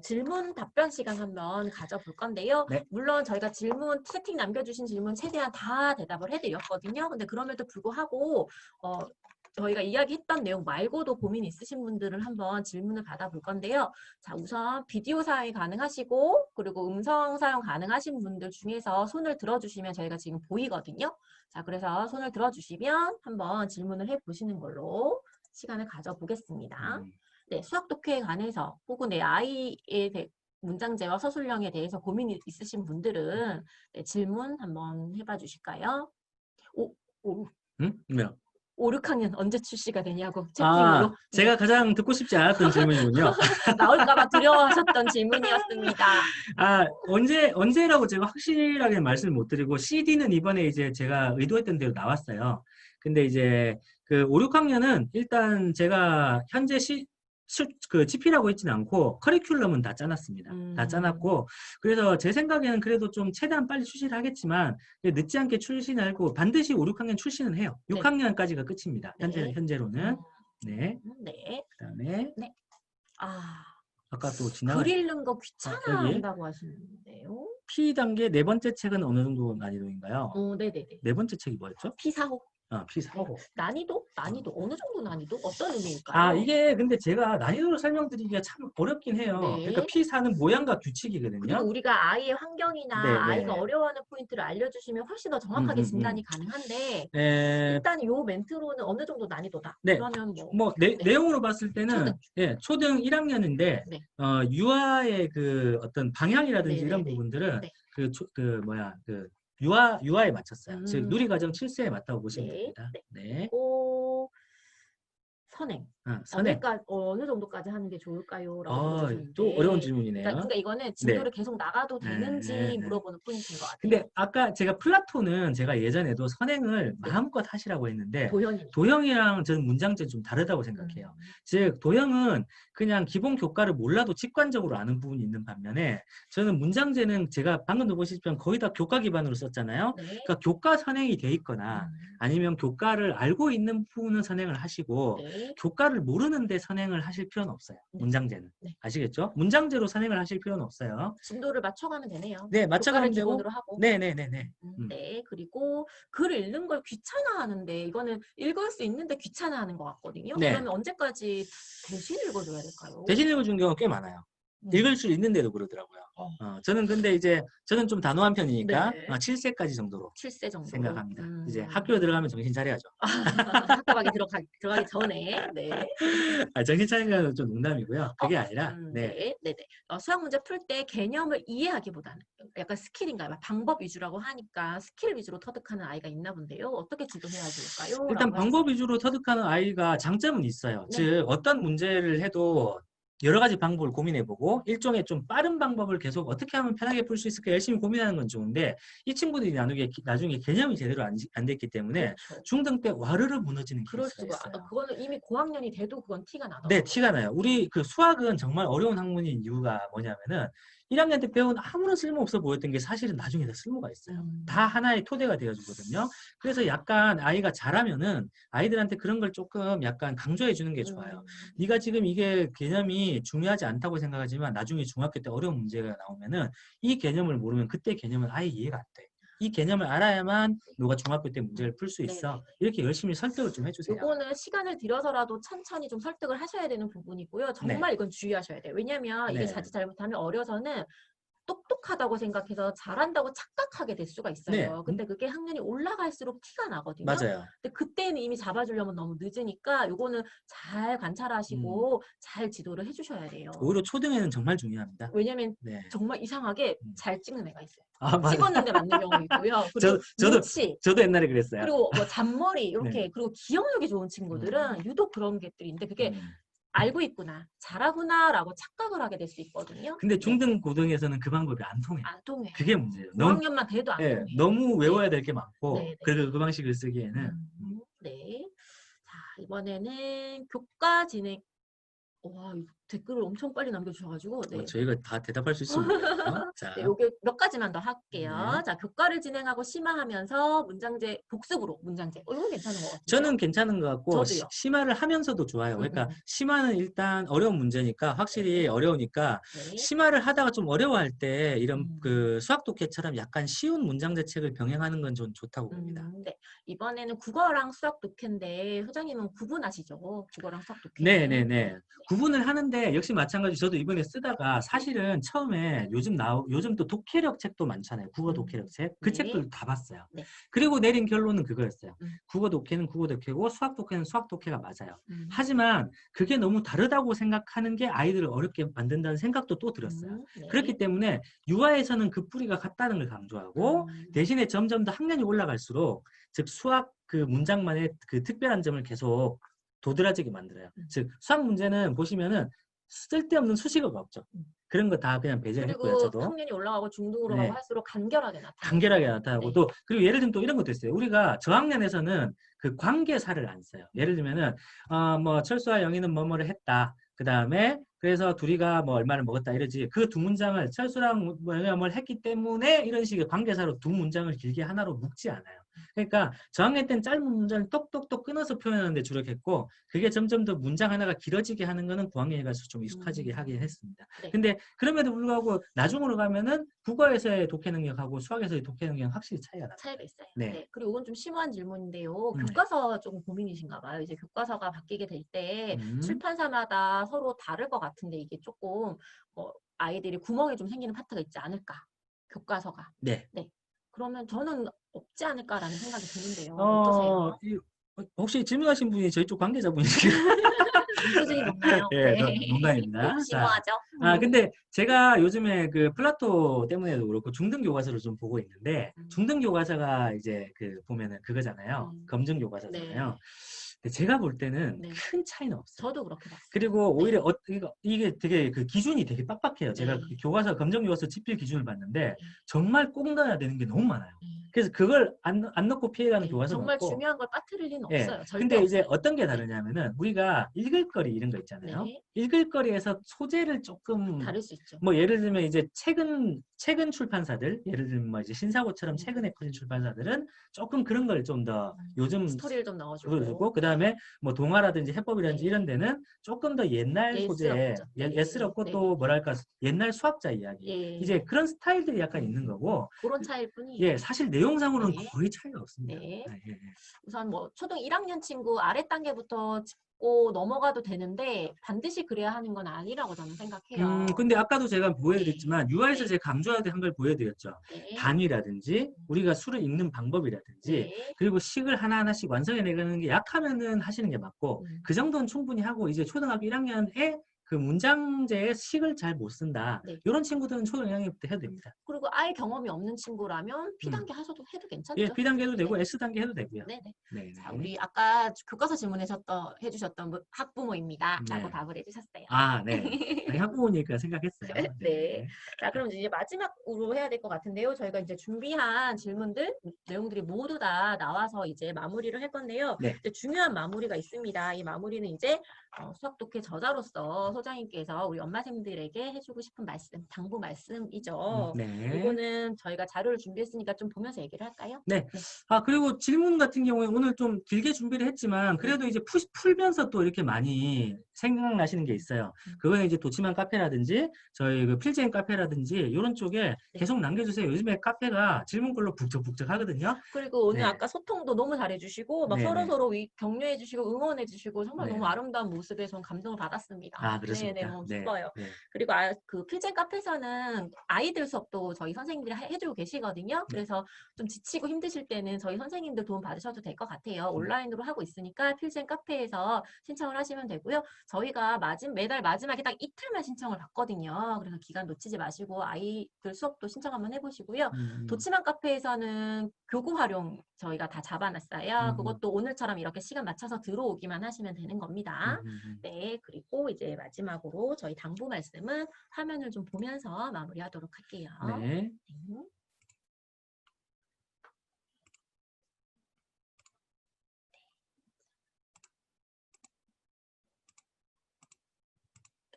질문 답변 시간 한번 가져볼 건데요. 네. 물론 저희가 질문 채팅 남겨주신 질문 최대한 다 대답을 해드렸거든요. 근데 그럼에도 불구하고 저희가 이야기했던 내용 말고도 고민 있으신 분들을 한번 질문을 받아볼 건데요. 자, 우선 비디오 사용이 가능하시고 그리고 음성 사용 가능하신 분들 중에서 손을 들어주시면 저희가 지금 보이거든요. 자, 그래서 손을 들어주시면 한번 질문을 해보시는 걸로 시간을 가져보겠습니다. 네, 수학 독해에 관해서 혹은 내 아이의 문장제와 서술형에 대해서 고민이 있으신 분들은 네, 질문 한번 해봐 주실까요? 네. 5, 6학년 언제 출시가 되냐고 아, 채팅으로. 제가 가장 듣고 싶지 않았던 질문이군요. 나올까봐 두려워하셨던 질문이었습니다. 아, 언제라고 제가 확실하게 말씀을 못 드리고 CD는 이번에 이제 제가 의도했던 대로 나왔어요. 근데 이제 그 5, 6학년은 일단 제가 현재 그 GP라고 했지는 않고 커리큘럼은 다 짜놨습니다. 다 짜놨고 그래서 제 생각에는 그래도 좀 최대한 빨리 출시를 하겠지만 늦지 않게 출시하고 반드시 5, 6학년 출시는 해요. 6학년까지가 끝입니다. 현재로는. 네. 네. 그다음에 네. 아까 또 글 읽는 거 귀찮아 여기. 한다고 하시는데요. P 단계 네 번째 책은 어느 정도 난이도인가요? 네네네. 네 번째 책이 뭐였죠? P4호. P4호. 난이도? 어느 정도 난이도? 어떤 의미일까요? 아, 이게 근데 제가 난이도를 설명드리기가 참 어렵긴 해요. 네. 그러니까 P4는 모양과 규칙이거든요. 그리고 우리가 아이의 환경이나 네, 네. 아이가 어려워하는 포인트를 알려주시면 훨씬 더 정확하게 진단이 가능한데 일단 요 멘트로는 어느 정도 난이도다. 네. 그러면 내용으로 봤을 때는 초등 1학년인데 네. 유아의 그 어떤 방향이라든지 이런 부분들은 그 유아에 맞췄어요. 즉 누리과정 7세에 맞다고 보시면 됩니다. 네. 그리고 선행. 선행. 그러니까 어느 정도까지 하는 게 좋을까요? 라고 물어보셨는데. 또 어려운 질문이네요. 그러니까 이거는 진도를 계속 나가도 되는지 물어보는 포인트인 것 같아요. 근데 아까 제가 플라톤은 제가 예전에도 선행을 마음껏 하시라고 했는데 도형이랑 저는 문장제 좀 다르다고 생각해요. 즉 도형은 그냥 기본 교과를 몰라도 직관적으로 아는 부분이 있는 반면에 저는 문장제는 제가 방금도 보시지만 거의 다 교과 기반으로 썼잖아요. 그러니까 교과 선행이 돼 있거나 아니면 교과를 알고 있는 부분은 선행을 하시고 교과를 모르는데 선행을 하실 필요는 없어요. 문장제는. 아시겠죠? 문장제로 선행을 하실 필요는 없어요. 진도를 맞춰가면 되네요. 네, 맞춰가면 되고. 기본으로 하고. 네네네네. 네, 그리고 글 읽는 걸 귀찮아하는데 이거는 읽을 수 있는데 귀찮아하는 것 같거든요. 그러면 언제까지 대신 읽어줘야 될까요? 대신 읽어주는 경우가 꽤 많아요. 읽을 수 있는데도 그러더라고요. 저는 근데 이제 저는 좀 단호한 편이니까 네. 7세까지 정도로 7세 정도로. 생각합니다. 이제 학교에 들어가면 정신 차려야죠. 학교 밖에 들어가기 전에. 네. 정신 차리는 건 좀 농담이고요. 그게 아니라 네. 네, 네, 네. 수학 문제 풀 때 개념을 이해하기보다는 약간 스킬인가요? 막 방법 위주라고 하니까 스킬 위주로 터득하는 아이가 있나 본데요. 어떻게 지도해야 될까요? 일단 라고 방법 하셨어요. 위주로 터득하는 아이가 장점은 있어요. 네. 즉 어떤 문제를 해도 여러 가지 방법을 고민해보고 일종의 좀 빠른 방법을 계속 어떻게 하면 편하게 풀 수 있을까 열심히 고민하는 건 좋은데 이 친구들이 나중에 개념이 제대로 안 됐기 때문에 그렇죠. 중등 때 와르르 무너지는 그럴 케이스가 수가. 있어요. 그거는 이미 고학년이 돼도 그건 티가 네, 나더라고요. 티가 나요. 우리 그 수학은 정말 어려운 학문인 이유가 뭐냐면은 1학년 때 배운 아무런 쓸모없어 보였던 게 사실은 나중에 다 쓸모가 있어요. 다 하나의 토대가 되어주거든요. 그래서 약간 아이가 잘하면은 아이들한테 그런 걸 조금 약간 강조해 주는 게 좋아요. 네가 지금 이게 개념이 중요하지 않다고 생각하지만 나중에 중학교 때 어려운 문제가 나오면은 이 개념을 모르면 그때 개념은 아예 이해가 안 돼. 이 개념을 알아야만 너가 중학교 때 문제를 풀 수 있어. 네네. 이렇게 열심히 설득을 좀 해주세요. 요거는 시간을 들여서라도 천천히 좀 설득을 하셔야 되는 부분이고요. 정말 이건 주의하셔야 돼요. 왜냐면 이게 네. 자칫 잘못하면 어려서는 똑똑하다고 생각해서 잘한다고 착각하게 될 수가 있어요. 네. 근데 그게 학년이 올라갈수록 티가 나거든요. 맞아요. 근데 그때는 이미 잡아주려면 너무 늦으니까 요거는 잘 관찰하시고 잘 지도를 해주셔야 돼요. 오히려 초등에는 정말 중요합니다. 왜냐면 네. 정말 이상하게 잘 찍는 애가 있어요. 맞아요. 찍었는데 맞는 경우 있고요. 그리고 눈치, 저도 옛날에 그랬어요. 그리고 뭐 잔머리 이렇게 네. 그리고 기억력이 좋은 친구들은 유독 그런 것들이 있는데 그게 알고 있구나, 잘하구나라고 착각을 하게 될 수 있거든요. 근데 중등 고등에서는 그 방법이 안 통해요. 안 통해. 그게 문제예요. 5학년만 돼도 안 통해. 너무 외워야 될 게 많고 네, 네. 그리고 그 방식을 쓰기에는 네. 자, 이번에는 교과 진행. 와, 이거 댓글을 엄청 빨리 남겨주셔가지고. 네. 저희가 다 대답할 수 있으면 모르겠어요. 자, 네, 요게 몇 가지만 더 할게요. 네. 자, 교과를 진행하고 심화하면서 문장제 복습으로 문장제. 이건 괜찮은 것 같아요. 저는 괜찮은 것 같고 저도요. 심화를 하면서도 좋아요. 그러니까 심화는 일단 어려운 문제니까 확실히 어려우니까 네. 심화를 하다가 좀 어려워할 때 이런 그 수학 독해처럼 약간 쉬운 문장제 책을 병행하는 건 좀 좋다고 봅니다. 네. 이번에는 국어랑 수학 독해인데 소장님은 구분하시죠? 국어랑 수학 독해. 네네네. 구분을 하는데 역시 마찬가지 저도 이번에 쓰다가 사실은 처음에 요즘 또 독해력 책도 많잖아요. 국어 독해력 책. 그 네. 책들 다 봤어요. 네. 그리고 내린 결론은 그거였어요. 국어 독해는 국어 독해고 수학 독해는 수학 독해가 맞아요. 하지만 그게 너무 다르다고 생각하는 게 아이들을 어렵게 만든다는 생각도 또 들었어요. 네. 그렇기 때문에 유아에서는 그 뿌리가 같다는 걸 강조하고 대신에 점점 더 학년이 올라갈수록 즉 수학 그 문장만의 그 특별한 점을 계속 도드라지게 만들어요. 즉 수학 문제는 보시면은 쓸데없는 수식어가 없죠. 그런 거 다 그냥 배제했고요. 그리고 저도 학년이 올라가고 중등으로 가고 할수록 간결하게 나타나요. 간결하게 나타나고 네. 또 그리고 예를 들면 또 이런 것도 있어요. 우리가 저학년에서는 그 관계사를 안 써요. 예를 들면은 뭐 철수와 영희는 뭐뭐를 했다. 그 다음에 그래서 둘이가 뭐 얼마를 먹었다 이러지. 그 두 문장을 철수랑 영희가 뭘 했기 때문에 이런 식의 관계사로 두 문장을 길게 하나로 묶지 않아요. 그러니까 저학년 때는 짧은 문장을 똑똑똑 끊어서 표현하는데 주력했고 그게 점점 더 문장 하나가 길어지게 하는 거는 9학년에 가서 좀 익숙해지게 하긴 했습니다. 네. 근데 그럼에도 불구하고 나중으로 가면은 국어에서의 독해 능력하고 수학에서의 독해 능력 확실히 차이가 나요. 차이가 있어요. 네. 네. 그리고 이건 좀 심오한 질문인데요. 교과서 조금 고민이신가 봐요. 이제 교과서가 바뀌게 될 때 출판사마다 서로 다를 것 같은데 이게 조금 아이들이 구멍이 좀 생기는 파트가 있지 않을까? 교과서가. 네. 그러면 저는 없지 않을까라는 생각이 드는데요. 어떠세요? 혹시 질문하신 분이 저희 쪽 관계자분이신가요? 수준이 높나요? 네, 농담입니다. 심오하죠? 근데 제가 요즘에 그 플라토 때문에도 그렇고 중등 교과서를 좀 보고 있는데 중등 교과서가 이제 그 보면은 그거잖아요. 검증 교과서잖아요. 네. 근데 제가 볼 때는 네. 큰 차이는 없어요. 저도 그렇게 봤어요. 그리고 오히려 이게 되게 그 기준이 되게 빡빡해요. 제가 네. 그 교과서 검정 교과서 집필 기준을 봤는데 정말 꼭 넣어야 되는 게 너무 많아요. 네. 그래서 그걸 안 넣고 피해가는 네. 교과서가 정말 없고 중요한 걸 빠뜨릴 리는 예. 없어요. 절대 근데 이제 없어요. 어떤 게 다르냐면은 우리가 읽을 거리 이런 거 있잖아요. 네. 읽을 거리에서 소재를 조금 다를 수 있죠. 뭐 예를 들면 이제 최근 출판사들 예를 들면 뭐 이제 신사고처럼 최근에 커진 출판사들은 조금 그런 걸 좀 더 요즘 스토리를 좀 넣어주고 그다음에 뭐 동화라든지 해법이라든지 네. 이런 데는 조금 더 옛날 소재 예스럽죠. 네. 예스럽고 네. 또 뭐랄까 옛날 수학자 이야기 예. 이제 그런 스타일들이 약간 있는 거고 그런 차이일 뿐이에요. 예 사실 내용상으로는 네. 거의 차이가 없습니다. 네. 예. 우선 뭐 초등 1학년 친구 아래 단계부터 읽고 넘어가도 되는데 반드시 그래야 하는 건 아니라고 저는 생각해요. 근데 아까도 제가 보여드렸지만 UI에서 네. 제가 강조한 걸 보여드렸죠. 네. 단위라든지 우리가 수를 읽는 방법이라든지 네. 그리고 식을 하나하나씩 완성해 내가는 게 약하면은 하시는 게 맞고 그 정도는 충분히 하고 이제 초등학교 1학년에 그 문장제의 식을 잘 못 쓴다. 네. 이런 친구들은 초등 1학년부터 해도 됩니다. 그리고 아예 경험이 없는 친구라면 P단계 하셔도 해도 괜찮죠? 예, B단계 해도 되고 네. S단계 해도 되고요. 네네. 네. 자, 우리 아까 교과서 해주셨던 학부모입니다. 라고 네. 답을 해주셨어요. 아, 네. 아니, 학부모니까 생각했어요. 네. 자, 그럼 이제 마지막으로 해야 될 것 같은데요. 저희가 이제 준비한 질문들, 내용들이 모두 다 나와서 이제 마무리를 할 건데요. 네. 이제 중요한 마무리가 있습니다. 이 마무리는 이제 수학 독해 저자로서 소장님께서 우리 엄마쌤들에게 해주고 싶은 말씀, 당부 말씀이죠. 네. 이거는 저희가 자료를 준비했으니까 좀 보면서 얘기를 할까요? 네. 아, 그리고 질문 같은 경우에 오늘 좀 길게 준비를 했지만 그래도 이제 풀면서 또 이렇게 많이 생각나시는 게 있어요. 그거는 이제 도치만 카페라든지 저희 그 필제인 카페라든지 이런 쪽에 계속 남겨주세요. 요즘에 카페가 질문글로 북적북적 하거든요. 그리고 오늘 네. 아까 소통도 너무 잘해주시고 막 네네. 서로 격려해주시고 응원해주시고 정말 네. 너무 아름다운 모습에 전 감동을 받았습니다. 아, 그렇습니까? 네네, 너무 네. 기뻐요. 네. 그리고 그 필젠 카페에서는 아이들 수업도 저희 선생님들이 해주고 계시거든요. 그래서 좀 지치고 힘드실 때는 저희 선생님들 도움 받으셔도 될 것 같아요. 온라인으로 하고 있으니까 필젠 카페에서 신청을 하시면 되고요. 저희가 매달 마지막에 딱 이틀만 신청을 받거든요. 그래서 기간 놓치지 마시고 아이들 수업도 신청 한번 해보시고요. 도치만 카페에서는 교구 활용 저희가 다 잡아놨어요. 그것도 오늘처럼 이렇게 시간 맞춰서 들어오기만 하시면 되는 겁니다. 네, 그리고 이제 마지막으로 저희 당부 말씀은 화면을 좀 보면서 마무리하도록 할게요. 네.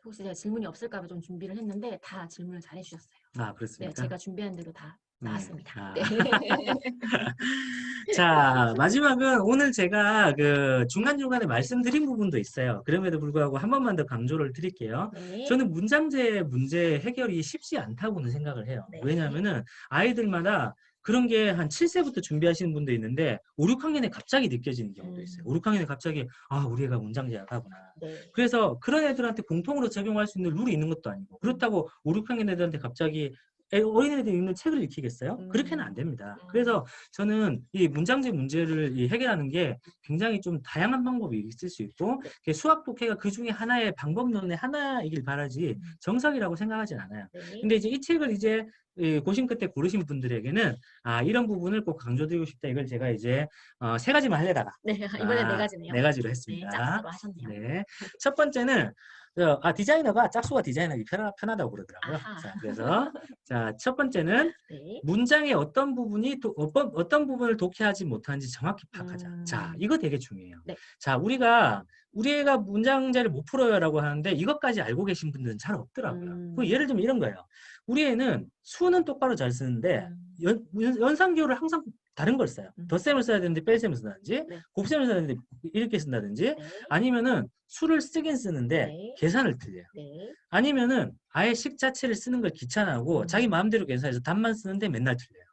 혹시 제가 질문이 없을까 봐 좀 준비를 했는데 다 질문을 잘 해주셨어요. 아, 그렇습니까? 네, 제가 준비한 대로 다 나왔습니다. 네. 네. 자, 마지막은 오늘 제가 그 중간중간에 말씀드린 부분도 있어요. 그럼에도 불구하고 한 번만 더 강조를 드릴게요. 네. 저는 문장제 문제 해결이 쉽지 않다고는 생각을 해요. 네. 왜냐하면은 아이들마다 그런 게 한 7세부터 준비하시는 분도 있는데 5, 6학년에 갑자기 느껴지는 경우도 있어요. 5, 6학년에 갑자기 우리 애가 문장제 약하구나. 네. 그래서 그런 애들한테 공통으로 적용할 수 있는 룰이 있는 것도 아니고 그렇다고 5, 6학년 애들한테 갑자기 어린애들이 읽는 책을 읽히겠어요? 그렇게는 안 됩니다. 그래서 저는 이 문장제 문제를 해결하는 게 굉장히 좀 다양한 방법이 있을 수 있고 수학 독해가 그 중에 하나의 방법론의 하나이길 바라지 정석이라고 생각하진 않아요. 근데 이제 이 책을 이제 고심 끝에 고르신 분들에게는 이런 부분을 꼭 강조드리고 싶다. 이걸 제가 이제 3가지만 하려다가 네, 이번엔 4가지네요. 4가지로 했습니다. 네, 짝수로 하셨네요. 네. 첫 번째는 디자이너가 짝수가 디자인하기 편하다고 그러더라고요. 자, 그래서 첫 번째는 네. 문장의 어떤 어떤 부분을 독해하지 못하는지 정확히 파악하자. 자, 이거 되게 중요해요. 네. 자, 우리 애가 문장제를 못 풀어요라고 하는데 이것까지 알고 계신 분들은 잘 없더라고요. 예를 들면 이런 거예요. 우리 애는 수는 똑바로 잘 쓰는데 연산기호를 항상 다른 걸 써요. 덧셈을 써야 되는데 뺄셈을 쓴다든지 곱셈을 써야 되는데 이렇게 쓴다든지 아니면은 수를 쓰긴 쓰는데 계산을 틀려요. 아니면은 아예 식 자체를 쓰는 걸 귀찮아하고 자기 마음대로 계산해서 답만 쓰는데 맨날 틀려요.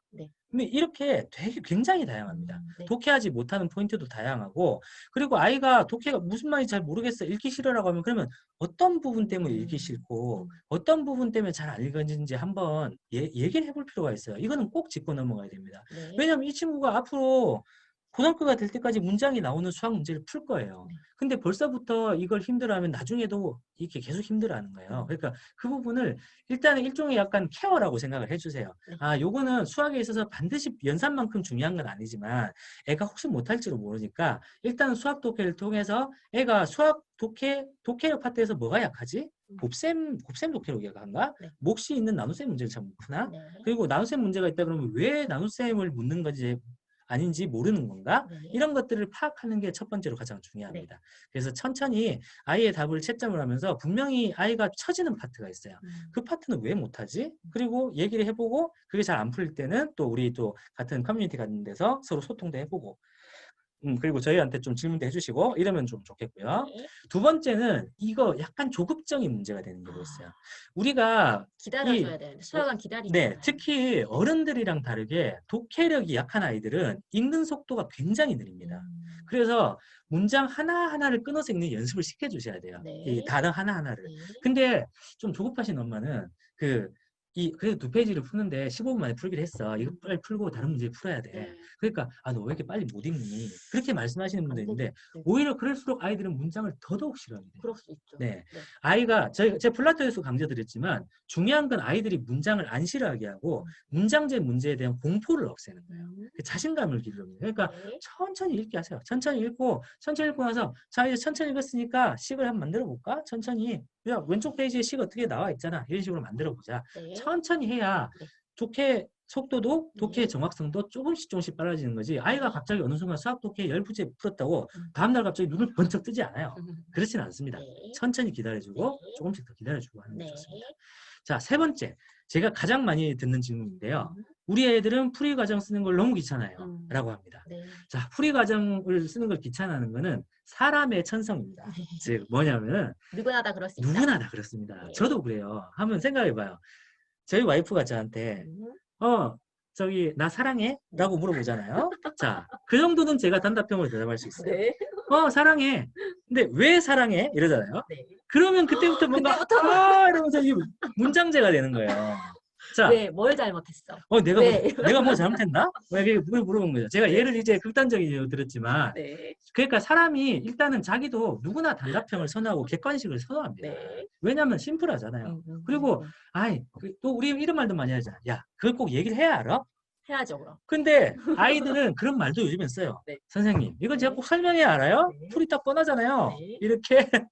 근데 이렇게 되게 굉장히 다양합니다. 독해하지 못하는 포인트도 다양하고 그리고 아이가 독해가 무슨 말인지 잘 모르겠어 읽기 싫어라고 하면 그러면 어떤 부분 때문에 읽기 싫고 어떤 부분 때문에 잘 안 읽어지는지 한번 얘기를 해볼 필요가 있어요. 이거는 꼭 짚고 넘어가야 됩니다. 왜냐하면 이 친구가 앞으로 고등학교가 될 때까지 문장이 나오는 수학 문제를 풀 거예요. 근데 벌써부터 이걸 힘들어하면 나중에도 이렇게 계속 힘들어하는 거예요. 그러니까 그 부분을 일단은 일종의 약간 케어라고 생각을 해주세요. 요거는 수학에 있어서 반드시 연산만큼 중요한 건 아니지만 애가 혹시 못할지도 모르니까 일단 수학 독해를 통해서 애가 수학 독해력 파트에서 뭐가 약하지? 곱셈 독해로 약한가? 몫이 있는 나눗셈 문제를 잘 못 푸나? 그리고 나눗셈 문제가 있다 그러면 왜 나눗셈을 묻는 건지 아닌지 모르는 건가? 이런 것들을 파악하는 게 첫 번째로 가장 중요합니다. 그래서 천천히 아이의 답을 채점을 하면서 분명히 아이가 처지는 파트가 있어요. 그 파트는 왜 못하지? 그리고 얘기를 해보고 그게 잘 안 풀릴 때는 또 우리 또 같은 커뮤니티 같은 데서 서로 소통도 해보고 그리고 저희한테 좀 질문도 해주시고 이러면 좀 좋겠고요. 네. 두 번째는 이거 약간 조급적인 문제가 되는 게 있어요. 우리가 기다려줘야 되는데 수학은 네, 기다리잖아요. 특히 어른들이랑 다르게 독해력이 약한 아이들은 읽는 속도가 굉장히 느립니다. 그래서 문장 하나하나를 끊어서 읽는 연습을 시켜주셔야 돼요. 네. 이 단어 하나하나를. 네. 근데 좀 조급하신 엄마는 그래도 2페이지를 푸는데 15분 만에 풀기를 했어. 이거 빨리 풀고 다른 문제 풀어야 돼. 네. 그러니까 너 왜 이렇게 빨리 못 읽니? 그렇게 말씀하시는 분도 안 있는데 되죠. 오히려 그럴수록 아이들은 문장을 더더욱 싫어하게 돼요. 그럴 수 있죠. 네. 아이가 제가 플라토에서 강조드렸지만 중요한 건 아이들이 문장을 안 싫어하게 하고 문장제 문제에 대한 공포를 없애는 거예요. 그 자신감을 기르는 거예요. 그러니까 네. 천천히 읽게 하세요. 천천히 읽고 나서 자 이제 천천히 읽었으니까 식을 한번 만들어 볼까? 천천히 야 왼쪽 페이지에 식 어떻게 나와 있잖아. 이런 식으로 만들어 보자. 네. 천천히 해야 네. 독해 속도도 독해 네. 정확성도 조금씩 빨라지는 거지. 아이가 네. 갑자기 어느 순간 수학 독해 10부제 풀었다고 음. 다음날 갑자기 눈을 번쩍 뜨지 않아요. 음. 그렇지는 않습니다. 네. 천천히 기다려주고 네. 조금씩 더 기다려주고 하는 게 네. 좋습니다. 자, 세 번째. 제가 가장 많이 듣는 질문인데요. 음. 우리 애들은 풀이 과정 쓰는 걸 너무 귀찮아요. 라고 합니다. 네. 자, 풀이 과정을 쓰는 걸 귀찮아하는 거는 사람의 천성입니다. 네. 즉 뭐냐면 누구나 다 그럴 수 있다. 누구나 다 그렇습니다. 네. 저도 그래요. 한번 생각해봐요. 저희 와이프가 저한테 음. 나 사랑해? 라고 물어보잖아요. 자, 그 정도는 제가 단답형으로 대답할 수 있어요. 네. 사랑해. 근데 왜 사랑해? 이러잖아요. 네. 그러면 그때부터 뭔가 이러면서 이 문장제가 되는 거예요. 자, 왜? 뭘 잘못했어? 내가 내가 뭐 잘못했나? 왜 물어본 거죠. 제가 예를 이제 극단적인 예로 들었지만, 네. 그러니까 사람이 일단은 자기도 누구나 단답형을 선호하고 객관식을 선호합니다. 네. 왜냐하면 심플하잖아요. 그리고 또 우리 이런 말도 많이 하잖아. 야, 그걸 꼭 얘기를 해야 알아? 해야죠, 그럼. 근데 아이들은 그런 말도 요즘엔 써요. 네. 선생님, 이건 제가 네. 꼭 설명해야 알아요? 네. 풀이 딱 뻔하잖아요. 네.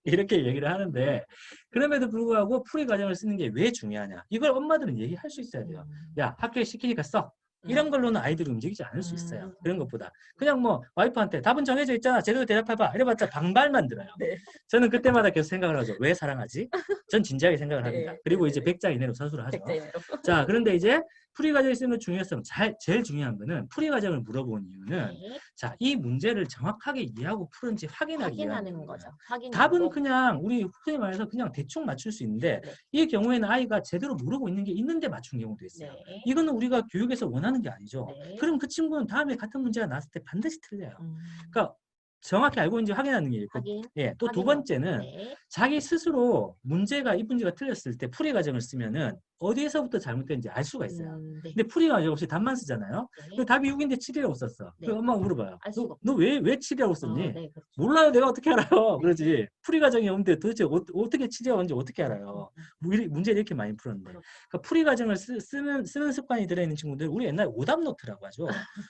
이렇게 얘기를 하는데, 그럼에도 불구하고 풀이 과정을 쓰는 게 왜 중요하냐? 이걸 엄마들은 얘기할 수 있어야 돼요. 야, 학교에 시키니까 써. 이런 걸로는 아이들이 움직이지 않을 수 있어요. 그런 것보다. 그냥 뭐 와이프한테 답은 정해져 있잖아. 제대로 대답해봐. 이래봤자 방발만 들어요. 네. 저는 그때마다 계속 생각을 하죠. 왜 사랑하지? 전 진지하게 생각을 합니다. 네. 그리고 네. 이제 100자 이내로 서술을 하죠. 백제예요. 자, 그런데 이제 풀이 과정을 쓰는 중요성, 제일 중요한 거는 풀이 과정을 물어본 이유는 네. 자, 이 문제를 정확하게 이해하고 푸는지 확인하기 위한 확인하는 거죠. 확인하고. 답은 그냥 우리 흔히 말해서 그냥 대충 맞출 수 있는데 네. 이 경우에는 아이가 제대로 모르고 있는 게 있는데 맞춘 경우도 있어요. 네. 이거는 우리가 교육에서 원하는 게 아니죠. 네. 그럼 그 친구는 다음에 같은 문제가 나왔을 때 반드시 틀려요. 음. 그러니까 정확히 알고 있는지 확인하는 게 있고, 확인. 또 두 확인하고. 번째는 네. 자기 스스로 이 문제가 틀렸을 때 풀이 과정을 쓰면은 어디에서부터 잘못된지 알 수가 있어요. 네. 근데 풀이 과정 없이 답만 쓰잖아요. 네. 근데 답이 6인데 7이라고 썼어. 네. 그럼 엄마가 물어봐요. 알 수가 너 왜 7이라고 썼니? 네, 그렇죠. 몰라요. 내가 어떻게 알아요? 네. 그러지. 풀이 과정이 없는데 도대체 어떻게 7이라고 하는지 어떻게 알아요? 문제를 이렇게 많이 풀었는데. 그렇죠. 그러니까 풀이 과정을 쓰는 습관이 들어있는 친구들, 우리 옛날에 오답 노트라고 하죠.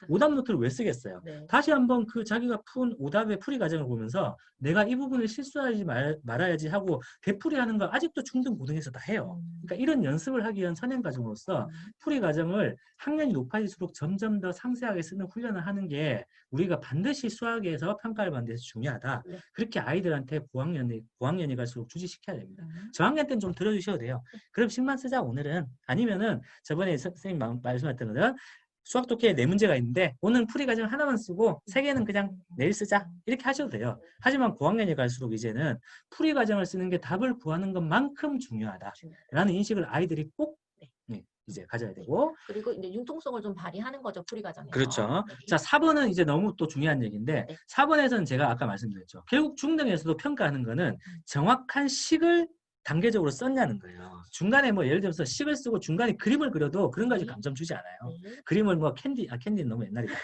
오답 노트를 왜 쓰겠어요? 네. 다시 한번 그 자기가 푼 오답의 풀이 과정을 보면서 내가 이 부분을 실수하지 말아야지 하고 되풀이하는 거 아직도 중등 고등에서 다 해요. 그러니까 이런 연습을 하기 위한 선행 과정으로서 풀이 과정을 학년이 높아질수록 점점 더 상세하게 쓰는 훈련을 하는 게 우리가 반드시 수학에서 평가를 받는 데서 중요하다. 네. 그렇게 아이들한테 고학년이 갈수록 주지시켜야 됩니다. 저학년 때는 좀 들어주셔도 돼요. 그럼 식만 쓰자 오늘은. 아니면은 저번에 선생님 말씀하셨던 거는 수학 독해에 4문제가 있는데 오늘 풀이 과정 하나만 쓰고 3개는 그냥 내일 쓰자. 이렇게 하셔도 돼요. 하지만 고학년이 갈수록 이제는 풀이 과정을 쓰는 게 답을 구하는 것만큼 중요하다라는 인식을 아이들이 꼭 이제 가져야 되고. 그리고 이제 융통성을 좀 발휘하는 거죠, 풀이 과정에서. 그렇죠. 네. 자, 4번은 이제 너무 또 중요한 얘기인데 네. 4번에서는 제가 아까 말씀드렸죠. 결국 중등에서도 평가하는 거는 정확한 식을 단계적으로 썼냐는 거예요. 중간에 뭐 예를 들어서 식을 쓰고 중간에 그림을 그려도 그런 가지 감점 주지 않아요. 네. 그림을 뭐 캔디는 너무 옛날이다.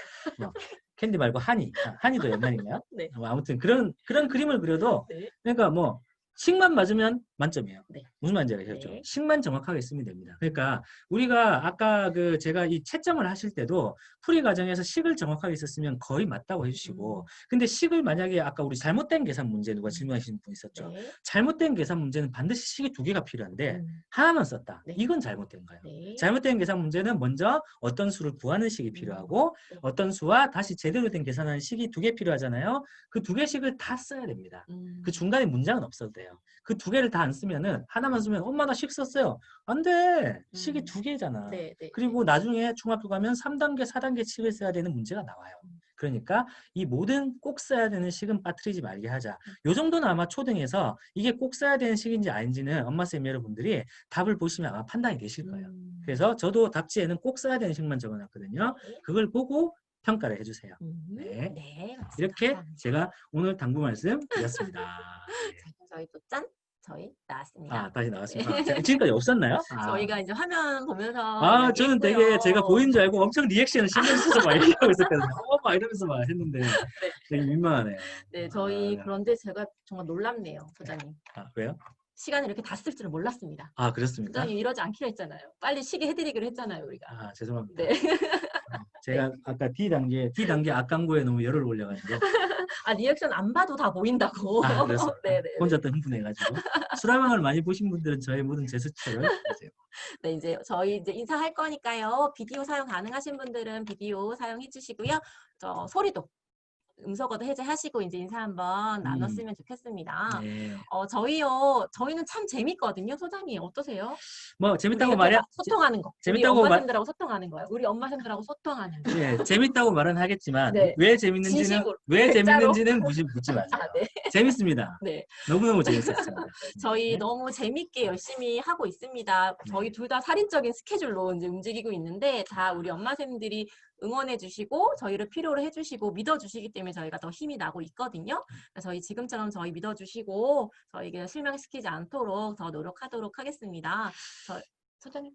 캔디 말고 한이도 옛날인가요? 네. 아무튼 그런 그림을 그려도 네. 그러니까 뭐 식만 맞으면 만점이에요. 네. 무슨 말인지 알겠죠? 네. 식만 정확하게 쓰면 됩니다. 그러니까 우리가 아까 제가 이 채점을 하실 때도 풀이 과정에서 식을 정확하게 썼으면 거의 맞다고 해주시고, 근데 식을 만약에 아까 우리 잘못된 계산 문제 누가 질문하시는 분 있었죠. 네. 잘못된 계산 문제는 반드시 식이 2개가 필요한데 하나만 썼다. 네. 이건 잘못된 거예요. 네. 잘못된 계산 문제는 먼저 어떤 수를 구하는 식이 필요하고 어떤 수와 다시 제대로 된 계산하는 식이 2개 필요하잖아요. 그 2개씩을 다 써야 됩니다. 그 중간에 문장은 없어도 돼요. 그 2개를 다 안 쓰면은 하나만 쓰면 엄마 나 식 썼어요. 안 돼. 식이 2개잖아. 네. 네. 그리고 나중에 중학교 가면 3단계, 4단계 식을 써야 되는 문제가 나와요. 그러니까 이 모든 꼭 써야 되는 식은 빠뜨리지 말게 하자. 요 정도는 아마 초등에서 이게 꼭 써야 되는 식인지 아닌지는 엄마쌤 여러분들이 답을 보시면 아마 판단이 되실 거예요. 그래서 저도 답지에는 꼭 써야 되는 식만 적어놨거든요. 그걸 보고 평가를 해주세요. 네. 네, 맞습니다. 이렇게 감사합니다. 제가 오늘 당부 말씀 드렸습니다. 네. 자, 그럼 저희 또 짠! 저희 나왔습니다. 아, 다시 나왔습니다. 지금까지 없었나요? 아. 저희가 이제 화면 보면서 아, 저는 되게 얘기했고요. 제가 보인 줄 알고 엄청 리액션을 신경 써서 막 얘기하고 있었거든요. 막 이러면서 막 했는데 되게 민망하네요. 네, 저희 아, 그런데 제가 정말 놀랍네요, 소장님. 아, 왜요? 시간을 이렇게 다 쓸 줄은 몰랐습니다. 아, 그렇습니까? 소장님 이러지 않기로 했잖아요. 빨리 시계 해드리기로 했잖아요, 우리가. 아, 죄송합니다. 네. 제가 아까 D단계 악광고에 너무 열을 올려가지고 아, 리액션 안 봐도 다 보인다고. 아, 그렇습니다. 네네. 혼자 또 흥분해가지고 수라방을 많이 보신 분들은 저의 모든 제스처를 보세요. 네, 이제 저희 이제 인사할 거니까요. 비디오 사용 가능하신 분들은 비디오 사용해 주시고요. 저 소리도 음소거도 해제하시고 이제 인사 한번 나눴으면 좋겠습니다. 네. 저희는 참 재밌거든요. 소장님 어떠세요? 뭐 우리 재밌다고 이렇게 말해 소통하는 거. 재밌다고 우리 엄마쌤들하고 소통하는 거예요. 우리 엄마쌤들하고 소통하는 거. 예, 재밌다고 말은 하겠지만 네. 왜 재밌는지는 진심으로. 묻지 마세요. 아, 네. 재밌습니다. 네. 너무너무 재밌었습니다. 저희 네. 너무 재밌게 열심히 하고 있습니다. 저희 둘 다 살인적인 스케줄로 이제 움직이고 있는데 다 우리 엄마쌤들이 응원해 주시고 저희를 필요로 해주시고 믿어주시기 때문에 저희가 더 힘이 나고 있거든요. 그래서 저희 지금처럼 저희 믿어주시고 저희에게 실망시키지 않도록 더 노력하도록 하겠습니다. 소장님.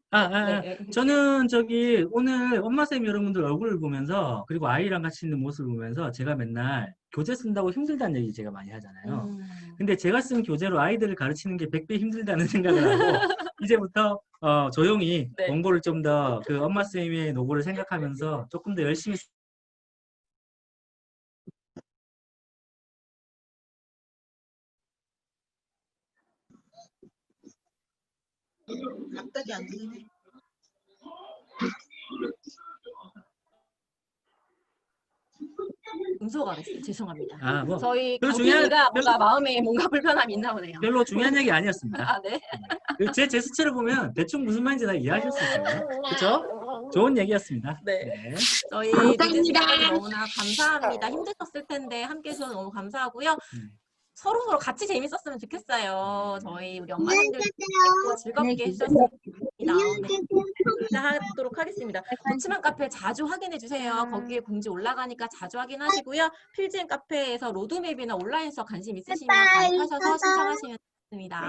네. 저는 저기 오늘 엄마쌤 여러분들 얼굴을 보면서 그리고 아이랑 같이 있는 모습을 보면서 제가 맨날 교재 쓴다고 힘들다는 얘기 제가 많이 하잖아요. 근데 제가 쓴 교재로 아이들을 가르치는 게 100배 힘들다는 생각을 하고 이제부터 조용히 네. 원고를 좀 더 그 엄마쌤의 노고를 생각하면서 조금 더 열심히 갑자기 안 되네. 음소가 됐어요. 죄송합니다. 아, 뭐 저희 별로 중요한- 강빈이가 뭔가 마음에 뭔가 불편함이 있나 보네요. 별로 중요한 얘기 아니었습니다. 아, 네. 제 제스처를 보면 대충 무슨 말인지 다 이해하실 수 있어요. 그렇죠? 좋은 얘기였습니다. 네. 저희 감사합니다. 늦은 시간까지 너무나 감사합니다. 힘드셨을 텐데 함께 해주셔서 너무 감사하고요. 서로 같이 재밌었으면 좋겠어요. 저희 우리 엄마님들 즐겁게 해주셨습니다. 네. 하도록 하겠습니다. 좋지만 카페 자주 확인해 주세요. 거기에 공지 올라가니까 자주 확인하시고요. 필지엠 카페에서 로드맵이나 온라인 수업 관심 있으시면 가입하셔서 신청하시면 됩니다.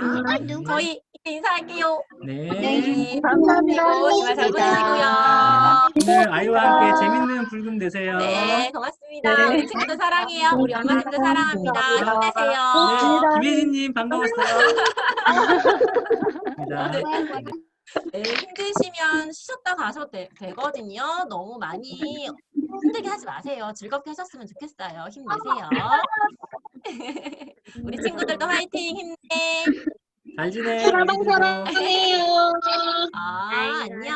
저희 이제 인사할게요. 네. 네. 감사합니다. 그리고 주말 잘 보내시고요. 오늘 아이와 함께 재밌는 불금 되세요. 네, 고맙습니다. 우리 친구들 사랑해요. 우리 엄마님들 사랑합니다. 힘내세요. 네, 김혜진님 반가웠어요. 네. 네, 힘드시면 쉬셨다 가셔도 되거든요. 너무 많이 힘들게 하지 마세요. 즐겁게 하셨으면 좋겠어요. 힘내세요. 우리 친구들도 화이팅 힘내. 잘 지내. 사랑 사랑해요. 아, 안녕.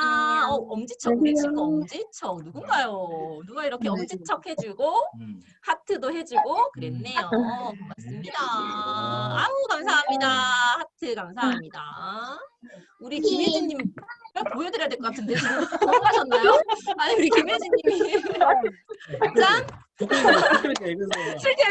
엄지척. 우리 친구 엄지척. 누군가요? 누가 이렇게 엄지척 해주고 하트도 해주고 그랬네요. 고맙습니다. 아우, 감사합니다. 하트 감사합니다. 우리 김혜진님 보여드려야 될 것 같은데 도망가셨나요? 아니, 우리 김혜진님이 짠? 실제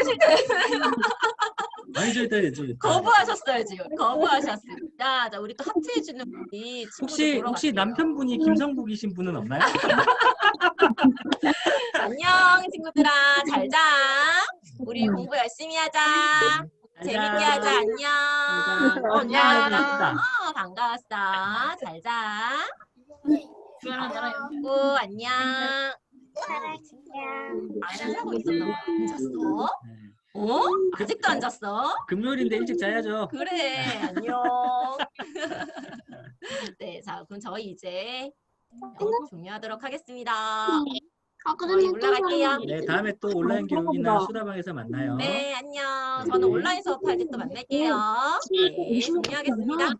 아니 저기 거부하셨어요 지금. 거부하셨습니다. 자, 우리 또 하트 해주는 분이 친구들 보러 혹시 갈게요. 남편분이 김성국이신 분은 없나요? 안녕 친구들아, 잘 자. 우리 공부 열심히 하자. 재밌게 하자. 안녕. 안녕. 반가웠어. 잘 자. 안녕. 안 자고 있었나 봐. 안 잤어? 아직도 안 잤어? 금요일인데 일찍 자야죠. 그래. 안녕. 네, 자, 그럼 저희 이제 종료하도록 하겠습니다. 저희 올라갈게요. 네, 다음에 또 온라인 교육이나 수다방에서 만나요. 네, 안녕. 저는 온라인 수업할 때 또 만날게요. 네, 종료하겠습니다.